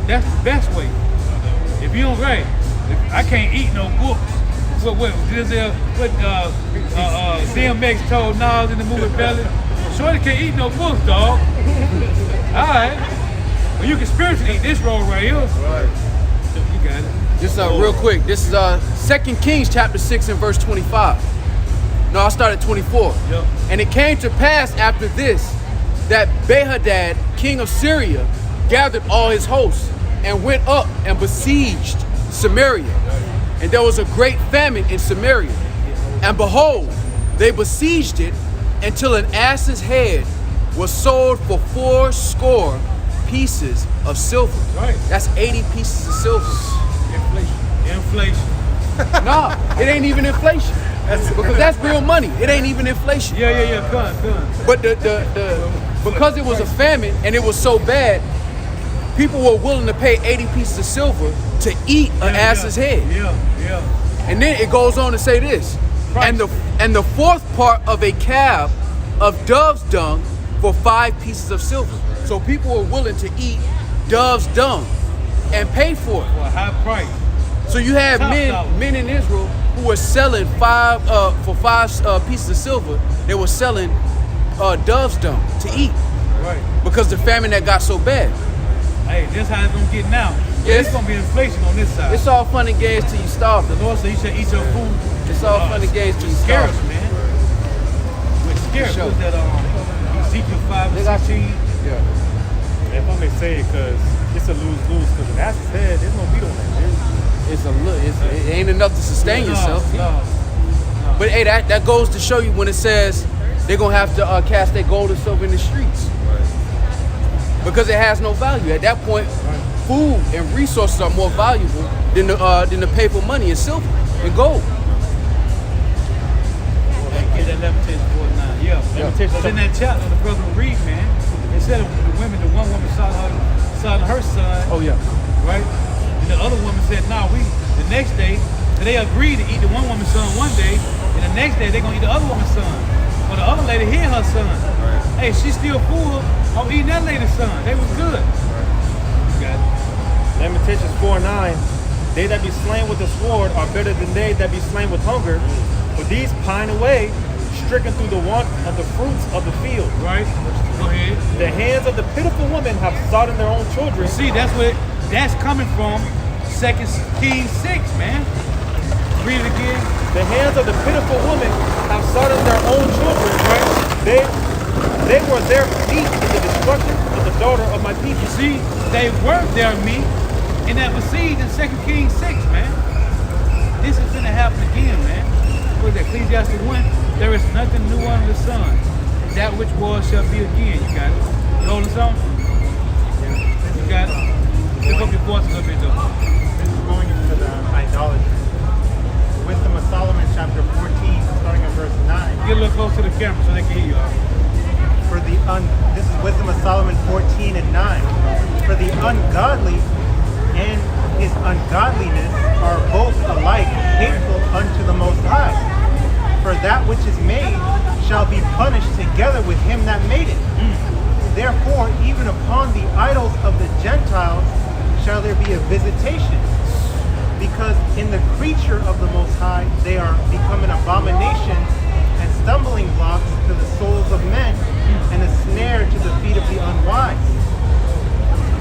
That's the best way. If you don't right, I can't eat no books. What DMX told Nas in the movie Belly? Shorty can't eat no books, dog. Alright. Well, you can spiritually eat this roll right here. Right. You got it. Just real quick, this is 2 Kings chapter 6 and verse 25. No, I started 24. Yep. And it came to pass after this that Behadad, king of Syria, gathered all his hosts and went up and besieged Samaria. And there was a great famine in Samaria. And behold, they besieged it until an ass's head was sold for 80 pieces of silver. Right. That's 80 pieces of silver. Inflation. Nah, it ain't even inflation. Because that's real money. It ain't even inflation. Yeah. Come. But because it was a famine and it was so bad, people were willing to pay 80 pieces of silver to eat an ass's head. Yeah. And then it goes on to say this. Right. And the fourth part of a cab of dove's dung for 5 pieces of silver. So people were willing to eat dove's dung and pay for it. For a high price. So you have Top dollar. men in Israel who were selling for 5 pieces of silver. They were selling dove's dung to eat. Right. Because the famine that got so bad. Hey, that's how it's gonna get now. Yes. It's gonna be inflation on this side. It's all fun and games till you starve. The Lord said you should eat your food. It's all fun and games till you Scarce, starve. man. With scarce, sure. what's that Ezekiel 5 They got and 16? Yeah. If I may say it, because it's a lose-lose, because if that's his head, there's no meat on that. It ain't enough to sustain yourself. No. But hey, that goes to show you when it says they're gonna have to cast their gold and silver in the streets. Because it has no value. At that point, food and resources are more valuable than the paper money and silver and gold. Get that Lamentation 4:9. Yeah. It's in that chapter the brother will read, man. It said the one woman saw her son. Oh yeah. Right? And the other woman said, the next day, they agreed to eat the one woman's son one day, and the next day they're gonna eat the other woman's son. But the other lady hid her son. Hey, she's still full of eating that lady's son. They was good. Got it. Lamentations 4:9. They that be slain with the sword are better than they that be slain with hunger. For these pine away, stricken through the want of the fruits of the field. Right? Go ahead. The hands of the pitiful women have sought in their own children. See, that's coming from 2 Kings 6, man. Read it again. The hands of the pitiful women have sought in their own children. Right? They were their meat in the destruction of the daughter of my people. See, they were their meat, and that was seen in 2 Kings 6, man. This is gonna happen again, man. What is that? Ecclesiastes 1. There is nothing new under the sun. That which was shall be again. You got it. You holding something? You got it. Lift up your voice a little bit, though. This is going into the idolatry. Wisdom of Solomon, chapter 14, starting at verse 9. Get a little close to the camera so they can hear you. This is Wisdom of Solomon 14 and 9. For the ungodly and his ungodliness are both alike hateful unto the Most High. For that which is made shall be punished together with him that made it. Therefore, even upon the idols of the Gentiles shall there be a visitation. Because in the creature of the Most High they are become an abomination and stumbling blocks to the souls of men, and a snare to the feet of the unwise.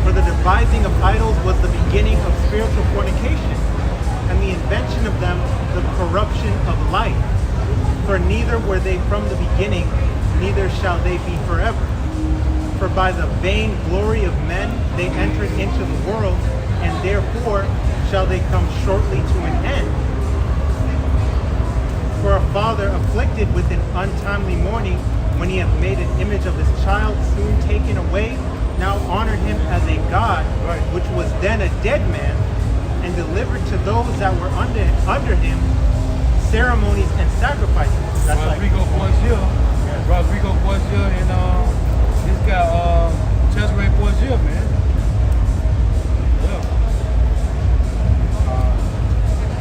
For the devising of idols was the beginning of spiritual fornication, and the invention of them the corruption of life. For neither were they from the beginning, neither shall they be forever. For by the vain glory of men they entered into the world, and therefore shall they come shortly to an end. For a father afflicted with an untimely mourning, when he hath made an image of his child soon taken away, now honored him as a god, which was then a dead man, and delivered to those that were under him ceremonies and sacrifices. That's Rodrigo Boisier. Rodrigo Boisier and this guy Cesare Boisier, man. Yeah.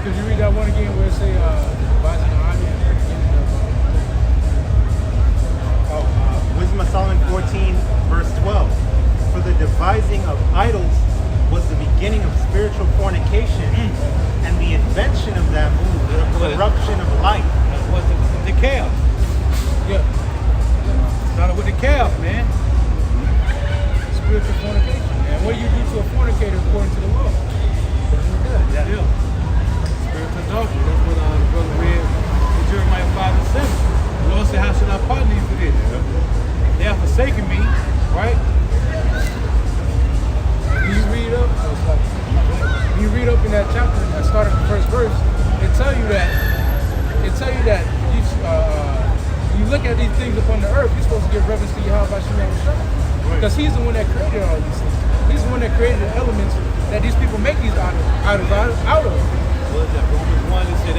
Could you read that one again where it say advising the army? Wisdom of Solomon 14, verse 12. For the devising of idols was the beginning of spiritual fornication, and the invention of them the corruption of life. That was the calf. Yeah. Started with the calf, man. Spiritual fornication. And what do you do to a fornicator according to the law? Yeah. Spiritual adultery. That's what the brother read in Jeremiah 5 and 7. The Lord said, how should I pardon you for this? They have forsaken me, right? When you read up, when you read up in that chapter, that started the first verse, it tell you that you look at these things upon the earth, you're supposed to give reverence to Yahweh because he's the one that created all these things. He's the one that created the elements that these people make these idols out of. What is that? Romans 1, it said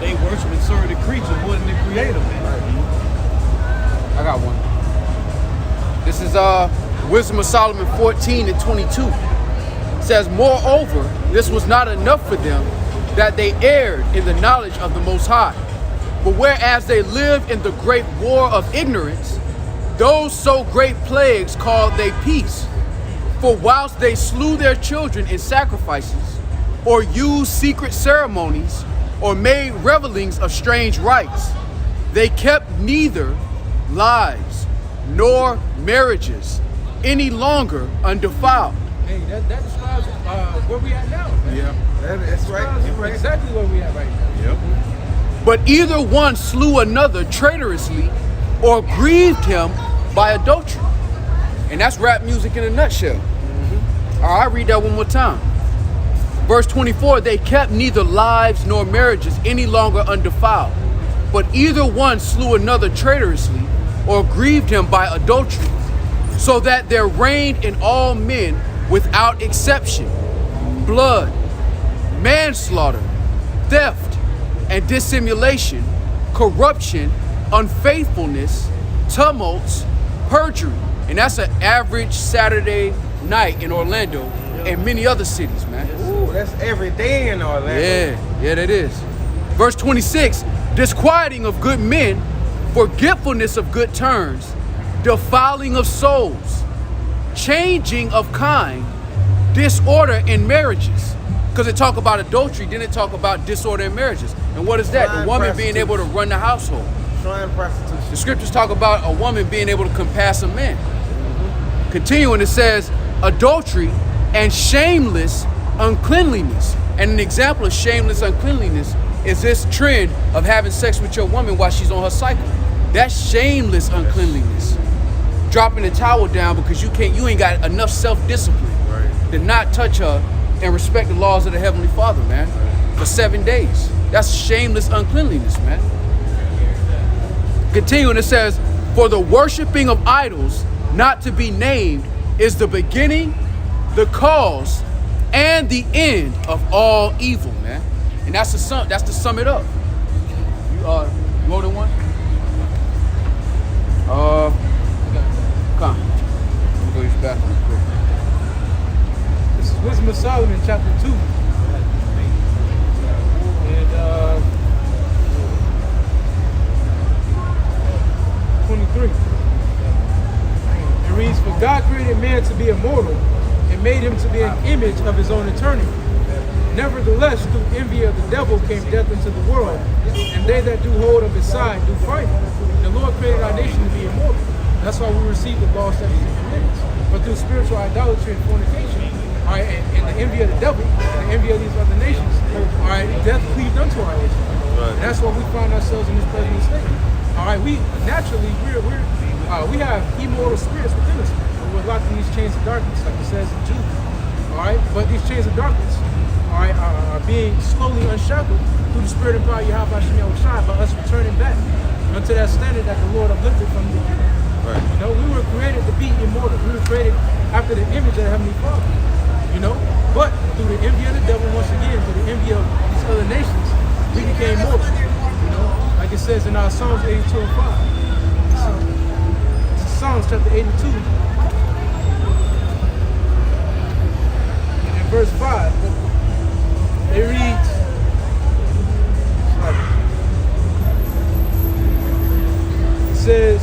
they worship and serve the creature more than the creator, man. I got one. This is Wisdom of Solomon 14 and 22. It says, moreover, this was not enough for them that they erred in the knowledge of the Most High. But whereas they lived in the great war of ignorance, those so great plagues called they peace. For whilst they slew their children in sacrifices, or used secret ceremonies, or made revelings of strange rites, they kept neither lives nor marriages any longer undefiled, Hey, that describes where we at now. Man. Yeah, that's right. Describes You're right. exactly where we at right now. Yep. But either one slew another traitorously or grieved him by adultery. And that's rap music in a nutshell. All right, I'll read that one more time. Verse 24, they kept neither lives nor marriages any longer undefiled, but either one slew another traitorously or grieved him by adultery, so that there reigned in all men without exception blood, manslaughter, theft, and dissimulation, corruption, unfaithfulness, tumults, perjury. And that's an average Saturday night in Orlando and many other cities, man. Ooh, that's every day in Orlando. Yeah, that is. Verse 26, disquieting of good men, forgetfulness of good turns, defiling of souls, changing of kind, disorder in marriages. Because it talk about adultery, then it talk about disorder in marriages. And what is that? Shrine The woman being able to run the household. Shrine prostitution. The scriptures talk about a woman being able to compass a man. Continuing, it says adultery and shameless uncleanliness. And an example of shameless uncleanliness is this trend of having sex with your woman while she's on her cycle. That's shameless uncleanliness. Dropping the towel down because you ain't got enough self-discipline to not touch her and respect the laws of the Heavenly Father, man, for 7 days. That's shameless uncleanliness, man. Continuing, it says, for the worshiping of idols not to be named is the beginning, the cause, and the end of all evil, man. And that's to sum it up. You ordered one? Come. Let me go use the bathroom real quick. This is Wisdom of Solomon, chapter 2. And 23. It reads, for God created man to be immortal and made him to be an image of his own eternity. Nevertheless, through envy of the devil came death into the world, and they that do hold of his side do fight him. The Lord created our nation to be immortal. That's why we receive the law, statutes, and commandments. But through spiritual idolatry and fornication, all right, and the envy of the devil, and the envy of these other nations, all right, death cleaved unto our nation. And that's why we find ourselves in this present state. All right, we naturally we have immortal spirits within us. We're locked in these chains of darkness, like it says in Jude. All right, but these chains of darkness, all right, are being slowly unshackled through the spirit and power of Yahweh Shem Yahushua by us returning back unto that standard that the Lord uplifted from the beginning. Right. You know, we were created to be immortal. We were created after the image of the Heavenly Father. You know, but through the envy of the devil, once again, through the envy of these other nations, we became mortal. You know, like it says in our Psalms 82 and 5. Psalms chapter 82. In verse 5, it reads, it says,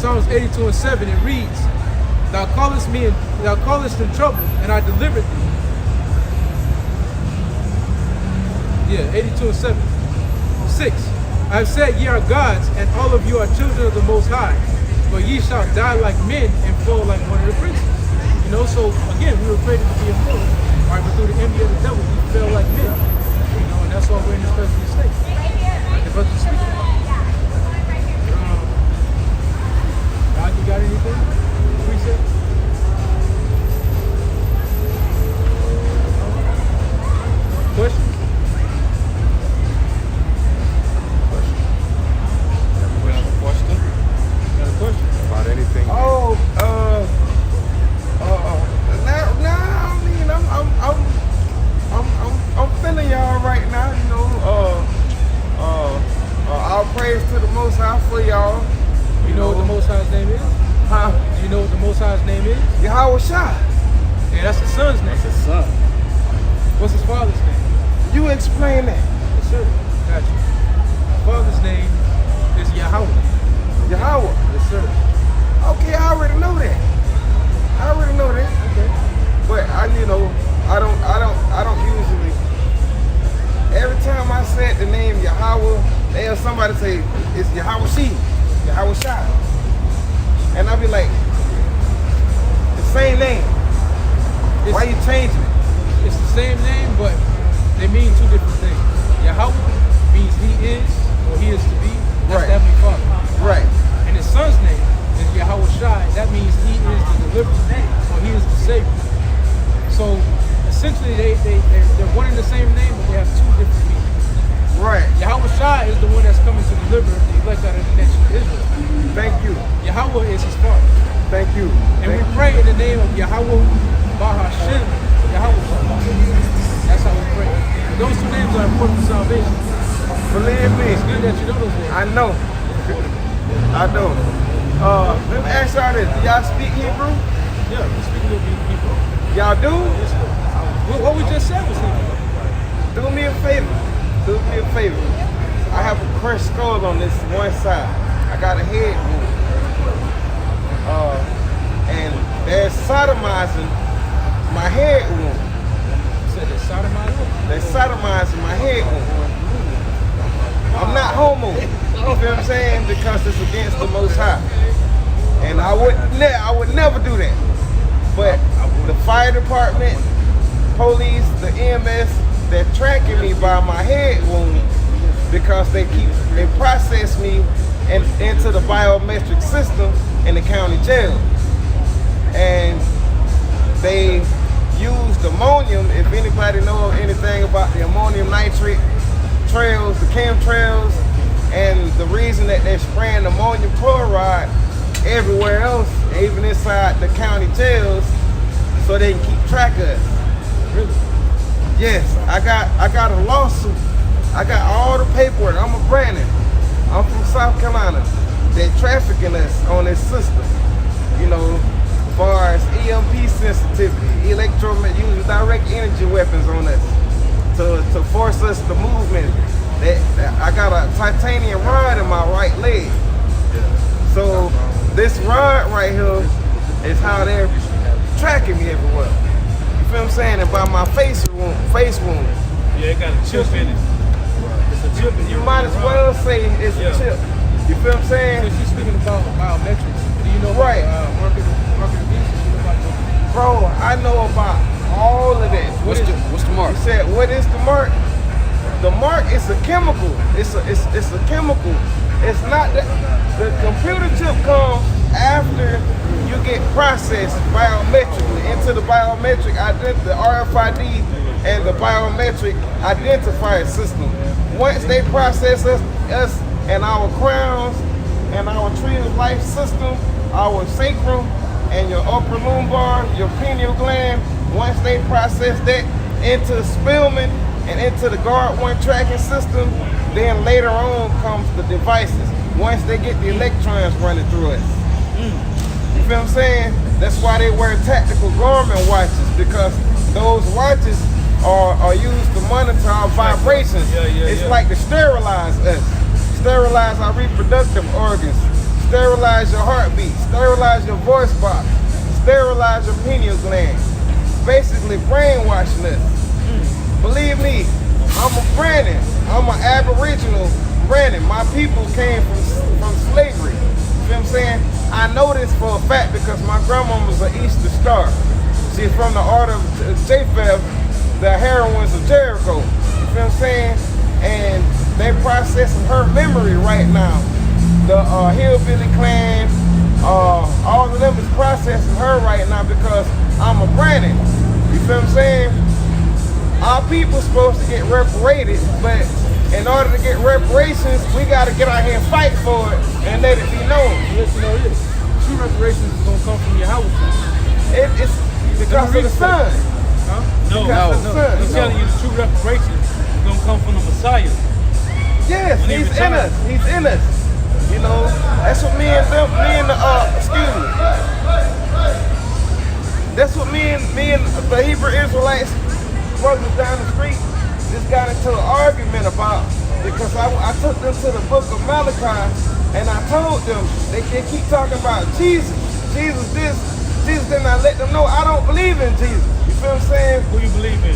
Psalms 82 and 7, it reads, thou callest in trouble, and I delivered thee. Yeah, 82 and 7. 6. I have said ye are gods, and all of you are children of the Most High, but ye shall die like men and fall like one of the princes. You know, so again, we were created to be immortal. All right, but through the envy of the devil, we fell like men. You know, and that's why we're in this present state. Like the brother speaking about. You got anything? Preset? Question? Question? Got a question? About anything? I'm feeling y'all right now, you know. All praise to the Most High for y'all. You know what the Most High's name is? Huh? Do you know what the Most High's name is? Yahweh Shah. Yeah, that's the son's name. That's his son. What's his father's name? You explain that. His sir. Got you. My father's name is Yahweh. Yahweh. Yes, sir. Okay, I already know that. Okay. But I don't usually. Every time I said the name Yahweh, they have somebody say it's Yahweh Shai, and I be like, the same name. Why you changing it? It's the same name, but they mean two different things. Yahweh means he is, or he is to be. That's Right. the Heavenly Father. Right. And his son's name is Yahweh Shai. That means he is the deliverer, or he is the savior. So essentially, they're one and the same name, but they have two different meanings. Right. Yahweh Shai is the one that's coming to deliver the elect out of the nation of Israel. Thank you. Yahweh is his father. Thank you. And we pray in the name of Yahweh Bahashem, Yahweh Shai. That's how we pray. And those two names are important for salvation. Believe me. It's good that you know those names. I know. Let me ask y'all this. Do y'all speak Hebrew? Yeah, we speak a little bit of Hebrew. Y'all do? What we just said was Hebrew. Do me a favor. I have a crushed skull on this one side. I got a head wound. And they're sodomizing my head wound. You said they're sodomizing? They're sodomizing my head wound. I'm not homo. You feel what I'm saying? Because it's against the Most High. And I would never do that. But the fire department, police, the EMS, they're tracking me by my head wound because they process me into the biometric system in the county jail. And they used ammonium. If anybody knows anything about the ammonium nitrate trails, the chemtrails, and the reason that they're spraying ammonium chloride everywhere else, even inside the county jails, so they can keep track of us. Really? Yes, I got a lawsuit. I got all the paperwork. I'm a Brandon. I'm from South Carolina. They're trafficking us on this system. You know, as far as EMP sensitivity, using direct energy weapons on us to force us to movement. I got a titanium rod in my right leg. So this rod right here is how they're tracking me everywhere. You feel what I'm saying? And by my face wound. Yeah, it got a chip in it. It's a chip in You your might as well say it's a chip. You feel what I'm saying? So she's speaking about biometrics. Do you know Right. about market of beast? Do you know about Bro, I know about all of that. What's the mark? You said, what is the mark? The mark is a chemical. It's a chemical. It's not that the computer chip comes after you get processed biometrically into the biometric identity, the RFID and the biometric identifier system. Once they process us and our crowns and our tree of life system, our sacrum and your upper lumbar, your pineal gland, once they process that into Spillman and into the Guard 1 tracking system, then later on comes the devices. Once they get the electrons running through us. You feel what I'm saying? That's why they wear tactical Garmin watches, because those watches are used to monitor our vibrations. It's like to sterilize us, sterilize our reproductive organs, sterilize your heartbeat, sterilize your voice box, sterilize your pineal gland. Basically brainwashing us. Believe me, I'm a Brandon. I'm an Aboriginal Brandon. My people came from slavery. You feel what I'm saying? I know this for a fact because my grandma was an Easter Star. She's from the order of Japheth, the heroines of Jericho. You feel what I'm saying? And they processing her memory right now. The Hillbilly Clan, all of them is processing her right now because I'm a Brandon. You feel what I'm saying? Our people's supposed to get reparated, but in order to get reparations, we got to get out here and fight for it and let it be known. Listen, this. True reparations is going to come from Yahweh. It's because of the sun. Huh? No, Because of the sun. he's telling you the true reparations is going to come from the Messiah. Yes, When he he's in returns. us. He's in us. You know, that's what that's what me and the Hebrew Israelites brothers down the street just got into into an argument about, because I took them to the book of Malachi, and I told them, they keep talking about Jesus. Jesus this, Jesus then I let them know I don't believe in Jesus. You feel what I'm saying? Who you believe in?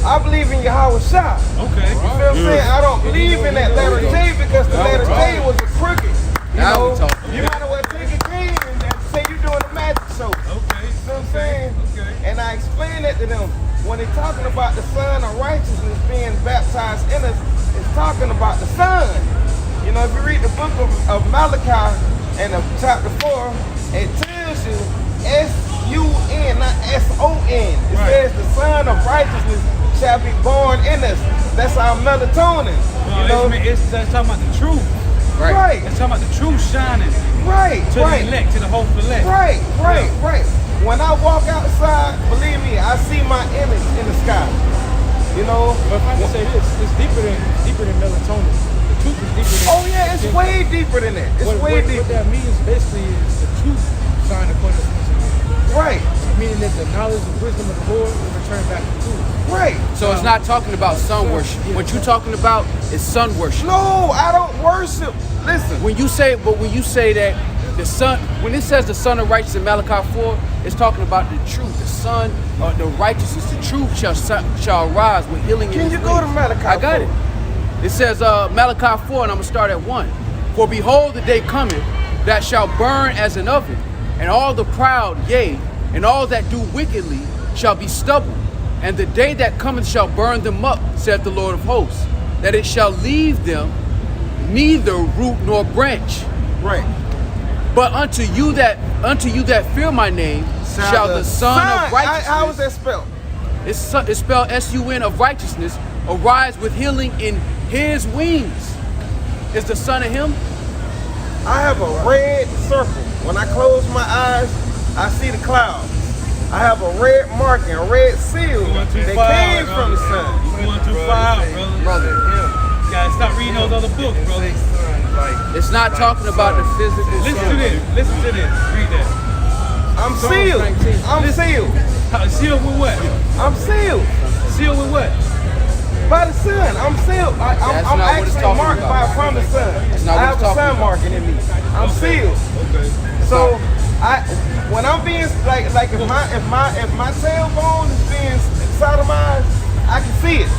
I believe in Yahweh Shah. Okay. You feel what I'm saying? I don't believe in that letter J because the letter J was a crooked. You know, you might as well take a king and say you're doing a magic show. Okay. You know what I'm saying? Okay. And I explained that to them. When they're talking about the Son of Righteousness being baptized in us, it's talking about the Son. You know, if you read the book of Malachi and chapter 4, it tells you S-U-N, not S-O-N. It says the Son of Righteousness shall be born in us. That's our melatonin. You know? It's talking about the truth. Right. It's talking about the truth shining. Right. To the elect, to the hopeful elect. Right. When I walk outside, believe me, I see my image in the sky. You know? But if I can say this, it's deeper than melatonin. The truth is deeper than. Oh yeah, it's way deeper than that. It's way deeper. What that means basically is the truth shine according to the Right. Meaning that the knowledge and wisdom of the Lord will return back to truth. Right. So it's not talking about sun worship. What you're talking about is sun worship. No, I don't worship. Listen. When you say that the sun, when it says the Son of Righteousness in Malachi 4, it's talking about the truth. The Son of the righteousness, the truth shall rise with healing in Can his you go wings. to Malachi 4? I got it. It says Malachi 4, and I'm gonna start at 1. For behold, the day cometh that shall burn as an oven, and all the proud, yea, and all that do wickedly shall be stubble. And the day that cometh shall burn them up, saith the Lord of hosts, that it shall leave them neither root nor branch. Right. But unto you that fear my name shall the Son of Righteousness. How is that spelled? It's spelled S-U-N of righteousness. Arise with healing in his wings. Is the Son of him? I have a red circle. When I close my eyes, I see the clouds. I have a red marking, a red seal that came from the sun. You going too far out, brother. You gotta stop reading those other books, brother. It's not talking about the physical. Listen to this. Listen to this. Read that. I'm sealed. I'm sealed. Sealed with what? I'm sealed. Sealed with what? By the sun. I'm sealed. I'm actually marked from the sun. I have a sun marking in me. I'm sealed. Okay. So when I'm being like if my tailbone is being sodomized, I can see it.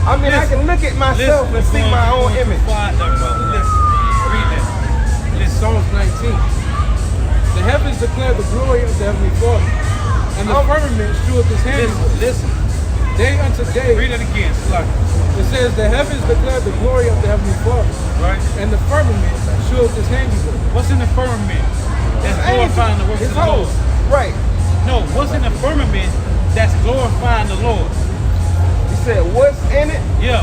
I mean, I can look at myself and see my own image. Listen, read that. Listen, Psalms 19. The heavens declare the glory of the Heavenly Father, and the firmament sheweth his handiwork. Listen. Day unto day. Read it again. It says the heavens declare the glory of the Heavenly Father, right? And the firmament sheweth his handiwork. What's in the firmament? That's glorifying the works of the Lord. Right. No, what's in the firmament that's glorifying the Lord? You said what's in it? Yeah.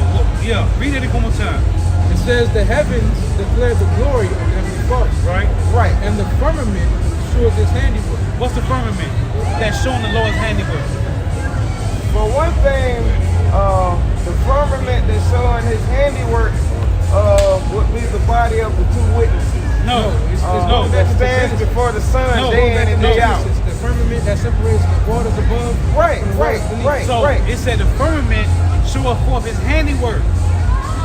Read it one more time. It says the heavens declare the glory of the Heavenly Father, right? Right. And the firmament sheweth his handiwork. What's the firmament that's showing the Lord's handiwork? For one thing, the firmament that's showing his handiwork would be the body of the two witnesses. No, it's that stands before the sun day in and day out. It's the firmament that separates the waters above. Right. So it said the firmament showeth forth his handiwork.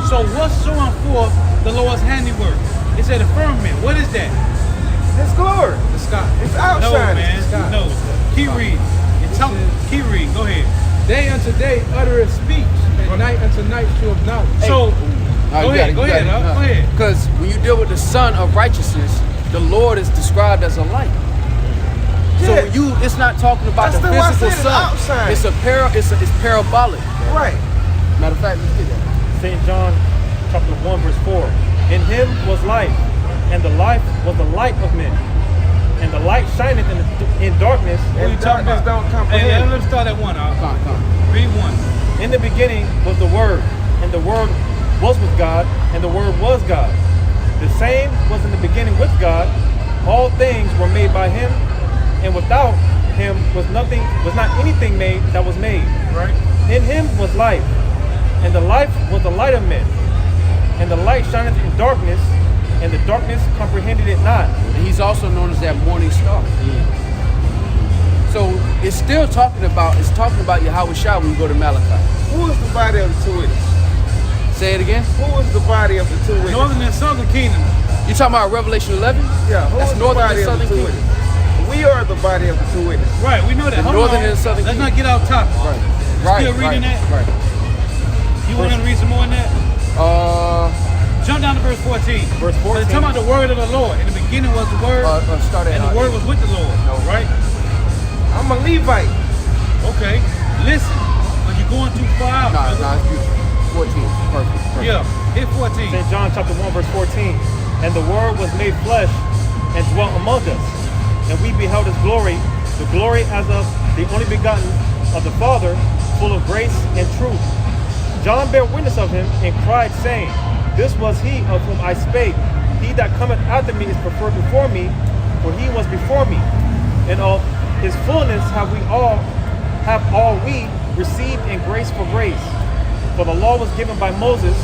So what's showing forth the Lord's handiwork? It said the firmament. What is that? His glory. The sky. It's outshining. No, man. No. Keep reading. Keep reading. Go ahead. Day unto day uttereth speech, and night unto night sheweth knowledge. So, go ahead. Because when you deal with the Son of Righteousness, the Lord is described as a light. Yeah. So it's not talking about the physical sun. It's parabolic. Right. Matter of fact, let's get that. St. John chapter 1 verse 4. In him was life, and the life was the light of men. And the light shineth in darkness, and darkness don't comprehend. Hey, let's start at 1. Come. Read 1. In the beginning was the Word, and the Word was with God, and the Word was God. The same was in the beginning with God. All things were made by him, and without him was not anything made that was made. Right. In him was life, and the life was the light of men. And the light shineth in darkness, and the darkness comprehended it not. And he's also known as that morning star. So it's still talking about Yahweh Shah when you go to Malachi. Who is the body of the two witnesses? Say it again. Who is the body of the two witnesses? Northern and Southern Kingdom. You talking about Revelation 11? Yeah, who That's is the Northern body and of the Southern two Kingdom. witnesses? We are the body of the two witnesses. Right, we know that. The Hold Northern on. and Southern Let's Kingdom. not get off topic. Right. Still reading that? Right. You want to read some more on that? Jump down to verse 14. Verse 14. It's talking about the word of the Lord. In the beginning was the word, Start at and the word was with the Lord. No. Right? I'm a Levite. Okay. Listen. Are you going too far out? Nah, brother? it's beautiful. 14. Perfect. Yeah. Hit 14. St. John chapter 1 verse 14. And the word was made flesh and dwelt among us. And we beheld his glory, the glory as of the only begotten of the Father, full of grace and truth. John bare witness of him and cried, saying, This was he of whom I spake. He that cometh after me is preferred before me, for he was before me. And of his fullness have all we received in grace for grace. For the law was given by Moses,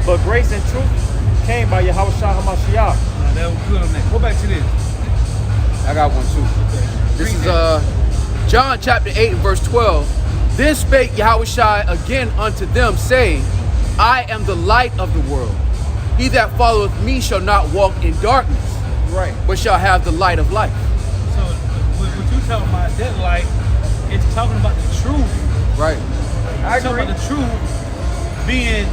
but grace and truth came by Yahweh Shah HaMashiach. Now, that was good on that. Go back to this. I got one too. This is John chapter 8 and verse 12. Then spake Yahushua again unto them, saying, I am the light of the world. He that followeth me shall not walk in darkness, Right. but shall have the light of life. So, what you talking about, that light, it's talking about the truth. Right. I It's talking agree. about the truth being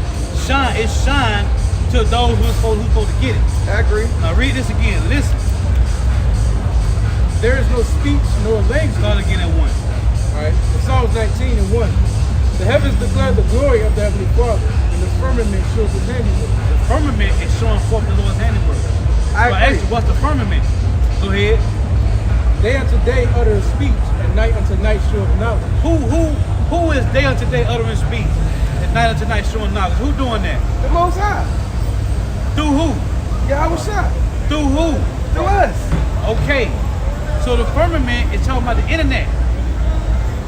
shine. It's shine to those who's supposed to get it. I agree. Now, read this again. Listen. There is no speech nor language. Start again at 1. Right? In Psalms 19 and 1. The heavens declare the glory of the Heavenly Father, and the firmament shows his handiwork. The firmament is showing forth the Lord's handiwork. I But agree. actually, what's the firmament? Go ahead. Day unto day utter speech, and night unto night showeth knowledge. Who is day unto day uttering speech, and night unto night showing knowledge? Who doing that? The Most High. Through who? Yahweh Shah. Through who? Through us. Okay. So the firmament is talking about the internet.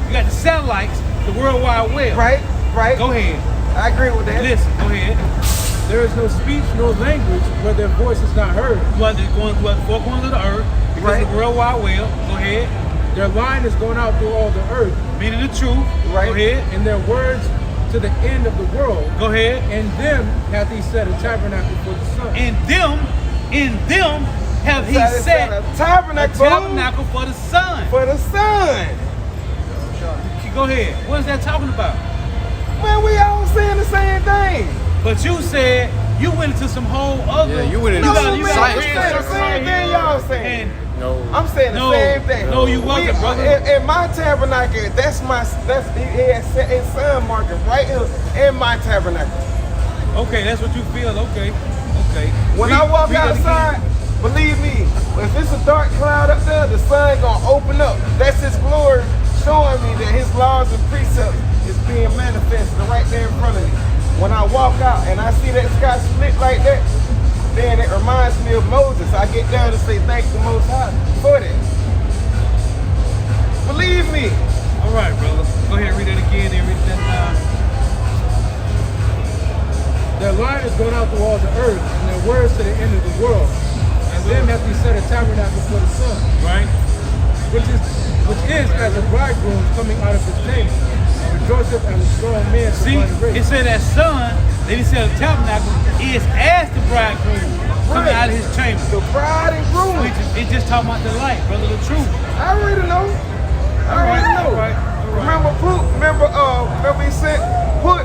You got the satellites, the World Wide Web. Right. Right. Go ahead. I agree with that. Listen. Go ahead. There is no speech nor language where their voice is not heard. You are going throughout the four corners of the earth because Right. of the World Wide Web. Go ahead. Their line is going out through all the earth, Meaning the truth. Right. Go ahead. and their words to the end of the world. Go ahead. In them hath he set a tabernacle for the sun. In them have he It's set a a tabernacle tabernacle for the sun. for the sun. Go ahead. What is that talking about? Man, we all saying the same thing. But you said you went into some whole other. Yeah, you went into No, some man, science we class. saying the same thing y'all saying. And No. I'm saying the No. same thing. No, you wasn't, brother. In my tabernacle, he has set his sun marking right here in my tabernacle. okay, that's what you feel. Okay. When Read- I walk read that outside, again. believe me, if it's a dark cloud up there, the sun gonna open up. That's his glory showing me that his laws and precepts is being manifested right there in front of me. When I walk out and I see that sky split like that, then it reminds me of Moses. I get down and say thank the Most High for that. Believe me. All right, brother. Go ahead and read it again and read that. Their line is going out through all the earth, and their words to the end of the world. And them hath he set a tabernacle for the sun, Right? which is as a bridegroom coming out of his chamber, rejoiceth as a strong man to See, run the it race. said that sun, they didn't say the tabernacle, is as the bridegroom coming out of his chamber. The bride and groom. It's just talking about the light, brother, the truth. I already know. I already know. All right. Remember he said put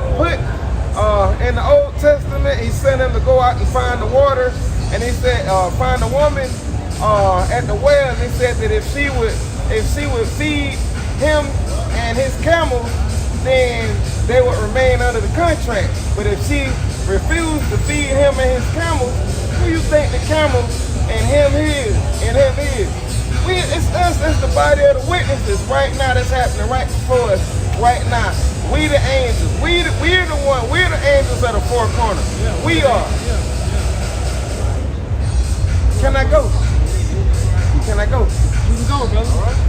in the Old Testament, he sent him to go out and find the water, and he said find a woman at the well, and he said that if she would feed him and his camels, then they would remain under the contract. But if she refused to feed him and his camels, who you think the camels and him is? It's us, it's the body of the witnesses right now that's happening right before us right now. We the angels. We're the angels of the four corners. We are. Can I go? Can I go? You can go, brother. All right.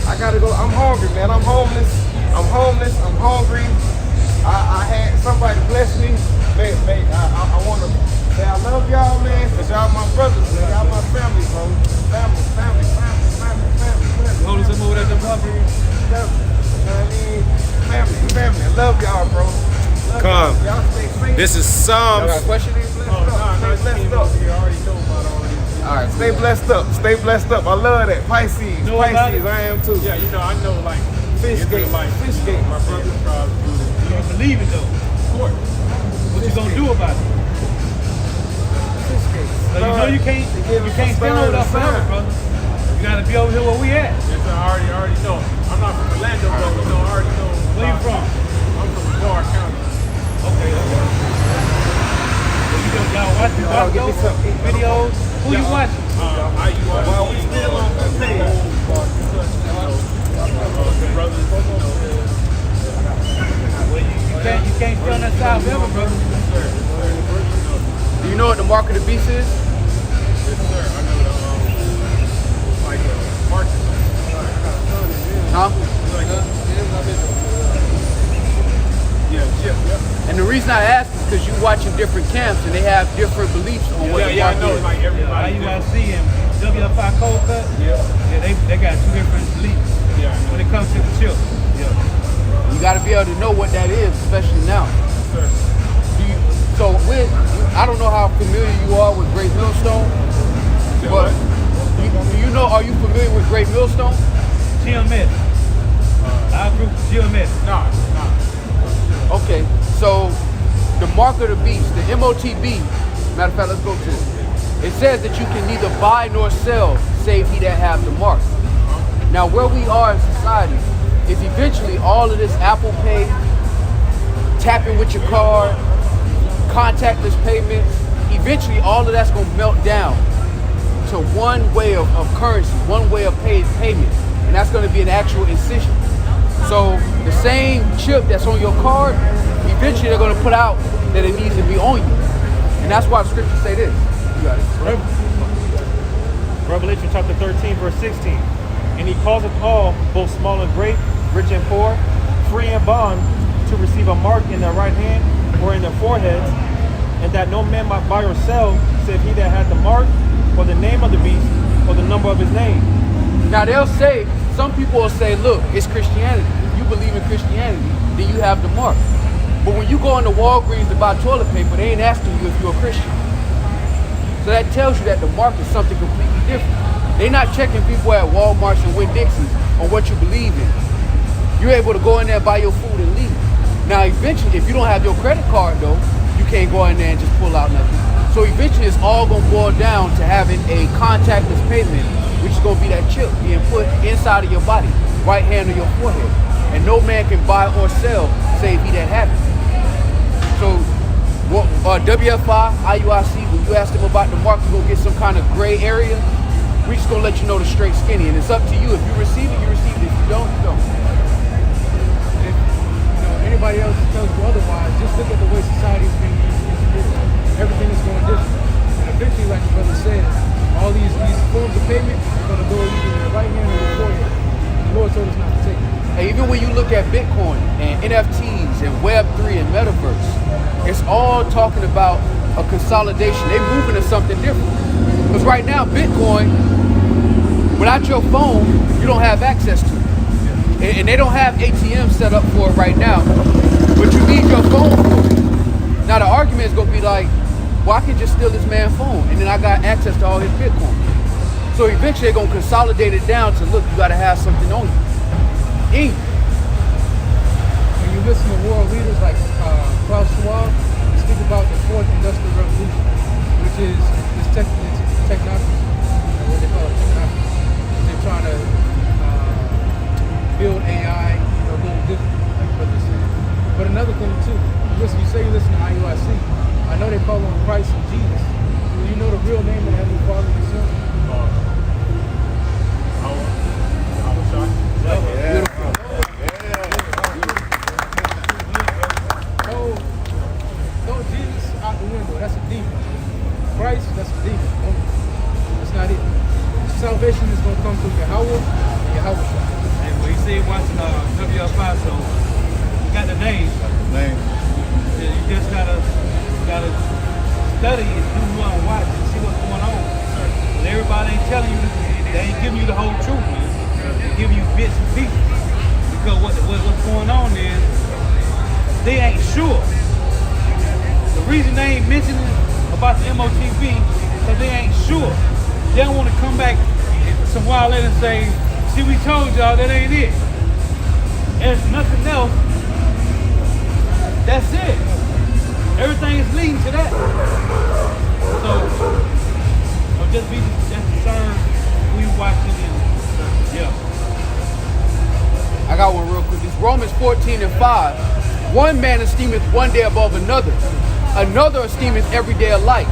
I gotta go. I'm hungry, man. I'm homeless. I'm hungry. I had somebody bless me. I want to say I love y'all, man, because y'all my brothers, man. Y'all my family, bro. Family. Hold us over there, the Family. Family. I love y'all, bro. Love Come. y'all. Y'all stay safe. This is Y'all got Psalms. a question? Stay blessed up. All right. Stay blessed up. Stay blessed up. I love that. Pisces. know about Pisces. it? I am too. Yeah, you know, I know, like, Fishgate. Fishgate. my brother tried to do this. You believe it though. Of course. What you gonna do about it? Fishgate. So you know you can't stand over there forever, brother. You gotta be over here where we at. Yes, I already know. I'm not from Orlando, but you know, I already know. Where you from? I'm from Bar County. Okay. So y'all watching Give me some videos? Who you watching? While we still on the page. You can't stay on that side forever, brother. Do you know what the mark of the beast is? Yes, sir. I know the, like, market. Huh? Yeah. And the reason I ask is because you're watching different camps and they have different beliefs on what the I mark know. is. Like everybody. IUIC and WFI Cold Cut. Yeah. They got two different beliefs. Yeah. When it comes to the chip. You got to be able to know what that is, especially now. Sir. I don't know how familiar you are with Great Millstone, but do you know? Are you familiar with Great Millstone? GMS. Our group is GMS. Nah. Okay, so the mark of the beast, the MOTB. Matter of fact, let's go to it. It says that you can neither buy nor sell, save he that have the mark. Now, where we are in society is eventually all of this Apple Pay, tapping with your card, contactless payments, eventually all of that's going to melt down to one way of currency, one way of payment, and that's going to be an actual incision. So the same chip that's on your card, eventually they're going to put out that it needs to be on you. And that's why the scriptures say this. You got it. Revelation chapter 13, verse 16. And he causeth all, both small and great, rich and poor, free and bond, to receive a mark in their right hand or in their foreheads, and that no man might buy or sell, save he that had the mark, or the name of the beast, or the number of his name. Now they'll say, some people will say, look, it's Christianity. If you believe in Christianity, then you have the mark. But when you go into Walgreens to buy toilet paper, they ain't asking you if you're a Christian. So that tells you that the mark is something completely different. They're not checking people at Walmart's and Winn-Dixie's on what you believe in. You're able to go in there, buy your food, and leave. Now, eventually, if you don't have your credit card, though, you can't go in there and just pull out nothing. So eventually, it's all going to boil down to having a contactless payment, which is going to be that chip being put inside of your body, right hand or your forehead. And no man can buy or sell, save he that have it. So, WFI, IUIC, when you ask them about the mark, you're going to get some kind of gray area. We just going to let you know the straight skinny. And it's up to you. If you receive it, you receive it. If you don't, you don't. If anybody else tells you otherwise, just look at the way society is being engineered. Everything is going different. And eventually, like the brother said, all these forms of payment are going to go either in your right hand or your forehead. The Lord told us not to take it. And even when you look at Bitcoin and NFTs and Web3 and Metaverse, it's all talking about a consolidation. They're moving to something different. Because right now, Bitcoin, without your phone, you don't have access to it. And they don't have ATMs set up for it right now, but you need your phone for it. Now the argument is going to be like, well, I can just steal this man's phone, and then I got access to all his Bitcoin. So eventually they're going to consolidate it down to, look, you got to have something on you. When you listen to world leaders like Klaus Schwab, they speak about the fourth industrial revolution, which is this technocracy, what they call it, technocracy. They're trying to build AI, a little different, like brother said. But another thing too, you say you listen to IUIC, I know they call on Christ and Jesus. Do you know the real name of the Heavenly Father and His Son? Throw Jesus out the window. That's a demon. Christ, that's a demon. That's not it. Salvation is going to come through Yahweh and Yahweh. And when you see watching WFI, so you got the name. You just gotta study and do more and watch and see what's going on. But everybody ain't telling you, they ain't giving you the whole truth. They give you bits and pieces. Because what sure. The reason they ain't mentioning about the MOTB because they ain't sure. They don't want to come back some while later and say, see, we told y'all that ain't it. There's nothing else. That's it. Everything is leading to that. So just be concerned when you watching and yeah. I got one real quick. It's Romans 14:5. One man esteemeth one day above another. Another esteemeth every day alike.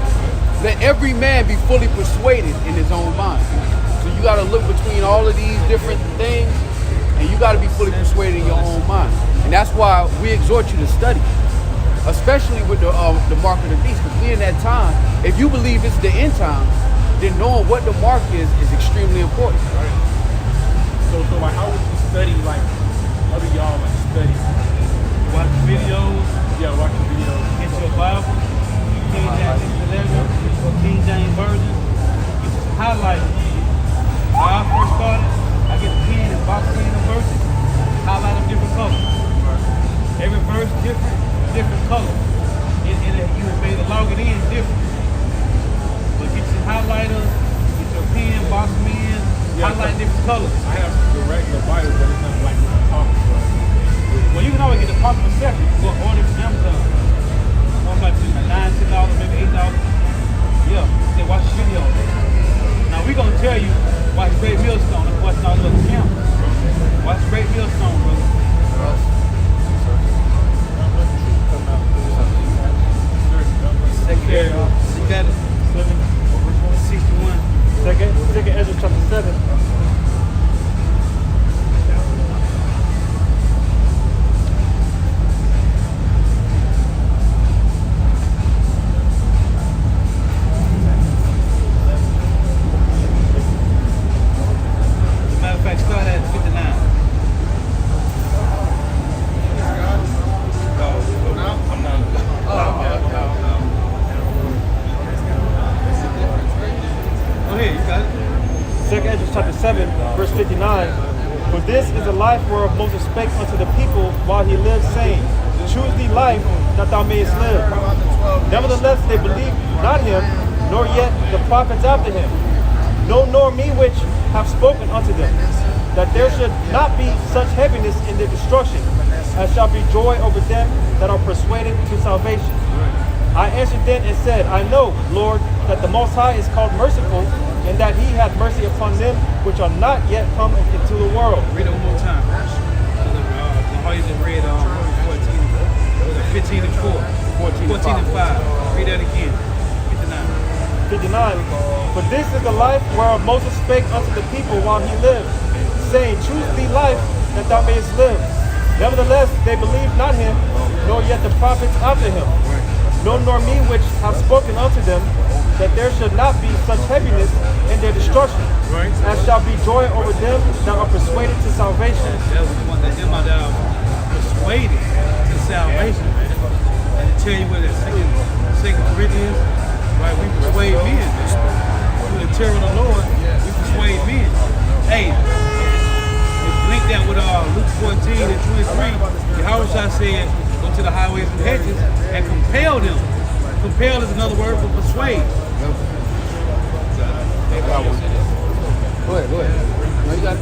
Let every man be fully persuaded in his own mind. So you got to look between all of these different things, and you got to be fully persuaded in your own mind. And that's why we exhort you to study, especially with the mark of the beast. Because we in that time, if you believe it's the end time, then knowing what the mark is extremely important. Right. So like, how would you study? Like, how do y'all like study? Watch videos. Yeah, watch the videos. Get your Bible. King James 11 or King James Version. Highlight it. When I first started, I get a pen and box pen of verses. Highlight them different colors. Every verse different color. And you may log it in different. But get your highlighter, get your pen, box pen, highlight different colors. I have the regular Bible, but it's not like the apocrypha. Well, you can always get the apocrypha separate. Go order from Amazon. I'm like $9, $10, maybe $8. Yeah, they watch the video. Now we gonna tell you watch Great Millstone and watch all the other cameras. Watch Great Millstone, brother. Second, you got it. 61. Second Ezra chapter 7. Matter of fact, start at 59. Go ahead, you got it. Second Ezra chapter 7, verse 59. For this is the life whereof Moses spake unto the people while he lived, saying, Choose thee life, that thou mayest live. Nevertheless, they believed not him, nor yet the prophets after him. No, nor me which have spoken unto them, that there should not be such heaviness in their destruction, as shall be joy over them that are persuaded to salvation. I answered then and said, I know, Lord, that the Most High is called merciful, and that he hath mercy upon them which are not yet come into the world. Read it one more time. How you just read 15 and 4. 14 and 5. Read that again. 59. 59. For this is the life whereof Moses spake unto the people while he lived, saying, Choose thee life, that thou mayest live. Nevertheless, they believed not him, nor yet the prophets after him. No, nor me which have spoken unto them, that there should not be such heaviness in their destruction, as shall be joy over them that are persuaded to salvation. That was the one that them are persuaded to salvation. And to tell you what that second Corinthians, right? We persuade men. Through the terror of the Lord, we persuade men. Hey, link that with Luke 14 and 23. Yahushua said, go to the highways and hedges and compel them. Compel is another word for persuade. Go ahead. No, you got it.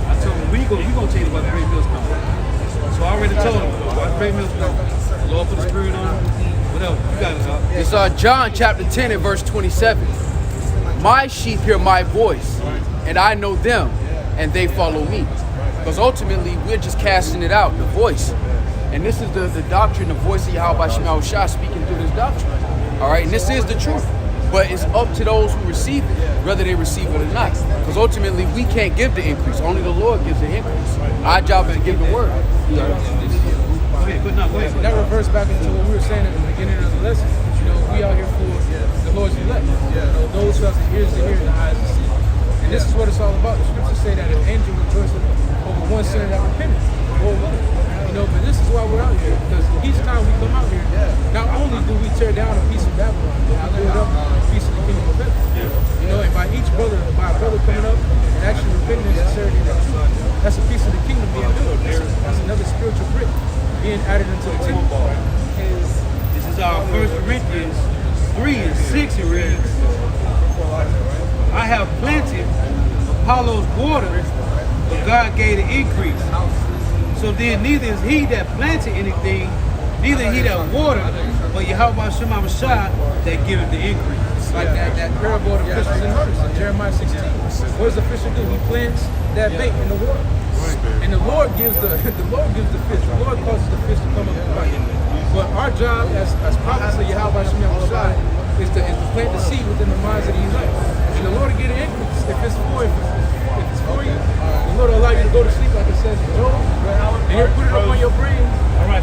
I told him we gonna tell you about the great millstone. So I already told him about the great millstone. The Lord put the spirit on him. Whatever. You got it. It's John chapter 10 and verse 27. My sheep hear my voice, and I know them, and they follow me. Because ultimately, we're just casting it out, the voice. And this is the doctrine, the voice of Yahweh Shema Shah speaking through this doctrine. All right, and this is the truth. But it's up to those who receive it, whether they receive it or not. Because ultimately, we can't give the increase. Only the Lord gives the increase. Our job is to give the word. Go ahead. That reverts back into what we were saying at the beginning of the lesson. You know, we out here for the Lord's elect. You know, those who have the ears to hear and the eyes to see. And this is what it's all about. The scriptures say that an angel rejoices over one sinner that repented. You know, but this is why we're out here, because each time we come out here, not only do we tear down a piece of Babylon, but we build up a piece of the kingdom of heaven. You know, and by a brother coming up and actually repenting in sincerity and truth, that's a piece of the kingdom being built. That's another spiritual brick being added into the temple. This is our 1 Corinthians 3:6. It reads, I have planted, Apollos watered, but God gave the increase. So then neither is he that planted anything, neither he that watered, but Yahweh Shema Mashah that giveth the increase. Like that parable of the fishes and hers in Jeremiah 16. What does the fisher do? He plants that bait in the water. And the Lord gives the fish. The Lord causes the fish to come up and bite. But our job as prophets of Yahweh Shema Mashah is to plant the seed within the minds of the elect. And the Lord will get an increase. If it's for you, the Lord will allow you to go to sleep like it says in Job. And he'll put it up on your brain. All right,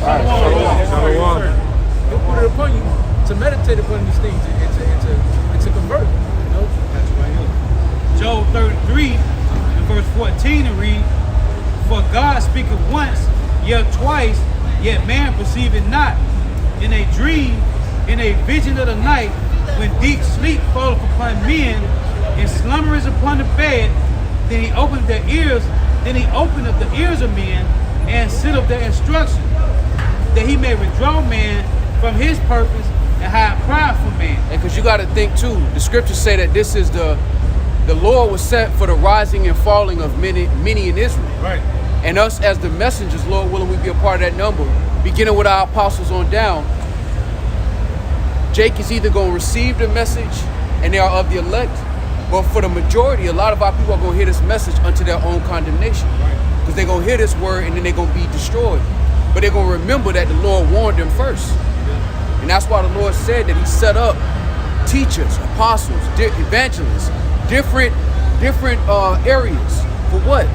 He'll put it upon you to meditate upon these things and to convert. You know? That's right. Job 33 and verse 14 to read, for God speaketh once, yet twice, yet man perceiveth not. In a dream, in a vision of the night, when deep sleep falleth upon men, and slumber is upon the bed, then he opened up the ears of men, and set up their instruction, that he may withdraw man from his purpose and hide pride from man. And because you got to think too, the scriptures say that this is the Lord was set for the rising and falling of many in Israel. Right. And us as the messengers, Lord willing, we be a part of that number. Beginning with our apostles on down, Jake is either going to receive the message and they are of the elect, but for the majority, a lot of our people are going to hear this message unto their own condemnation. Because they're going to hear this word and then they're going to be destroyed. But they're going to remember that the Lord warned them first. And that's why the Lord said that he set up teachers, apostles, evangelists, different areas. For what?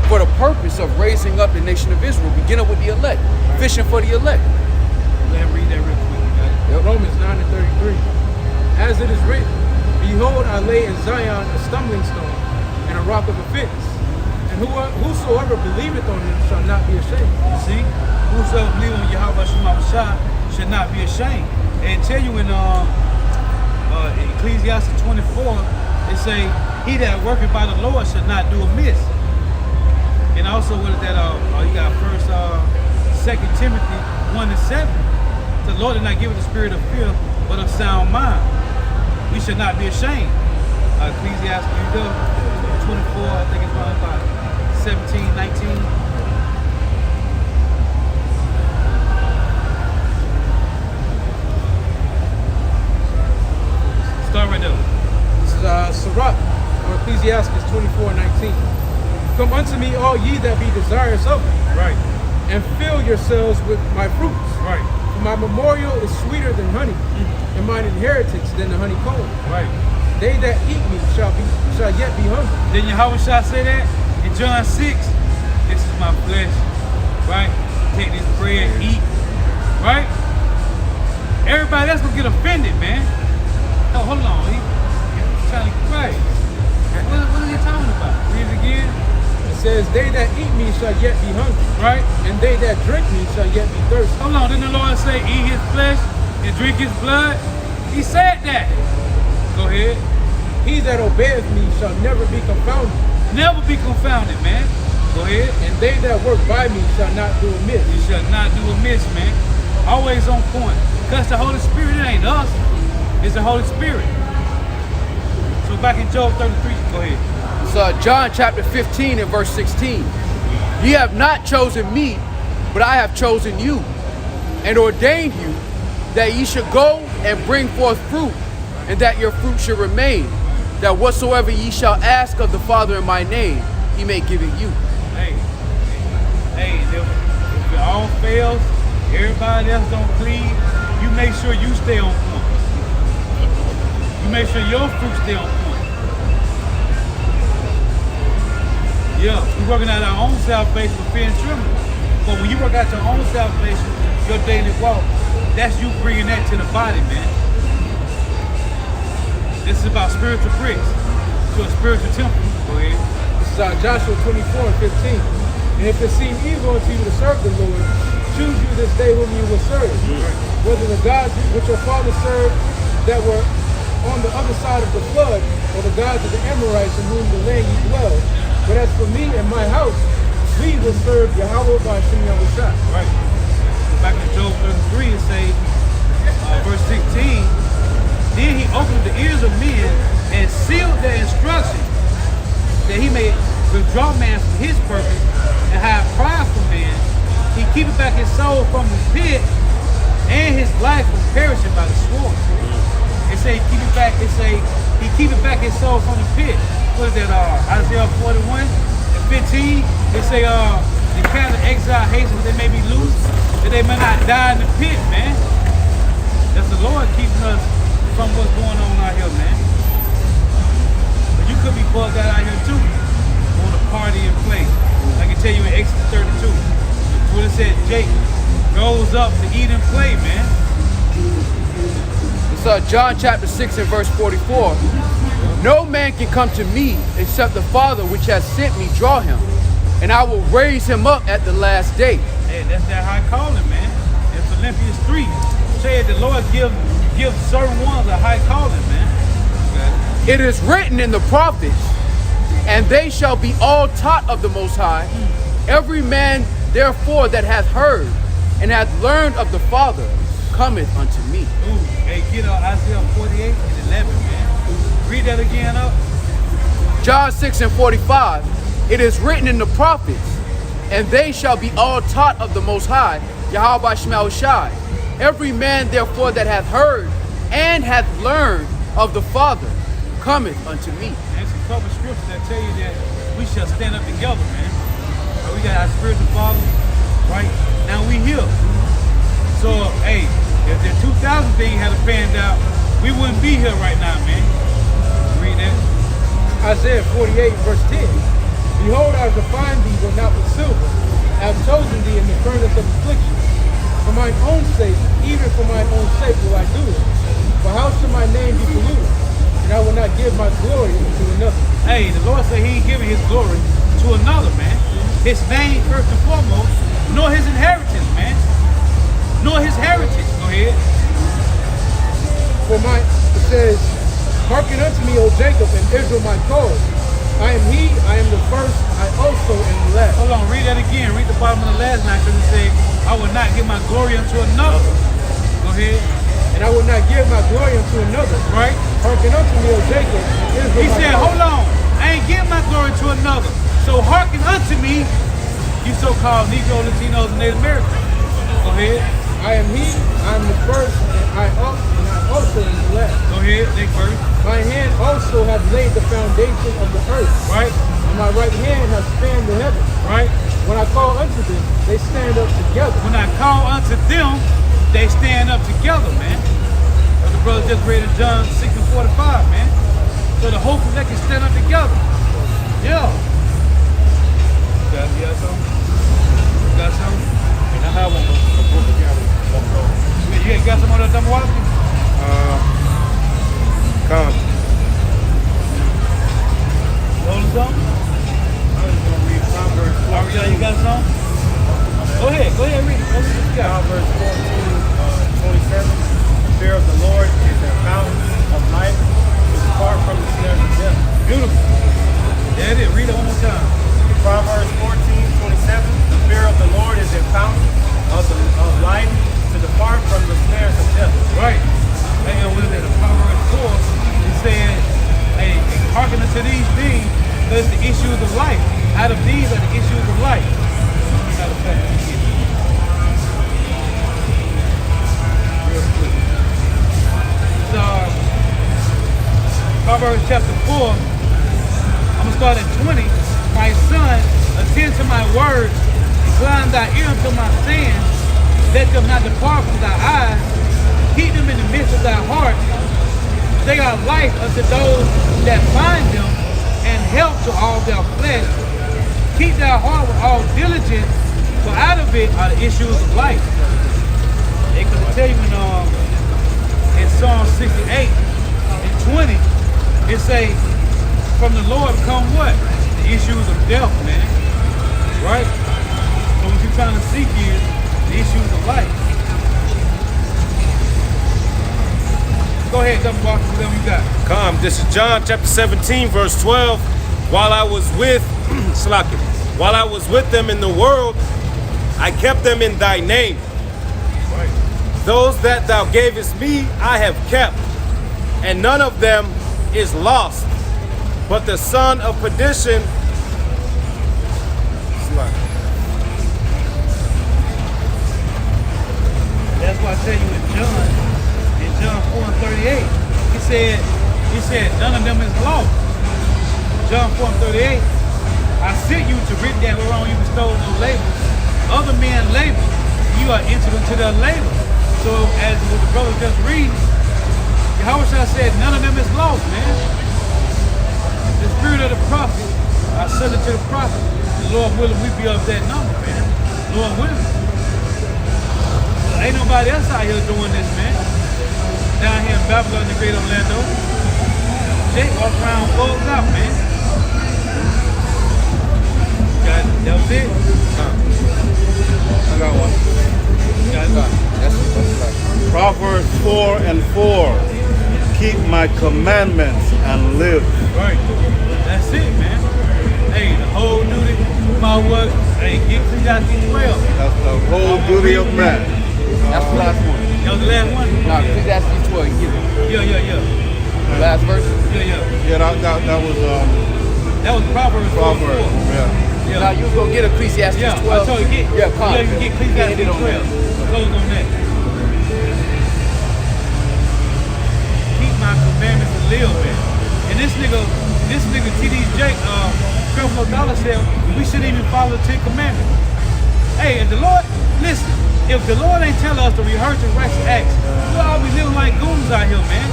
For the purpose of raising up the nation of Israel, beginning with the elect, fishing for the elect. Let him read that real quick. Yep. Romans 9:33. As it is written, behold, I lay in Zion a stumbling stone and a rock of offense. And whosoever believeth on him shall not be ashamed. You see? Whosoever believeth on Yahweh Shema Mashah should not be ashamed. And tell you in Ecclesiastes 24, they say, he that worketh by the Lord should not do amiss. And also, what is that? You got 2 Timothy 1:7. The Lord did not give us the spirit of fear, but of sound mind. We should not be ashamed. Ecclesiastes 24, I think it's around about 17, 19. Start right there. This is Sirach, or Ecclesiastes 24:19. Come unto me, all ye that be desirous of me, Right. and fill yourselves with my fruits. Right. For my memorial is sweeter than honey, and mine inheritance than the honeycomb. Right. They that eat me shall yet be hungry. Then Yahweh shall say that in John 6, this is my flesh, right? Take this bread, eat, right? Everybody else gonna get offended, man. Oh, hold on, he's trying to, right. What are you talking about? Read it again. It says, they that eat me shall yet be hungry, Right? and they that drink me shall yet be thirsty. Hold on, didn't the Lord say eat his flesh and drink his blood? He said that. Go ahead. He that obeyeth me shall never be confounded, Never be confounded, man. Go ahead. and they that work by me shall not do amiss. You shall not do amiss, man. Always on point. Because the Holy Spirit, it ain't us. It's the Holy Spirit. So back in Job 33, go ahead. It's John chapter 15 and verse 16. Ye have not chosen me, but I have chosen you, and ordained you that ye should go and bring forth fruit, and that your fruit should remain, that whatsoever ye shall ask of the Father in my name, he may give it you. Hey, if it all fails, everybody else don't please, you make sure you stay on point. You make sure your fruit stay on point. Yeah, we're working out our own salvation with fear and trembling. But when you work out your own salvation, your daily walk, that's you bringing that to the body, man. This is about spiritual bricks to a spiritual temple. Go ahead. This is Joshua 24:15. And if it seem evil unto you to serve the Lord, choose you this day whom you will serve. Whether the gods which your fathers served that were on the other side of the flood, or the gods of the Amorites in whom the land ye dwell. But as for me and my house, we will serve Yahweh by Hashem Yahushua. Right. Back in Job 33, it say, verse 16, then he opened the ears of men and sealed their instruction, that he may withdraw man from his purpose and hide pride from man. He keepeth back his soul from the pit and his life from perishing by the sword. It say keep it back. It say he keepeth back his soul from the pit. What is that? Isaiah 41 and 15. It say the cat of exile hasten that they may be loose, that they may not die in the pit, man. That's the Lord keeping us from what's going on out here, man. But you could be bugged out here too, on a party and play. I can tell you in Exodus 32, where it said Jake rose up to eat and play, man. It's John chapter 6 and verse 44. No man can come to me except the Father which has sent me draw him, and I will raise him up at the last day. Hey, that's that high calling, man. In Philippians 3, said the Lord give certain ones a high calling, man. It is written in the prophets, and they shall be all taught of the Most High. Every man therefore that hath heard and hath learned of the Father cometh unto me. Ooh, hey, get Isaiah 48 and 11, man. Read that again up. John 6 and 45. It is written in the prophets, and they shall be all taught of the Most High, Yahweh Shema Shai. Every man therefore that hath heard and hath learned of the Father cometh unto me. There's a couple scriptures that tell you that we shall stand up together, man. We got our spiritual father, right? Now we here. So, hey, if the 2000 thing had panned out, we wouldn't be here right now, man. Read that. Isaiah 48, verse 10. Behold, I have refined thee, but not with silver. I have chosen thee in the furnace of affliction. For mine own sake, even for mine own sake will I do it. For how should my name be polluted? And I will not give my glory to another. Hey, the Lord said he ain't giving his glory to another, man. His name, first and foremost, nor his inheritance, man. Nor his heritage. Go ahead. For it says, hearken unto me, O Jacob, and Israel my cause. I am he, I am the first, I also am the last. Hold on, read that again. Read the bottom of the last line, because it says, I will not give my glory unto another. Go ahead. And I will not give my glory unto another. Right? Hearken unto me, O Jacob, and Israel He my said, cause. hold on, I ain't giving my glory to another. So hearken unto me, you so-called Negro, Latinos, and Native Americans. Go ahead. I am he, I am the first, and I also am the last. Go ahead, next verse. My hand also hath laid the foundation of the earth. Right? And my right hand hath spanned the heavens. Right? When I call unto them, they stand up together. When I call unto them, they stand up together, man. As the brother just read in John 6 and 45, man. So the whole collective can stand up together. Yeah. You got something? You got something? And I have a book again. You ain't got some on that double water? Come. Holding something? I was going to read Proverbs 14. You got some? Go ahead, read it. What you got? Proverbs 14, 27. The fear of the Lord is a fountain of life, to depart from the snares of death. Beautiful. There it is. Read it one more time. Proverbs 14, 27. The fear of the Lord is a fountain of life, to depart from the snares of death. Right. And with it, Proverbs 4, it said, hey, hearken unto these things, that's the issues of life. Out of these are the issues of life. Matter of fact, let me get it. Real quick. So, Proverbs chapter 4, I'm going to start at 20. My son, attend to my words, incline thy ear unto my sayings, let them not depart from thy eyes, keep them in the midst of thy heart. They are life unto those that find them, and health to all their flesh. Keep thy heart with all diligence, for out of it are the issues of life. They could tell you in Psalm 68 and 20, it say, from the Lord come what? The issues of death, man. Right? trying to seek is the issues of life. Go ahead, double walk through them you got. Come, this is John chapter 17, verse 12. While I was with while I was with them in the world, I kept them in thy name. Right. Those that thou gavest me, I have kept, and none of them is lost, but the son of perdition. That's why I tell you in John 4:38, he said, none of them is lost. John 4:38, I sent you to written that whereon you bestowed no labor. Other men labor, you are entered into their labor. So as what the brother just read, Yahushua said, none of them is lost, man. The spirit of the prophet, I said it to the prophet, the Lord willing, we be of that number, man. Lord willing. Ain't nobody else out here doing this, man. Down here in Babylon, the great Orlando. Jake walk around bugged out, man. That was it? I got one. That's Proverbs 4:4. Keep my commandments and live. Right. That's it, man. Hey, the whole duty, my work, hey, get Ecclesiastes 12. That's the whole duty of man. the last one. That was the last one? No, Ecclesiastes 12, give it. Yeah. Last verse? Yeah, that was That was Proverbs 4. Yeah. Now you was gonna get Ecclesiastes 12. I told you, come. you can get Ecclesiastes 12. Close on that. Keep my commandments and live, man. And this nigga TD Jake, Creflo Dollar said we shouldn't even follow the 10 Commandments. Hey, if the Lord, listen, if the Lord ain't tell us to rehearse and righteous acts, we'll all be living like goons out here, man.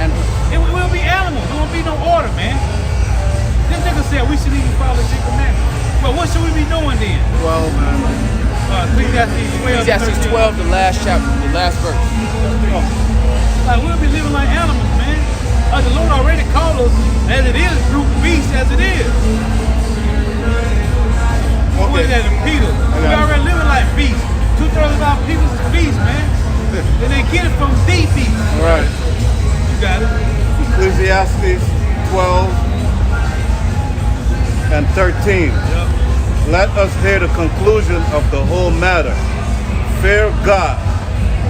And We'll be animals. There won't be no order, man. This nigga said we shouldn't even follow the 10 Commandments. Well, what should we be doing then? Well, man. Ecclesiastes 12. Ecclesiastes 12, the last chapter, the last verse. Like, we'll be living like animals, man. The Lord already called us as it is, brute beast as it is. What is that in Peter? We already living like beasts. 2/3 of our people is beasts, man. And they get it from the beast. Right. You got it. Ecclesiastes 12:13. Yep. Let us hear the conclusion of the whole matter. Fear God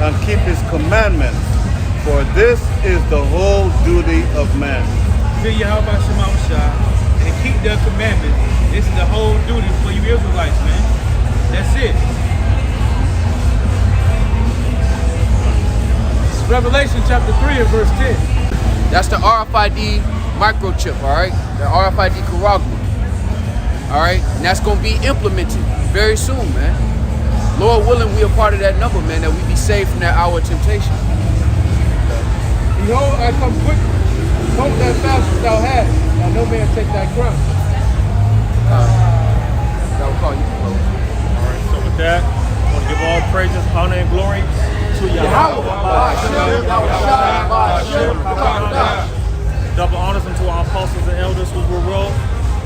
and keep his commandments, for this is the whole duty of man. Fear Yahweh Shema Shah and keep their commandments. This is the whole duty for you Israelites, man. That's it. It's Revelation chapter 3 and verse 10. That's the RFID microchip, all right? The RFID Karagma. All right? And that's going to be implemented very soon, man. Lord willing, we are part of that number, man, that we be saved from that hour of temptation. Behold, I come quickly. Hope that fast thou hast, and no man take thy crown. That will call you. All right, so with that, I want to give all praises, honor, and glory to Yahweh. Double honors unto our apostles and elders who were well.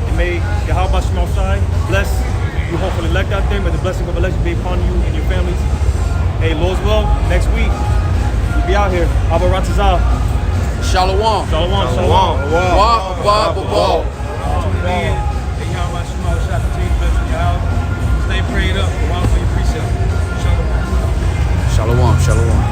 And may Yahweh Shema Shai bless you, hopefully elect out there. May the blessing of election be upon you and your families. Hey, Lord's will, next week, we'll be out here. Abba Ratazah. Shalom. Shalom. Stay prayed up. One for your precept. Shalom. Shalom.